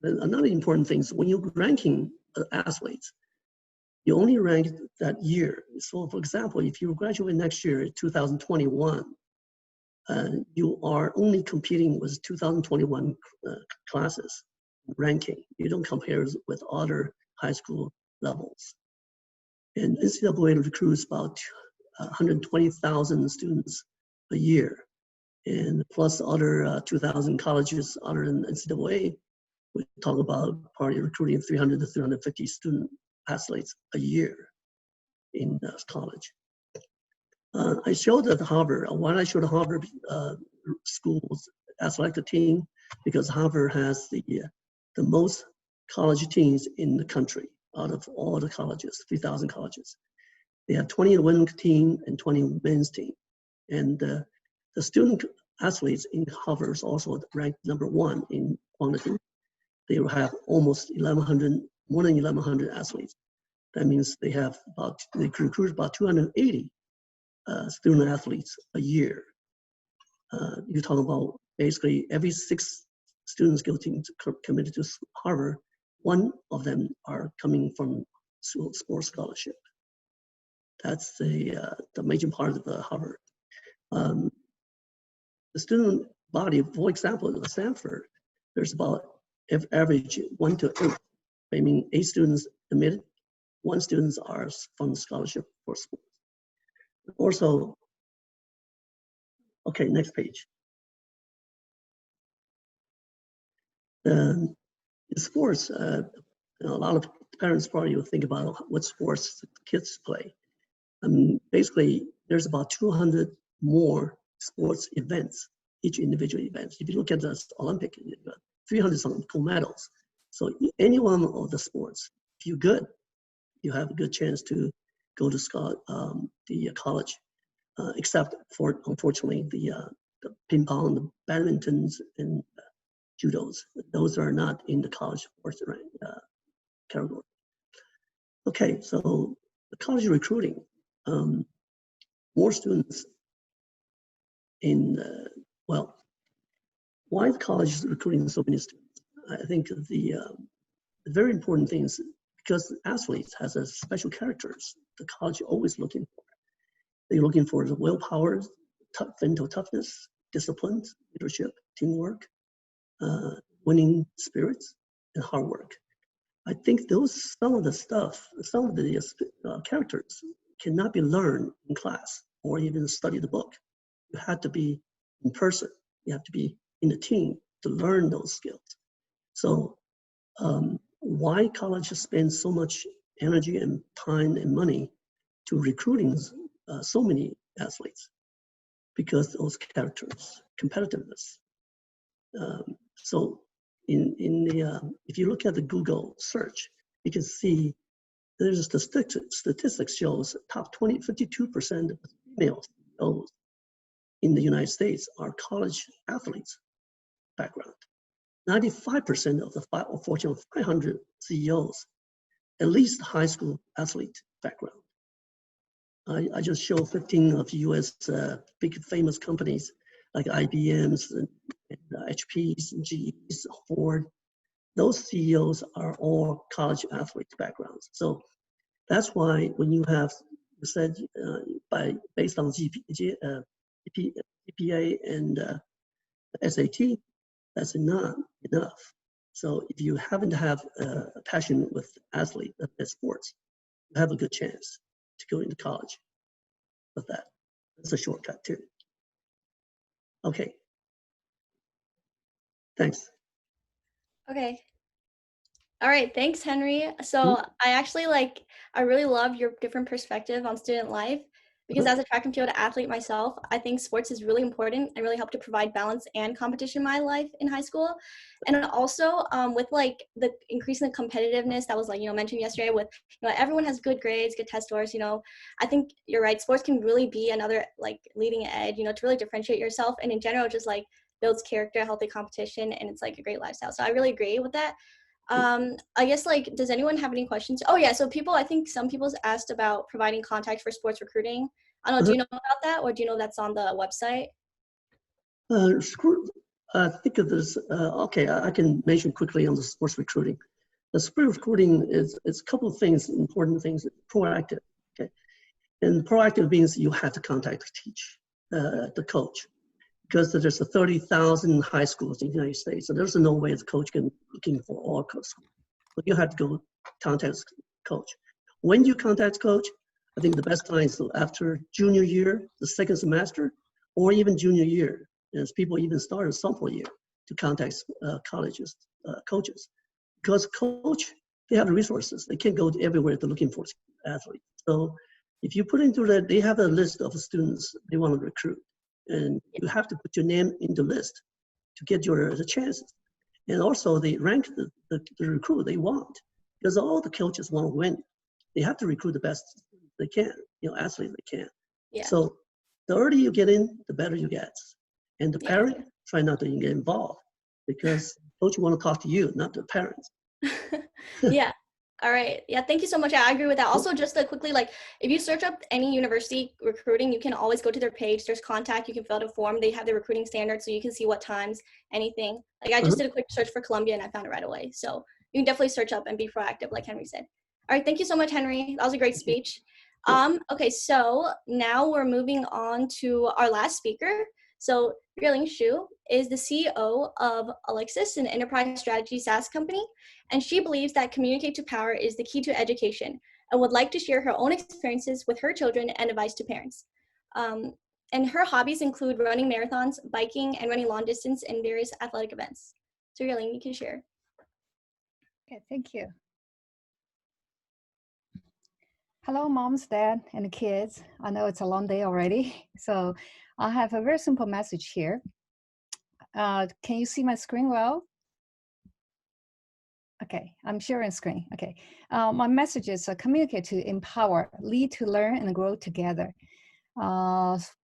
important thing is when you're ranking athletes, you only rank that year. So, for example, if you graduate next year, 2021, you are only competing with 2021 classes ranking. You don't compare with other high school levels. And NCAA recruits about 120,000 students a year, and plus other 2,000 colleges other than NCAA. We talk about probably recruiting 300 to 350 student athletes a year in college. I showed at Harvard. Why did I show the Harvard schools athletic team? Because Harvard has the most college teams in the country out of all the colleges, 3,000 colleges. They have 20 women's team and 20 men's team. And the student athletes in Harvard is also ranked #1 in quantity. They will have almost 1,100, more than 1,100 athletes. That means they recruit about 280 student athletes a year. You're talking about basically every 6 students committed to Harvard, 1 of them are coming from sports scholarship. That's the major part of the Harvard. The student body, for example, at Stanford, there's about average 1 to 8. I mean, 8 students admitted, 1 students are from scholarship for sports. Also, okay, next page. In sports, a lot of parents probably will think about what sports kids play. Basically, there's about 200 more sports events, each individual event. If you look at the Olympic, 300 some gold medals. So any one of the sports, if you're good, you have a good chance to go to the college. Except for, unfortunately, the ping pong, the badmintons, and judos. Those are not in the college sports category. Okay, so the college recruiting, more students in, well, why the college is recruiting so many students? I think the very important thing is because athletes has a special characters the college always looking for. They're looking for the willpower, mental toughness, discipline, leadership, teamwork, winning spirits, and hard work. I think some of the characters cannot be learned in class or even study the book. You have to be in person. You have to be in the team to learn those skills. So why colleges spend so much energy and time and money to recruiting so many athletes? Because those characters, competitiveness. So if you look at the Google search, you can see there's a statistics shows top 52% of females in the United States are college athletes background. 95% of the Fortune 500 CEOs, at least high school athlete background. I just show 15 of US big famous companies like IBM's and HP's and GE's, Ford. Those CEOs are all college athlete backgrounds. So that's why when you have said based on GPA and SAT, that's not enough. So if you happen to have a passion with sports, you have a good chance to go into college with that. That's a shortcut too. Okay. Thanks. Okay. All right, thanks, Henry. So I really love your different perspective on student life. because as a track and field athlete myself, I think sports is really important and really helped to provide balance and competition in my life in high school. And also with like the increasing competitiveness that was like, mentioned yesterday with, everyone has good grades, good test scores, I think you're right. Sports can really be another like leading edge, to really differentiate yourself. And in general, just like builds character, healthy competition, and it's like a great lifestyle. So I really agree with that. I guess like, does anyone have any questions? Oh yeah, so I think some people's asked about providing contact for sports recruiting. I don't know, do you know about that, or do you know that's on the website? Think of this, okay, I can mention quickly on the sports recruiting. The sports recruiting is a couple of things, important things, proactive, okay? And proactive means you have to contact the coach, because there's 30,000 high schools in the United States, so there's no way the coach can looking for all schools. But you have to go contact coach. When you contact coach, I think the best time is after junior year, the second semester, or even junior year, as people even start sophomore year to contact colleges, coaches. Because coach, they have the resources. They can't go everywhere to looking for athletes. So if you put into that, they have a list of students they want to recruit. And you have to put your name in the list to get the chances. And also they rank the recruit they want, because all the coaches want to win. They have to recruit the best they can, athletes they can. Yeah. So the earlier you get in, the better you get. And the parent, try not to get involved, because coach want to talk to you, not the parents. Yeah. All right. Yeah, thank you so much. I agree with that. Also, just quickly, like if you search up any university recruiting, you can always go to their page. There's contact. You can fill out a form. They have the recruiting standards, so you can see what times, anything. Like I just did a quick search for Columbia and I found it right away. So you can definitely search up and be proactive, like Henry said. All right. Thank you so much, Henry. That was a great speech. Okay, so now we're moving on to our last speaker. So Rilling Xu is the CEO of Alexis, an enterprise strategy SaaS company, and she believes that communicate to power is the key to education and would like to share her own experiences with her children and advice to parents. And her hobbies include running marathons, biking, and running long distance in various athletic events. So Rilling, you can share. Okay, thank you. Hello, moms, dad, and kids. I know it's a long day already, so I have a very simple message here. Can you see my screen well? Okay, I'm sharing screen. Okay, my message is communicate to empower, lead to learn, and grow together.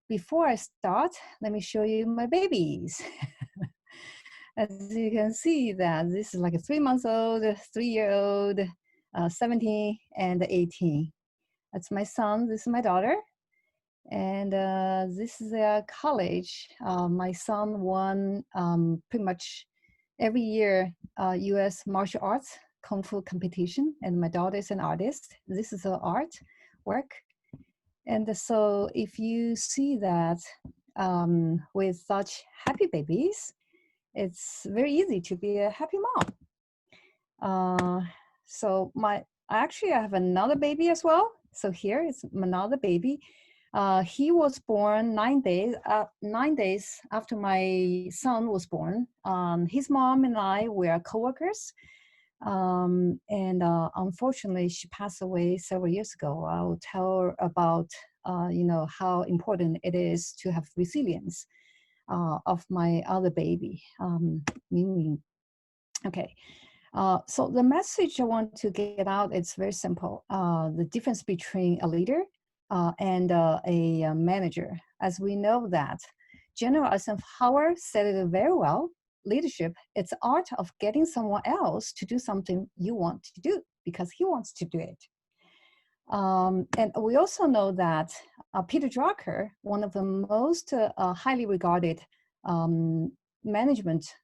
Before I start, let me show you my babies. As you can see that this is like a 3 months old, 3-year-old, 17, and 18. That's my son, this is my daughter. And this is a college. My son won pretty much every year US martial arts Kung Fu competition, and my daughter is an artist. This is her art work. And so if you see that with such happy babies, it's very easy to be a happy mom. So I have another baby as well. So here is another baby. He was born 9 days after my son was born. His mom and I were co-workers. And unfortunately, she passed away several years ago. I will tell her about, how important it is to have resilience of my other baby, Ming. Okay. So the message I want to get out, it's very simple. The difference between a leader and a manager. As we know that General Eisenhower said it very well, leadership, it's the art of getting someone else to do something you want to do because he wants to do it. And we also know that Peter Drucker, one of the most highly regarded management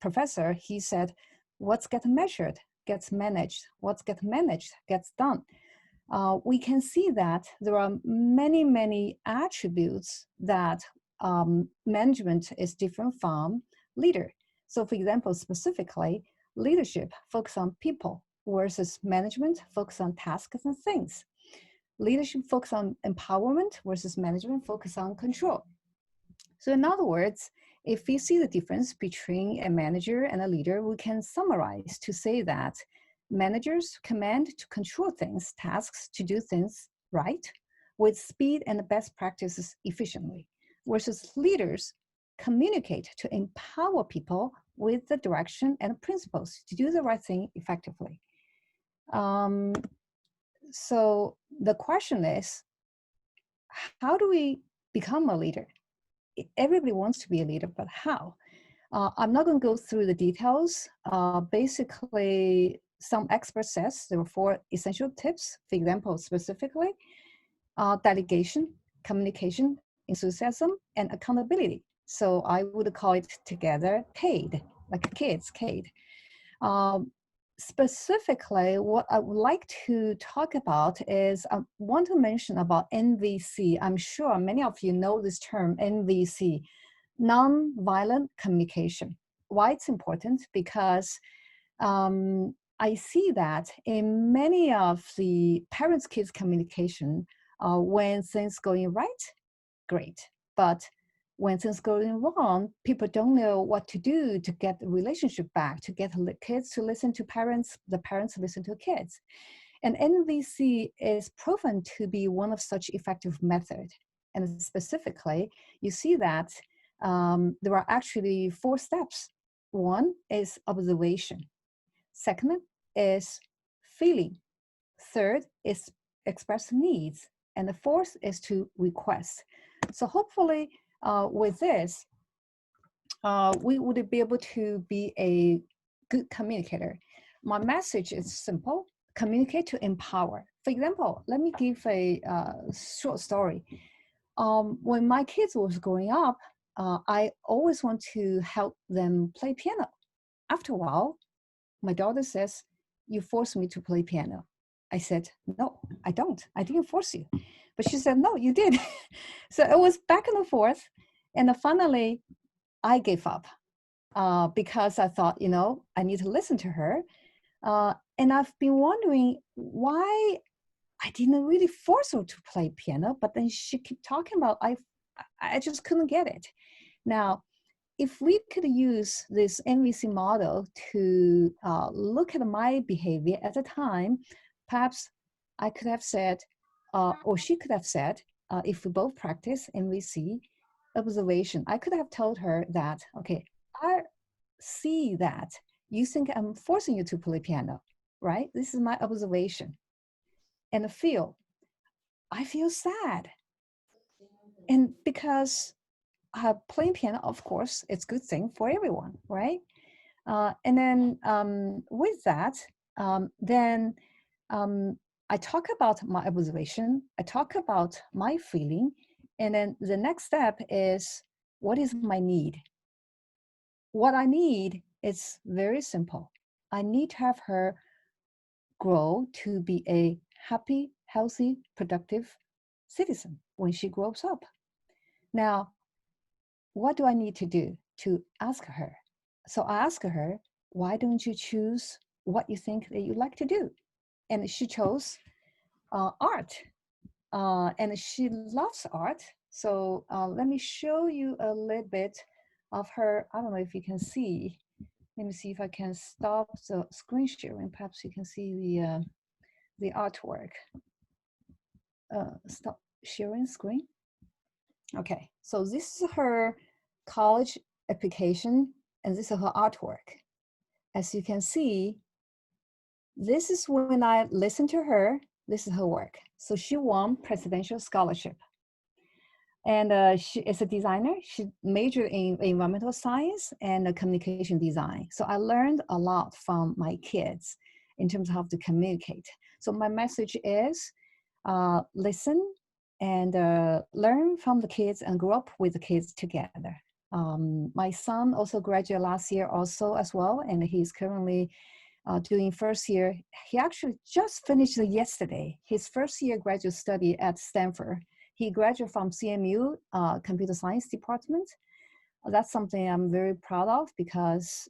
professor, he said, what's get measured gets managed, what's get managed gets done. We can see that there are many, many attributes that management is different from leader. So for example, specifically, leadership focus on people versus management focus on tasks and things. Leadership focus on empowerment versus management focus on control. So in other words, if we see the difference between a manager and a leader, we can summarize to say that managers command to control things, tasks to do things right, with speed and best practices efficiently, versus leaders communicate to empower people with the direction and principles to do the right thing effectively. So the question is, how do we become a leader? Everybody wants to be a leader, but how? I'm not going to go through the details. Basically, some experts says there were 4 essential tips. For example, specifically, delegation, communication, enthusiasm, and accountability. So I would call it together CADE, like kids, CADE. Specifically, what I would like to talk about is I want to mention about NVC. I'm sure many of you know this term, NVC, nonviolent communication. Why it's important? Because I see that in many of the parents-kids communication, when things going right, great. But when things going wrong, people don't know what to do to get the relationship back, to get the kids to listen to parents, the parents listen to kids. And NVC is proven to be one of such effective method. And specifically, you see that there are actually 4 steps. One is observation. Second is feeling. Third is express needs. And the 4th is to request. So hopefully with this, we would be able to be a good communicator. My message is simple: communicate to empower. For example, let me give a short story. When my kids was growing up, I always want to help them play piano. After a while, my daughter says, "You forced me to play piano." I said, "No, I don't. I didn't force you." But she said, "No, you did." So it was back and forth. And finally, I gave up because I thought, I need to listen to her. And I've been wondering why I didn't really force her to play piano, but then she kept talking about, I just couldn't get it. Now, if we could use this NVC model to look at my behavior at the time, perhaps I could have said, or she could have said, if we both practice NVC observation, I could have told her that, okay, I see that you think I'm forcing you to play piano, right? This is my observation. And I feel sad. And because playing piano, of course, it's a good thing for everyone, right? And then with that, then I talk about my observation, I talk about my feeling, and then the next step is, what is my need? What I need is very simple. I need to have her grow to be a happy, healthy, productive citizen when she grows up. Now, what do I need to do to ask her? So I ask her, why don't you choose what you think that you like to do? And she chose art. And she loves art. So let me show you a little bit of her. I don't know if you can see. Let me see if I can stop the screen sharing. Perhaps you can see the artwork. Stop sharing screen. Okay, so this is her college application, and this is her artwork. As you can see, this is when I listen to her. This is her work. So she won presidential scholarship. And she is a designer. She majored in environmental science and communication design. So I learned a lot from my kids in terms of how to communicate. So my message is listen and learn from the kids and grow up with the kids together. My son also graduated last year also as well, and he's currently doing first year. He actually just finished yesterday, his first year graduate study at Stanford. He graduated from CMU Computer Science Department. That's something I'm very proud of because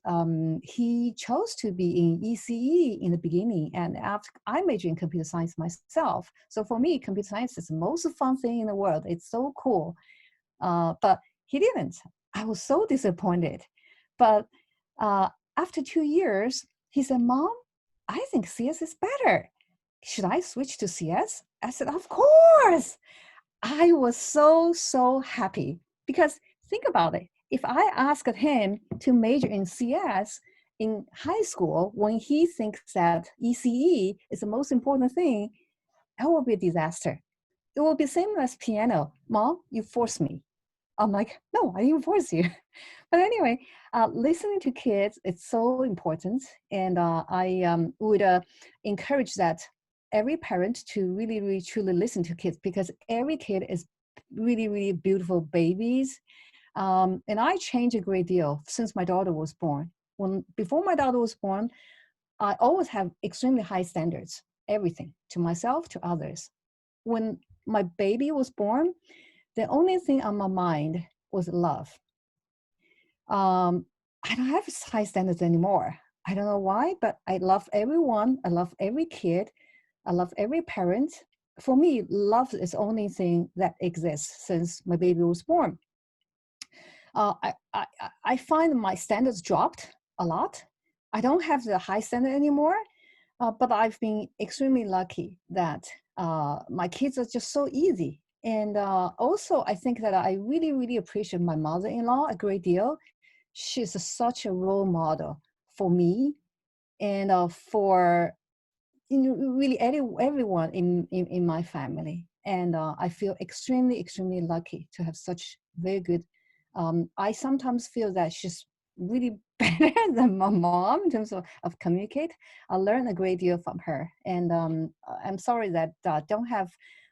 he chose to be in ECE in the beginning, and after I majored in computer science myself. So for me, computer science is the most fun thing in the world. It's so cool. But he didn't. I was so disappointed. But after 2 years, he said, "Mom, I think CS is better." should I switch to CS? I said, of course. I was so happy because think about it. If I asked him to major in CS in high school when he thinks that ECE is the most important thing, that will be a disaster. It will be same as piano. Mom, you forced me. I'm like, no, I didn't force you. But anyway, listening to kids, it's so important. And I would encourage that every parent to really truly listen to kids because every kid is really beautiful babies. And I changed a great deal since my daughter was born. Before my daughter was born, I always have extremely high standards, everything, to myself, to others. When my baby was born, the only thing on my mind was love. I don't have high standards anymore. I don't know why, but I love everyone. I love every kid. I love every parent. For me, love is the only thing that exists since my baby was born. I find my standards dropped a lot. I don't have the high standard anymore, but I've been extremely lucky that my kids are just so easy. And also, I think that I really appreciate my mother-in-law a great deal. She's such a role model for me and for really everyone in my family. And I feel extremely lucky to have such very good. I sometimes feel that she's really better than my mom in terms of communicate. I learned a great deal from her. And I'm sorry that I don't have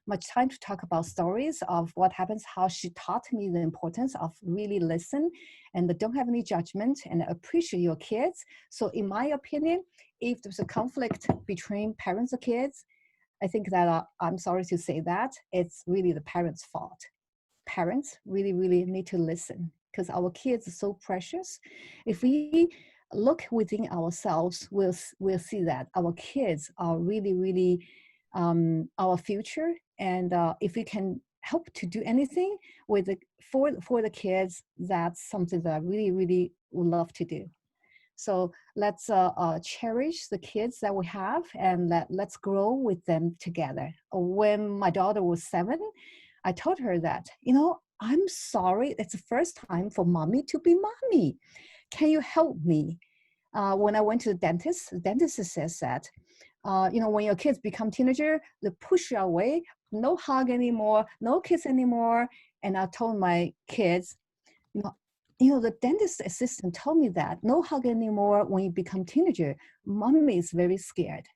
much time to talk about stories of what happens, how she taught me the importance of really listen and don't have any judgment and appreciate your kids. So in my opinion, if there's a conflict between parents and kids, I think that I'm sorry to say that it's really the parents' fault. Parents really need to listen because our kids are so precious. If we look within ourselves, we'll see that our kids are really our future. And if we can help to do anything for the kids, that's something that I really would love to do. So let's cherish the kids that we have and let's grow with them together. When my daughter was 7, I told her that, I'm sorry, it's the first time for mommy to be mommy. Can you help me? When I went to the dentist says that, when your kids become teenager, they push you away, no hug anymore, no kiss anymore. And I told my kids, the dentist assistant told me that no hug anymore when you become teenager. Mommy is very scared.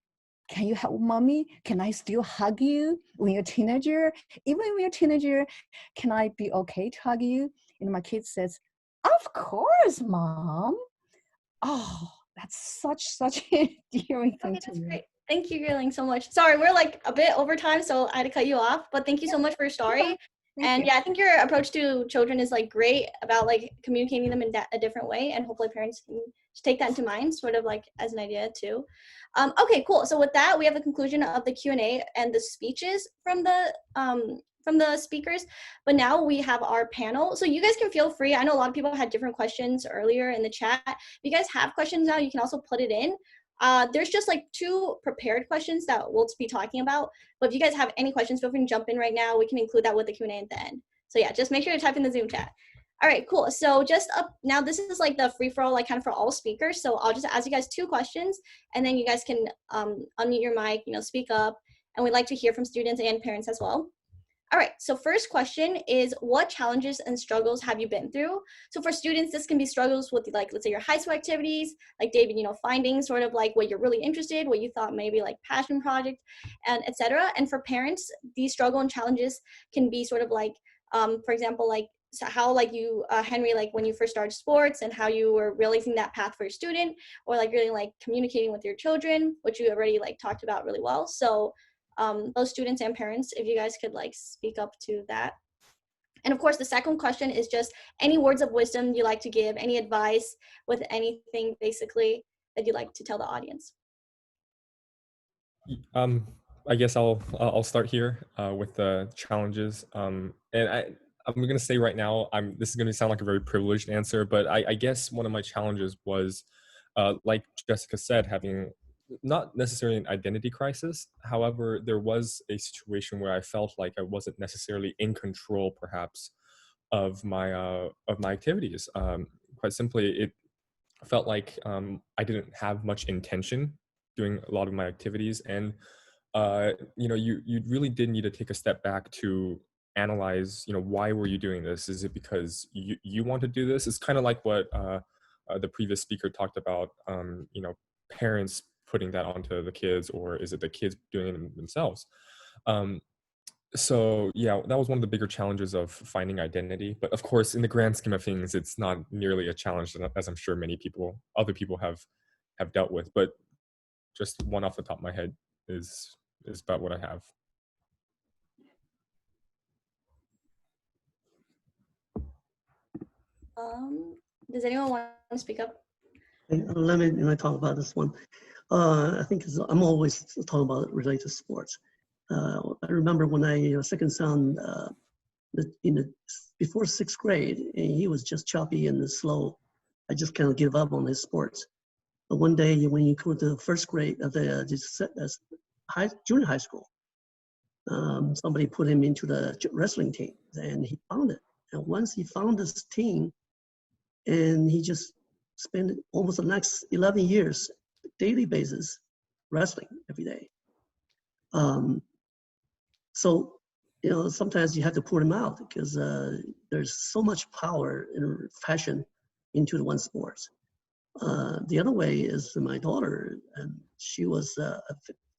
Can you help mommy? Can I still hug you when you're a teenager? Even when you're a teenager, can I be okay to hug you? And my kid says, of course, mom. Oh, that's such a endearing thing to me. Great. Thank you, Girling, so much. Sorry, we're like a bit over time, so I had to cut you off, but thank you so much for your story. And I think your approach to children is like great about like communicating them in a different way, and hopefully parents can just take that into mind, sort of like as an idea too. Okay, cool. So with that, we have the conclusion of the Q&A and the speeches from the speakers, but now we have our panel. So you guys can feel free. I know a lot of people had different questions earlier in the chat. If you guys have questions now, you can also put it in. There's just like 2 prepared questions that we'll be talking about, but if you guys have any questions, feel free to jump in right now. We can include that with the Q&A at the end. So yeah, just make sure to type in the Zoom chat. All right, cool. So just up now, this is like the free-for-all, like kind of for all speakers. So I'll just ask you guys 2 questions, and then you guys can unmute your mic, speak up, and we'd like to hear from students and parents as well. All right, so first question is, what challenges and struggles have you been through? So for students, this can be struggles with like, let's say your high school activities, like David, finding sort of like what you're really interested, what you thought maybe like passion project, and etc. And for parents, these struggle and challenges can be sort of like, for example, like how like you, Henry, like when you first started sports and how you were realizing that path for your student, or like really like communicating with your children, which you already like talked about really well. So those students and parents, if you guys could like speak up to that. And of course, the second question is just any words of wisdom you like to give, any advice with anything basically that you'd like to tell the audience. I guess I'll start here with the challenges. And I'm going to say right now, this is going to sound like a very privileged answer, but I guess one of my challenges was, like Jessica said, having not necessarily an identity crisis. However, there was a situation where I felt like I wasn't necessarily in control, perhaps, of my activities. Quite simply, it felt like I didn't have much intention doing a lot of my activities, and you really did need to take a step back to analyze, why were you doing this? Is it because you want to do this? It's kind of like what the previous speaker talked about, parents putting that onto the kids, or is it the kids doing it themselves? So yeah, that was one of the bigger challenges of finding identity. But of course, in the grand scheme of things, it's not nearly a challenge, as I'm sure other people have dealt with. But just one off the top of my head is about what I have. Does anyone want to speak up? Let me talk about this one. I think I'm always talking about related to sports. I remember when second son, before 6th grade, and he was just choppy and slow. I just kind of give up on his sports. But one day when you go to 1st grade of junior high school, somebody put him into the wrestling team, and he found it. And once he found this team, and he just spent almost the next 11 years, daily basis, wrestling every day. So, sometimes you have to put him out because there's so much power and passion into the one sports. The other way is my daughter, and she was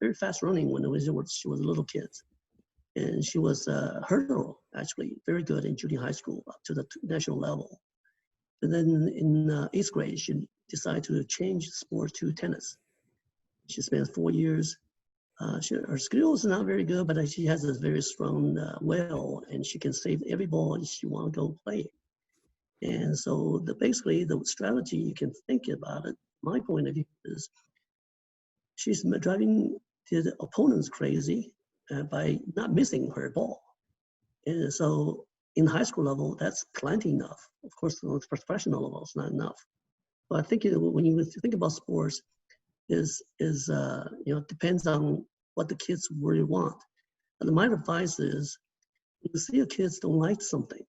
very fast running when she was a little kid. And she was hurdle, actually, very good in junior high school up to the national level. And then in 8th grade, she decided to change sport to tennis. She spent 4 years. Her skills are not very good, but she has a very strong will, and she can save every ball she want to go play. And so basically the strategy you can think about it, my point of view is she's driving the opponents crazy by not missing her ball. And so in high school level, that's plenty enough. Of course, on professional level, it's not enough. But I think when you think about sports, depends on what the kids really want. And my advice is, if you see a kid don't like something,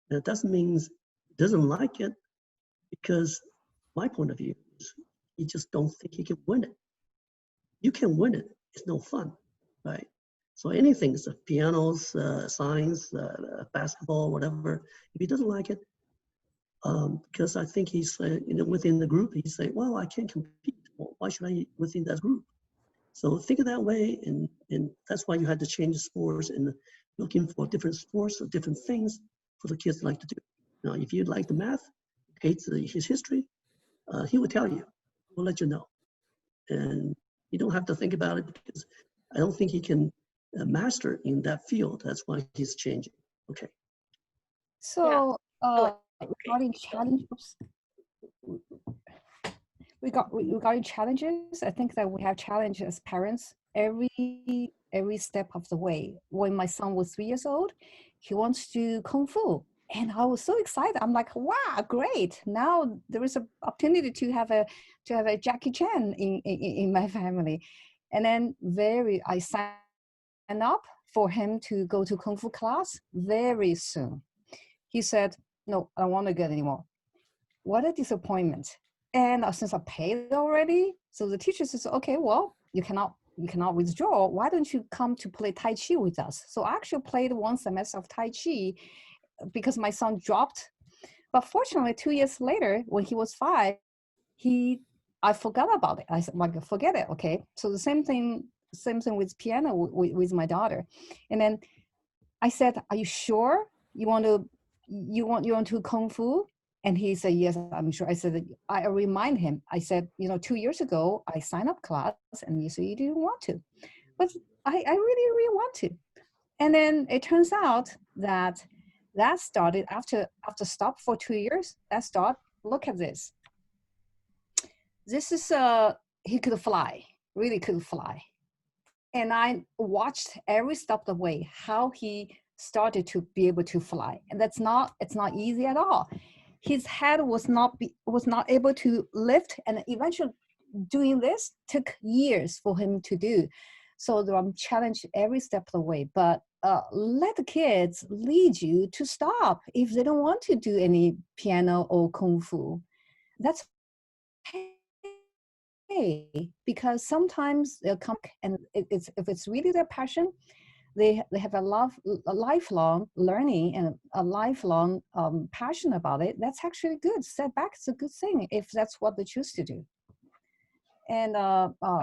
that doesn't mean doesn't like it, because my point of view is you just don't think he can win it. You can win it. It's no fun, right? So anything, so pianos, science, basketball, whatever. If he doesn't like it, because I think he's within the group, he's saying, well, I can't compete. Well, why should I within that group? So think of that way, and that's why you had to change the sports and looking for different sports or different things for the kids to like to do. Now, if you like the math, hates his history, he will tell you. He'll let you know. And you don't have to think about it, because I don't think he can master in that field. That's why he's changing. Okay. So regarding challenges, regarding challenges, I think that we have challenges as parents every step of the way. When my son was 3 years old, he wants to do Kung Fu. And I was so excited. I'm like, wow, great. Now there is an opportunity to have a Jackie Chan in my family. And then I signed up for him to go to Kung Fu class very soon. He said, no, I don't want to get anymore. What a disappointment. And since I paid already, so the teacher says, okay, well, you cannot withdraw. Why don't you come to play Tai Chi with us? So I actually played 1 semester of Tai Chi because my son dropped. But fortunately, 2 years later, when he was 5, I forgot about it. I said, like, forget it, okay? So the same thing with piano with my daughter. And then I said, are you sure you want to Kung Fu? And he said, yes, I'm sure. I said, I remind him, I said, 2 years ago, I signed up class and you said you didn't want to. But I really, really want to. And then it turns out that started after stop for 2 years, look at this. This is, he could fly, really could fly. And I watched every step of the way, how he started to be able to fly. And it's not easy at all. His head was not able to lift, and eventually doing this took years for him to do. So I'm challenged every step of the way, but let the kids lead you to stop if they don't want to do any piano or kung fu. That's okay, because sometimes they'll come and if it's really their passion, they have a lifelong learning and a lifelong passion about it. That's actually good. Setback is a good thing if that's what they choose to do. And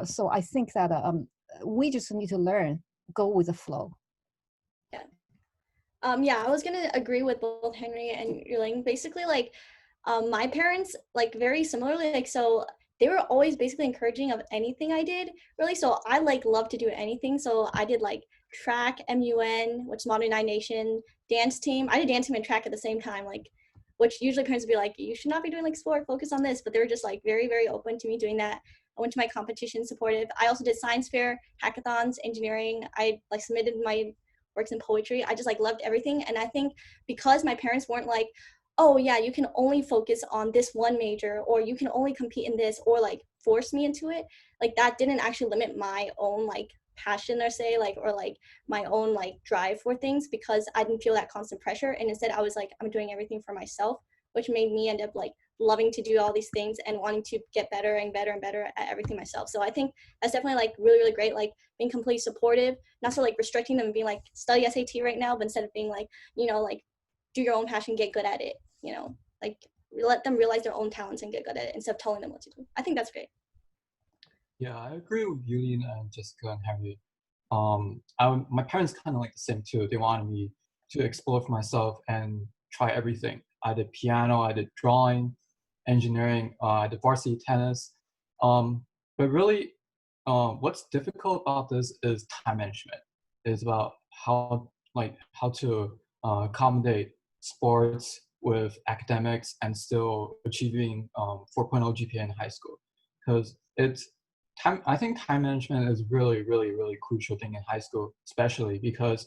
so I think that we just need to learn, go with the flow. Yeah. Yeah, I was gonna agree with both Henry and Yuling. Basically, like, my parents, like, very similarly, like, so they were always basically encouraging of anything I did, really. So I like love to do anything. So I did like track, MUN, which is Modern United Nation, dance team. I did dance team and track at the same time, like, which usually parents would be like, you should not be doing like sport, focus on this. But they were just like very, very open to me doing that. I went to my competition supportive. I also did science fair, hackathons, engineering. I like submitted my works in poetry. I just like loved everything. And I think because my parents weren't like, oh yeah, you can only focus on this one major, or you can only compete in this, or like force me into it, like that didn't actually limit my own like passion or say like, or like my own like drive for things, because I didn't feel that constant pressure. And instead I was like, I'm doing everything for myself, which made me end up like loving to do all these things and wanting to get better and better and better at everything myself. So I think that's definitely like really, really great, like being completely supportive, not so like restricting them and being like study SAT right now, but instead of being like, you know, like do your own passion, get good at it, you know, like let them realize their own talents and get good at it instead of telling them what to do. I think that's great. Yeah, I agree with Yulin and Jessica and Harry. My parents kind of like the same too. They wanted me to explore for myself and try everything. I did piano, I did drawing, engineering, I did varsity tennis. But really, what's difficult about this is time management. It's about how to accommodate sports with academics and still achieving 4.0 GPA in high school. Because it's time. I think time management is really, really, really crucial thing in high school, especially because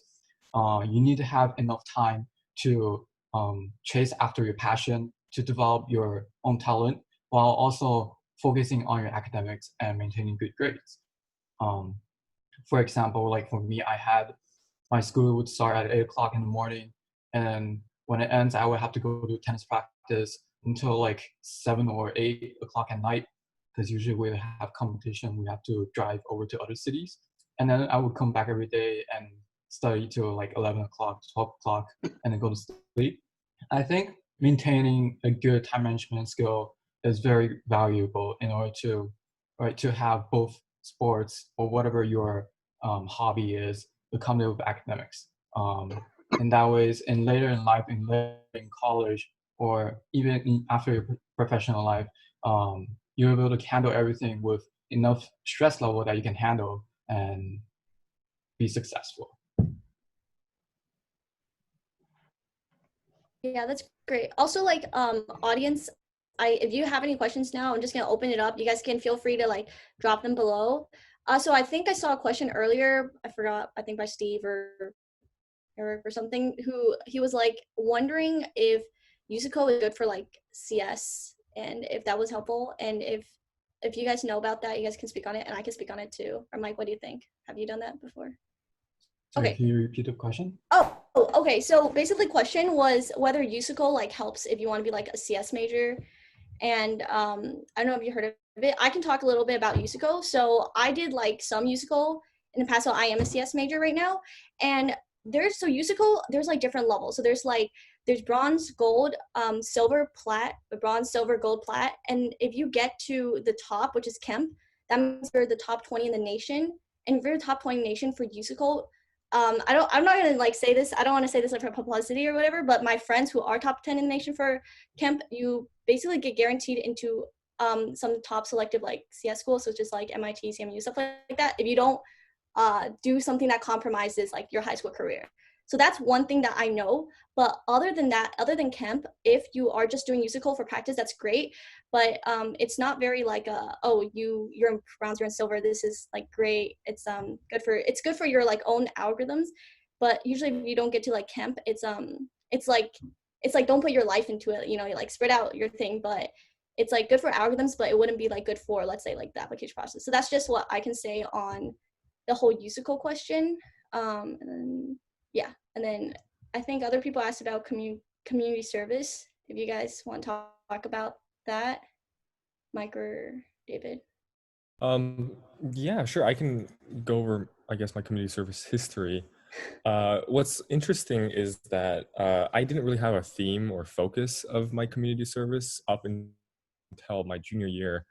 you need to have enough time to chase after your passion, to develop your own talent, while also focusing on your academics and maintaining good grades. For example, like for me, my school would start at 8 o'clock in the morning, and when it ends, I would have to go to tennis practice until like 7 or 8 o'clock at night, because usually we have competition, we have to drive over to other cities. And then I would come back every day and study till like 11 o'clock, 12 o'clock, and then go to sleep. I think maintaining a good time management skill is very valuable in order to have both sports or whatever your hobby is accompanied with academics. In that ways, and later in life, in college, or even after your professional life, you're able to handle everything with enough stress level that you can handle and be successful. Yeah, that's great. Also, like, audience, if you have any questions now, I'm just gonna open it up. You guys can feel free to like drop them below. So I think I saw a question earlier, I forgot, I think by Steve or Eric or something, who he was like wondering if Yusuko is good for like CS and if that was helpful. And if you guys know about that, you guys can speak on it, and I can speak on it too. Or Mike, what do you think? Have you done that before? Sorry, Okay. can you repeat the question? Oh, okay. So basically the question was whether Yusuko like helps if you want to be like a CS major. And I don't know if you heard of it. I can talk a little bit about Yusuko. So I did like some Yusuko in the past, so I am a CS major right now. And Yusuko, there's like different levels. So there's bronze, gold, silver, plat, bronze, silver, gold, plat. And if you get to the top, which is Kemp, that means you're the top 20 in the nation. And if you're the top 20 in the nation for Yusuko, I'm not gonna like say this, I don't want to say this like for publicity or whatever, but my friends who are top 10 in the nation for Kemp, you basically get guaranteed into some top selective like CS schools, such as like MIT, CMU, stuff like that, if you don't do something that compromises like your high school career. So that's one thing that I know. But other than that, other than Kemp, if you are just doing musical for practice, that's great. But it's not very like you're in bronze, you're in silver, this is like great. It's good for your like own algorithms. But usually if you don't get to like Kemp, it's like don't put your life into it, you know, you like spread out your thing. But it's like good for algorithms, but it wouldn't be like good for, let's say, like the application process. So that's just what I can say on the whole musical question. And then, yeah, and then I think other people asked about community service. If you guys want to talk about that, Mike or David. Yeah, sure. I can go over, I guess, my community service history. What's interesting is that I didn't really have a theme or focus of my community service up until my junior year,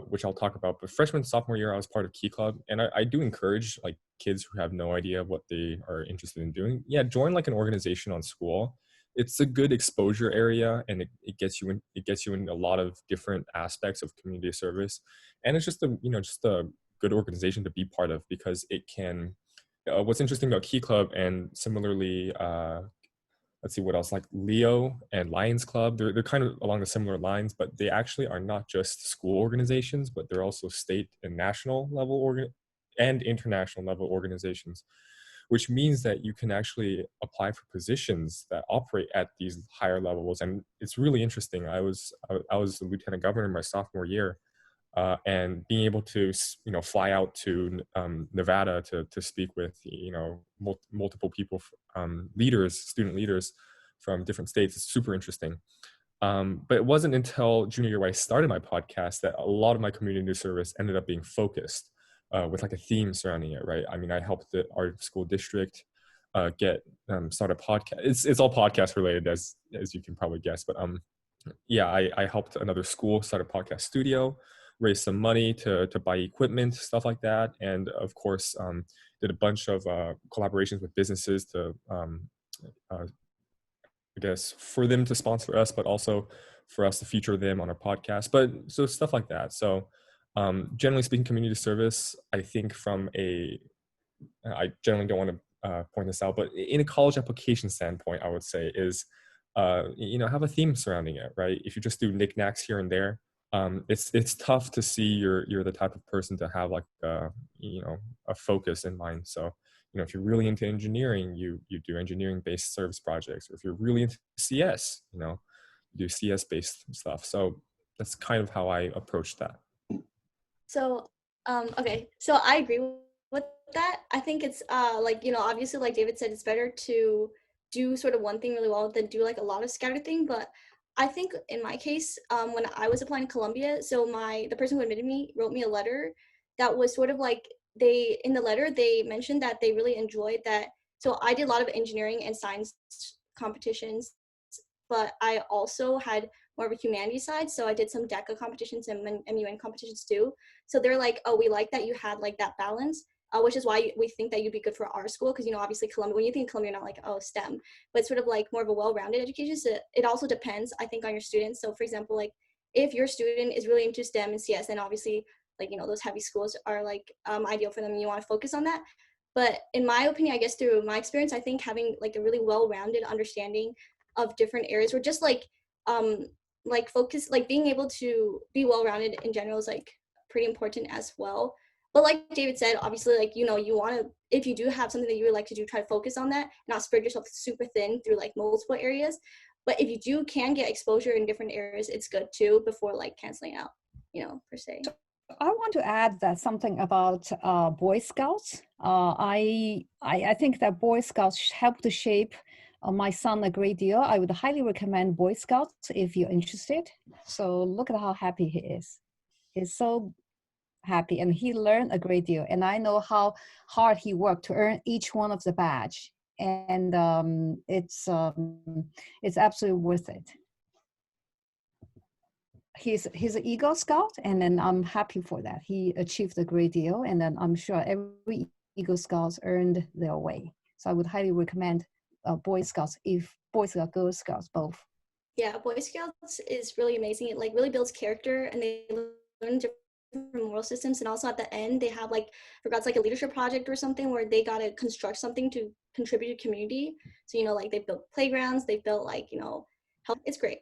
which I'll talk about. But freshman, sophomore year, I was part of Key Club, and I do encourage like kids who have no idea what they are interested in doing. Yeah, join like an organization on school. It's a good exposure area, and it gets you in. It gets you in a lot of different aspects of community service, and it's just a good organization to be part of because it can. What's interesting about Key Club and similarly, let's see what else, like Leo and Lions Club, they're kind of along the similar lines, but they actually are not just school organizations, but they're also state and national level and international level organizations, which means that you can actually apply for positions that operate at these higher levels. And it's really interesting. I was the lieutenant governor my sophomore year, and being able to fly out to Nevada to speak with multiple people, student leaders from different states is super interesting. But it wasn't until junior year where I started my podcast that a lot of my community service ended up being focused with like a theme surrounding it, right? I mean, I helped our school district get start a podcast. It's all podcast related, as you can probably guess. But yeah, I helped another school start a podcast studio, raise some money to buy equipment, stuff like that. And of course, did a bunch of collaborations with businesses to, I guess, for them to sponsor us, but also for us to feature them on our podcast. But so stuff like that. So generally speaking, community service, I think I generally don't want to point this out, but in a college application standpoint, I would say is, have a theme surrounding it, right? If you just do knickknacks here and there, it's tough to see you're the type of person to have like a focus in mind. So if you're really into engineering, you do engineering based service projects, or if you're really into CS, you do CS based stuff. So that's kind of how I approach that. So okay, so I agree with that. I think it's obviously, like David said, it's better to do sort of one thing really well than do like a lot of scattered thing. But I think in my case, when I was applying to Columbia, so the person who admitted me wrote me a letter that was sort of like, in the letter they mentioned that they really enjoyed that. So I did a lot of engineering and science competitions, but I also had more of a humanities side. So I did some DECA competitions and MUN competitions too. So they're like, oh, we like that you had like that balance. Which is why we think that you'd be good for our school, because obviously Columbia, when you think Columbia, you're not like, oh, STEM, but it's sort of like more of a well-rounded education. So it also depends, I think, on your students. So for example, like if your student is really into STEM and CS, then obviously like those heavy schools are like ideal for them, and you want to focus on that. But in my opinion, I guess through my experience, I think having like a really well-rounded understanding of different areas, or just like focus, like being able to be well-rounded in general is like pretty important as well. But like David said, obviously, like, you want to, if you do have something that you would like to do, try to focus on that, not spread yourself super thin through like multiple areas. But if you can get exposure in different areas, it's good too, before like canceling out, per se. I want to add that something about Boy Scouts. I think that Boy Scouts help to shape my son a great deal. I would highly recommend Boy Scouts if you're interested. So look at how happy he is. He's so happy, and he learned a great deal, and I know how hard he worked to earn each one of the badge, and it's absolutely worth it. He's an Eagle Scout, and then I'm happy for that. He achieved a great deal, and then I'm sure every Eagle Scouts earned their way. So I would highly recommend Boy Scouts, if Boy Scouts, Girl Scouts, both. Yeah, Boy Scouts is really amazing. It like really builds character, and they learn different moral systems. And also at the end, they have like, forgot, like a leadership project or something where they got to construct something to contribute to community. So like they built playgrounds, they built like health. It's great.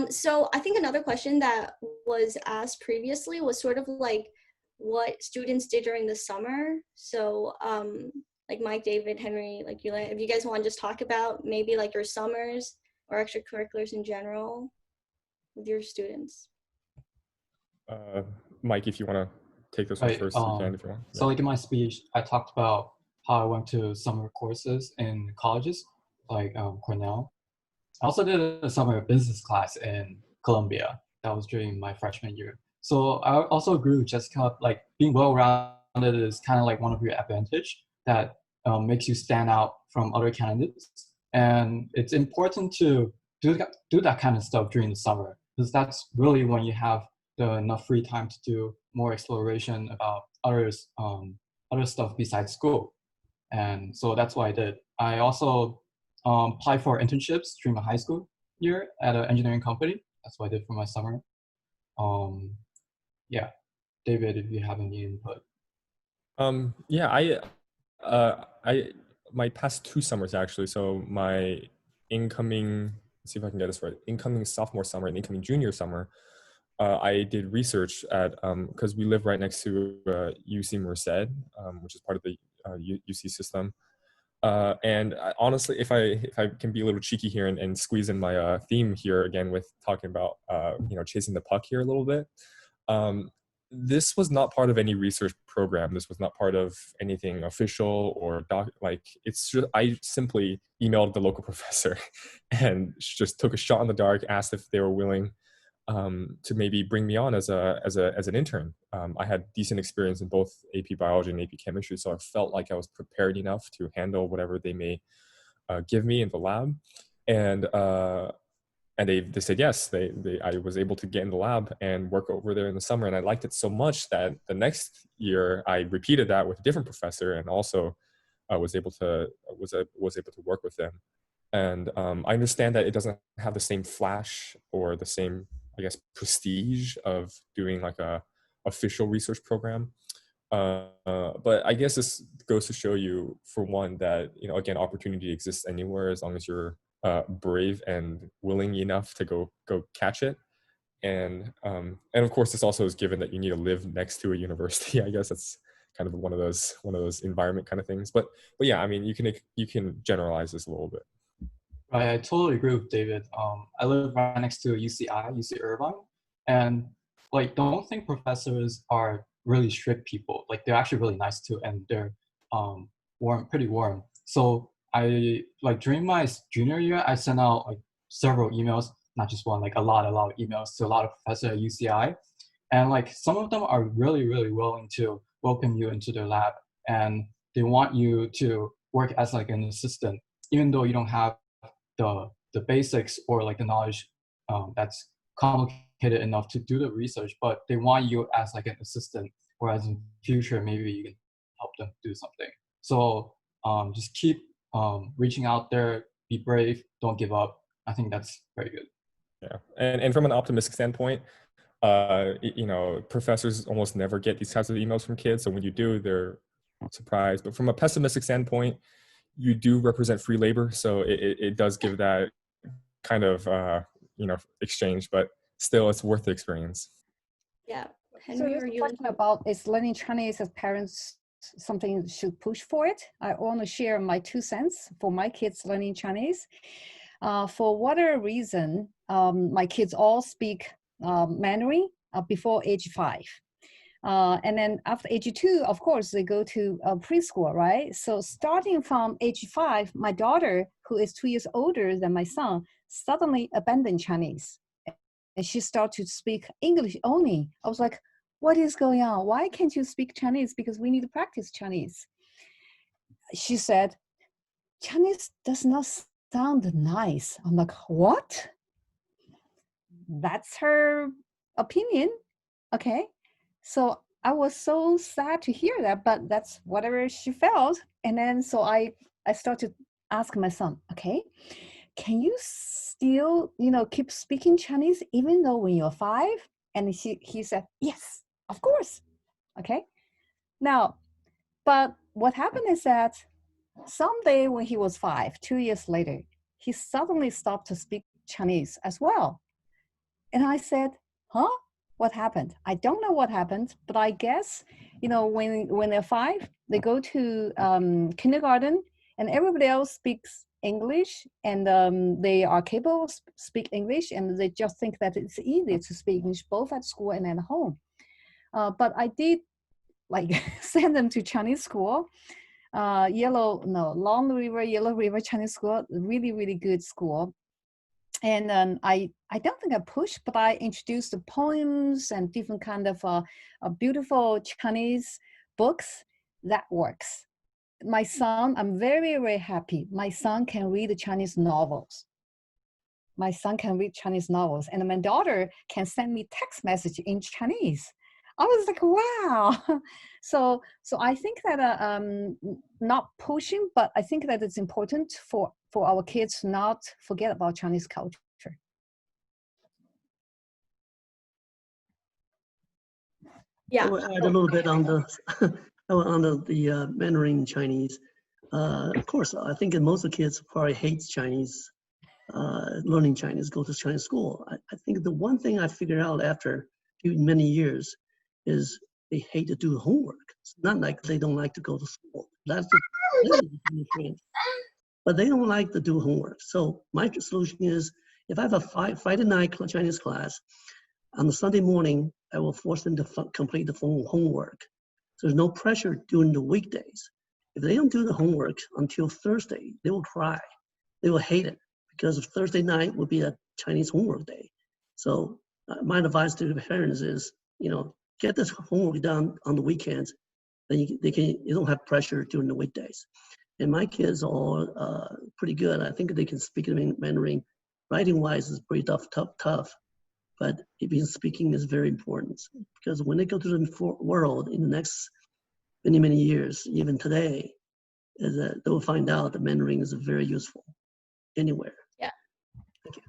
So I think another question that was asked previously was sort of like what students did during the summer. So like Mike, David, Henry, like you, if you guys want to just talk about maybe like your summers or extracurriculars in general with your students. Mike, if you want to take this one first, you can if you want. So like in my speech, I talked about how I went to summer courses in colleges, like Cornell. I also did a summer business class in Columbia. That was during my freshman year. So I also agree with Jessica, like being well-rounded is kind of like one of your advantage that makes you stand out from other candidates. And it's important to do that kind of stuff during the summer, because that's really when you have enough free time to do more exploration about other stuff besides school. And so that's what I did. I also applied for internships during my high school year at an engineering company. That's what I did for my summer. Yeah, David, if you have any input. Yeah, my past 2 summers actually. So my incoming, let's see if I can get this right, incoming sophomore summer and incoming junior summer, I did research at, because we live right next to UC Merced, which is part of the UC system. And honestly, if I can be a little cheeky here and squeeze in my theme here again with talking about chasing the puck here a little bit, this was not part of any research program. This was not part of anything official or it's just, I simply emailed the local professor and just took a shot in the dark, asked if they were willing to maybe bring me on as an intern. I had decent experience in both AP Biology and AP Chemistry, so I felt like I was prepared enough to handle whatever they may give me in the lab. And they said yes. I was able to get in the lab and work over there in the summer, and I liked it so much that the next year I repeated that with a different professor, and also was able to work with them. And I understand that it doesn't have the same flash or the same, I guess, prestige of doing like a official research program. But I guess this goes to show you, for one, that, again, opportunity exists anywhere as long as you're brave and willing enough to go catch it. And of course, this also is given that you need to live next to a university. I guess that's kind of one of those environment kind of things. But yeah, I mean, you can generalize this a little bit. Right, I totally agree with David. I live right next to UC Irvine, and like, don't think professors are really strict people. Like, they're actually really nice too, and they're pretty warm. So I, like, during my junior year, I sent out like several emails, not just one, like a lot of emails to a lot of professors at UCI, and like some of them are really, really willing to welcome you into their lab, and they want you to work as like an assistant, even though you don't have the basics or like the knowledge that's complicated enough to do the research, but they want you as like an assistant, whereas in future maybe you can help them do something. So just keep reaching out there, be brave, don't give up. I think that's very good. Yeah, and from an optimistic standpoint, professors almost never get these types of emails from kids, so when you do, they're surprised. But from a pessimistic standpoint, you do represent free labor, so it does give that kind of exchange, but still it's worth the experience. Yeah. Henry, so you're talking about is learning Chinese as parents something should push for it. I want to share my 2 cents for my kids learning Chinese. For whatever reason, my kids all speak Mandarin before age 5. And then after age 2, of course, they go to preschool, right? So starting from age 5, my daughter, who is 2 years older than my son, suddenly abandoned Chinese. And she started to speak English only. I was like, what is going on? Why can't you speak Chinese? Because we need to practice Chinese. She said, Chinese does not sound nice. I'm like, what? That's her opinion. Okay. So I was so sad to hear that, but that's whatever she felt. And then so I started to ask my son, okay, can you still, keep speaking Chinese even though when you're 5? And he said, yes, of course. Okay. Now, but what happened is that someday when he was 5, 2 years later, he suddenly stopped to speak Chinese as well. And I said, huh? What happened? I don't know what happened, but I guess, when they're 5, they go to kindergarten and everybody else speaks English, and they are capable of speak English, and they just think that it's easy to speak English both at school and at home. But I did like send them to Chinese school, Long River, Yellow River Chinese school, really, really good school. And I don't think I pushed, but I introduced the poems and different kind of beautiful Chinese books. That works. My son, I'm very, very happy. My son can read Chinese novels. My son can read Chinese novels, and my daughter can send me text message in Chinese. I was like, wow. So I think that not pushing, but I think that it's important for our kids to not forget about Chinese culture. Yeah. I will add a little bit on the Mandarin Chinese. Of course, I think that most of the kids probably hate Chinese, learning Chinese, go to Chinese school. I think the one thing I figured out after many years is they hate to do homework. It's not like they don't like to go to school. That's the difference. But they don't like to do homework. So my solution is, if I have a Friday night Chinese class, on the Sunday morning, I will force them to complete the homework. So there's no pressure during the weekdays. If they don't do the homework until Thursday, they will cry. They will hate it, because Thursday night will be a Chinese homework day. So my advice to the parents is, get this homework done on the weekends. Then you don't have pressure during the weekdays. And my kids are all pretty good. I think they can speak Mandarin. Writing-wise is pretty tough. But even speaking is very important, because when they go to the world in the next many, many years, even today, they will find out that Mandarin is very useful anywhere. Yeah.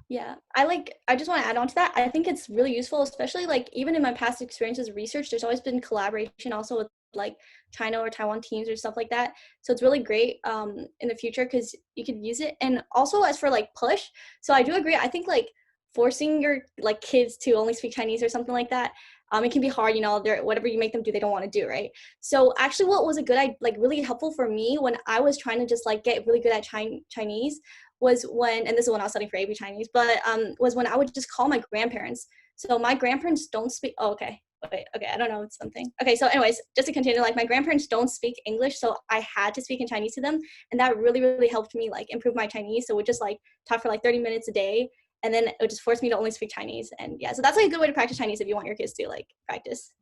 Yeah, I just want to add on to that. I think it's really useful, especially like even in my past experiences of research, there's always been collaboration also with like China or Taiwan teams or stuff like that. So it's really great in the future, because you could use it. And also as for like push, so I do agree. I think like forcing your like kids to only speak Chinese or something like that, it can be hard, whatever you make them do, they don't want to do, right? So actually what was really helpful for me when I was trying to just like get really good at Chinese was when, and this is when I was studying for AP Chinese, but was when I would just call my grandparents. So my grandparents don't speak, okay, I don't know, it's something. Okay, so anyways, just to continue, like my grandparents don't speak English, so I had to speak in Chinese to them, and that really, really helped me like improve my Chinese. So we just like talk for like 30 minutes a day, and then it would just force me to only speak Chinese. And yeah, so that's like a good way to practice Chinese if you want your kids to like practice.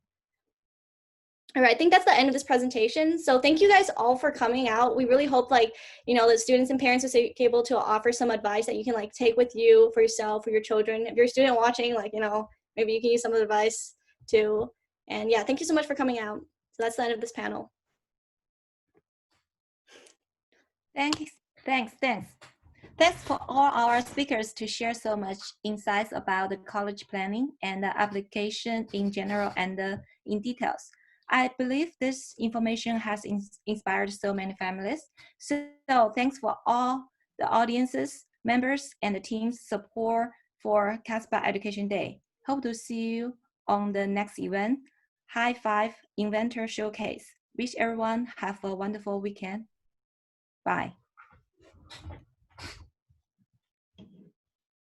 All right, I think that's the end of this presentation. So thank you guys all for coming out. We really hope the students and parents are able to offer some advice that you can like take with you for yourself, for your children. If you're a student watching, maybe you can use some of the advice too. And yeah, thank you so much for coming out. So that's the end of this panel. Thanks for all our speakers to share so much insights about the college planning and the application in general and in details. I believe this information has inspired so many families. So thanks for all the audiences, members, and the team's support for CASPA Education Day. Hope to see you on the next event, High Five Inventor Showcase. Wish everyone have a wonderful weekend. Bye.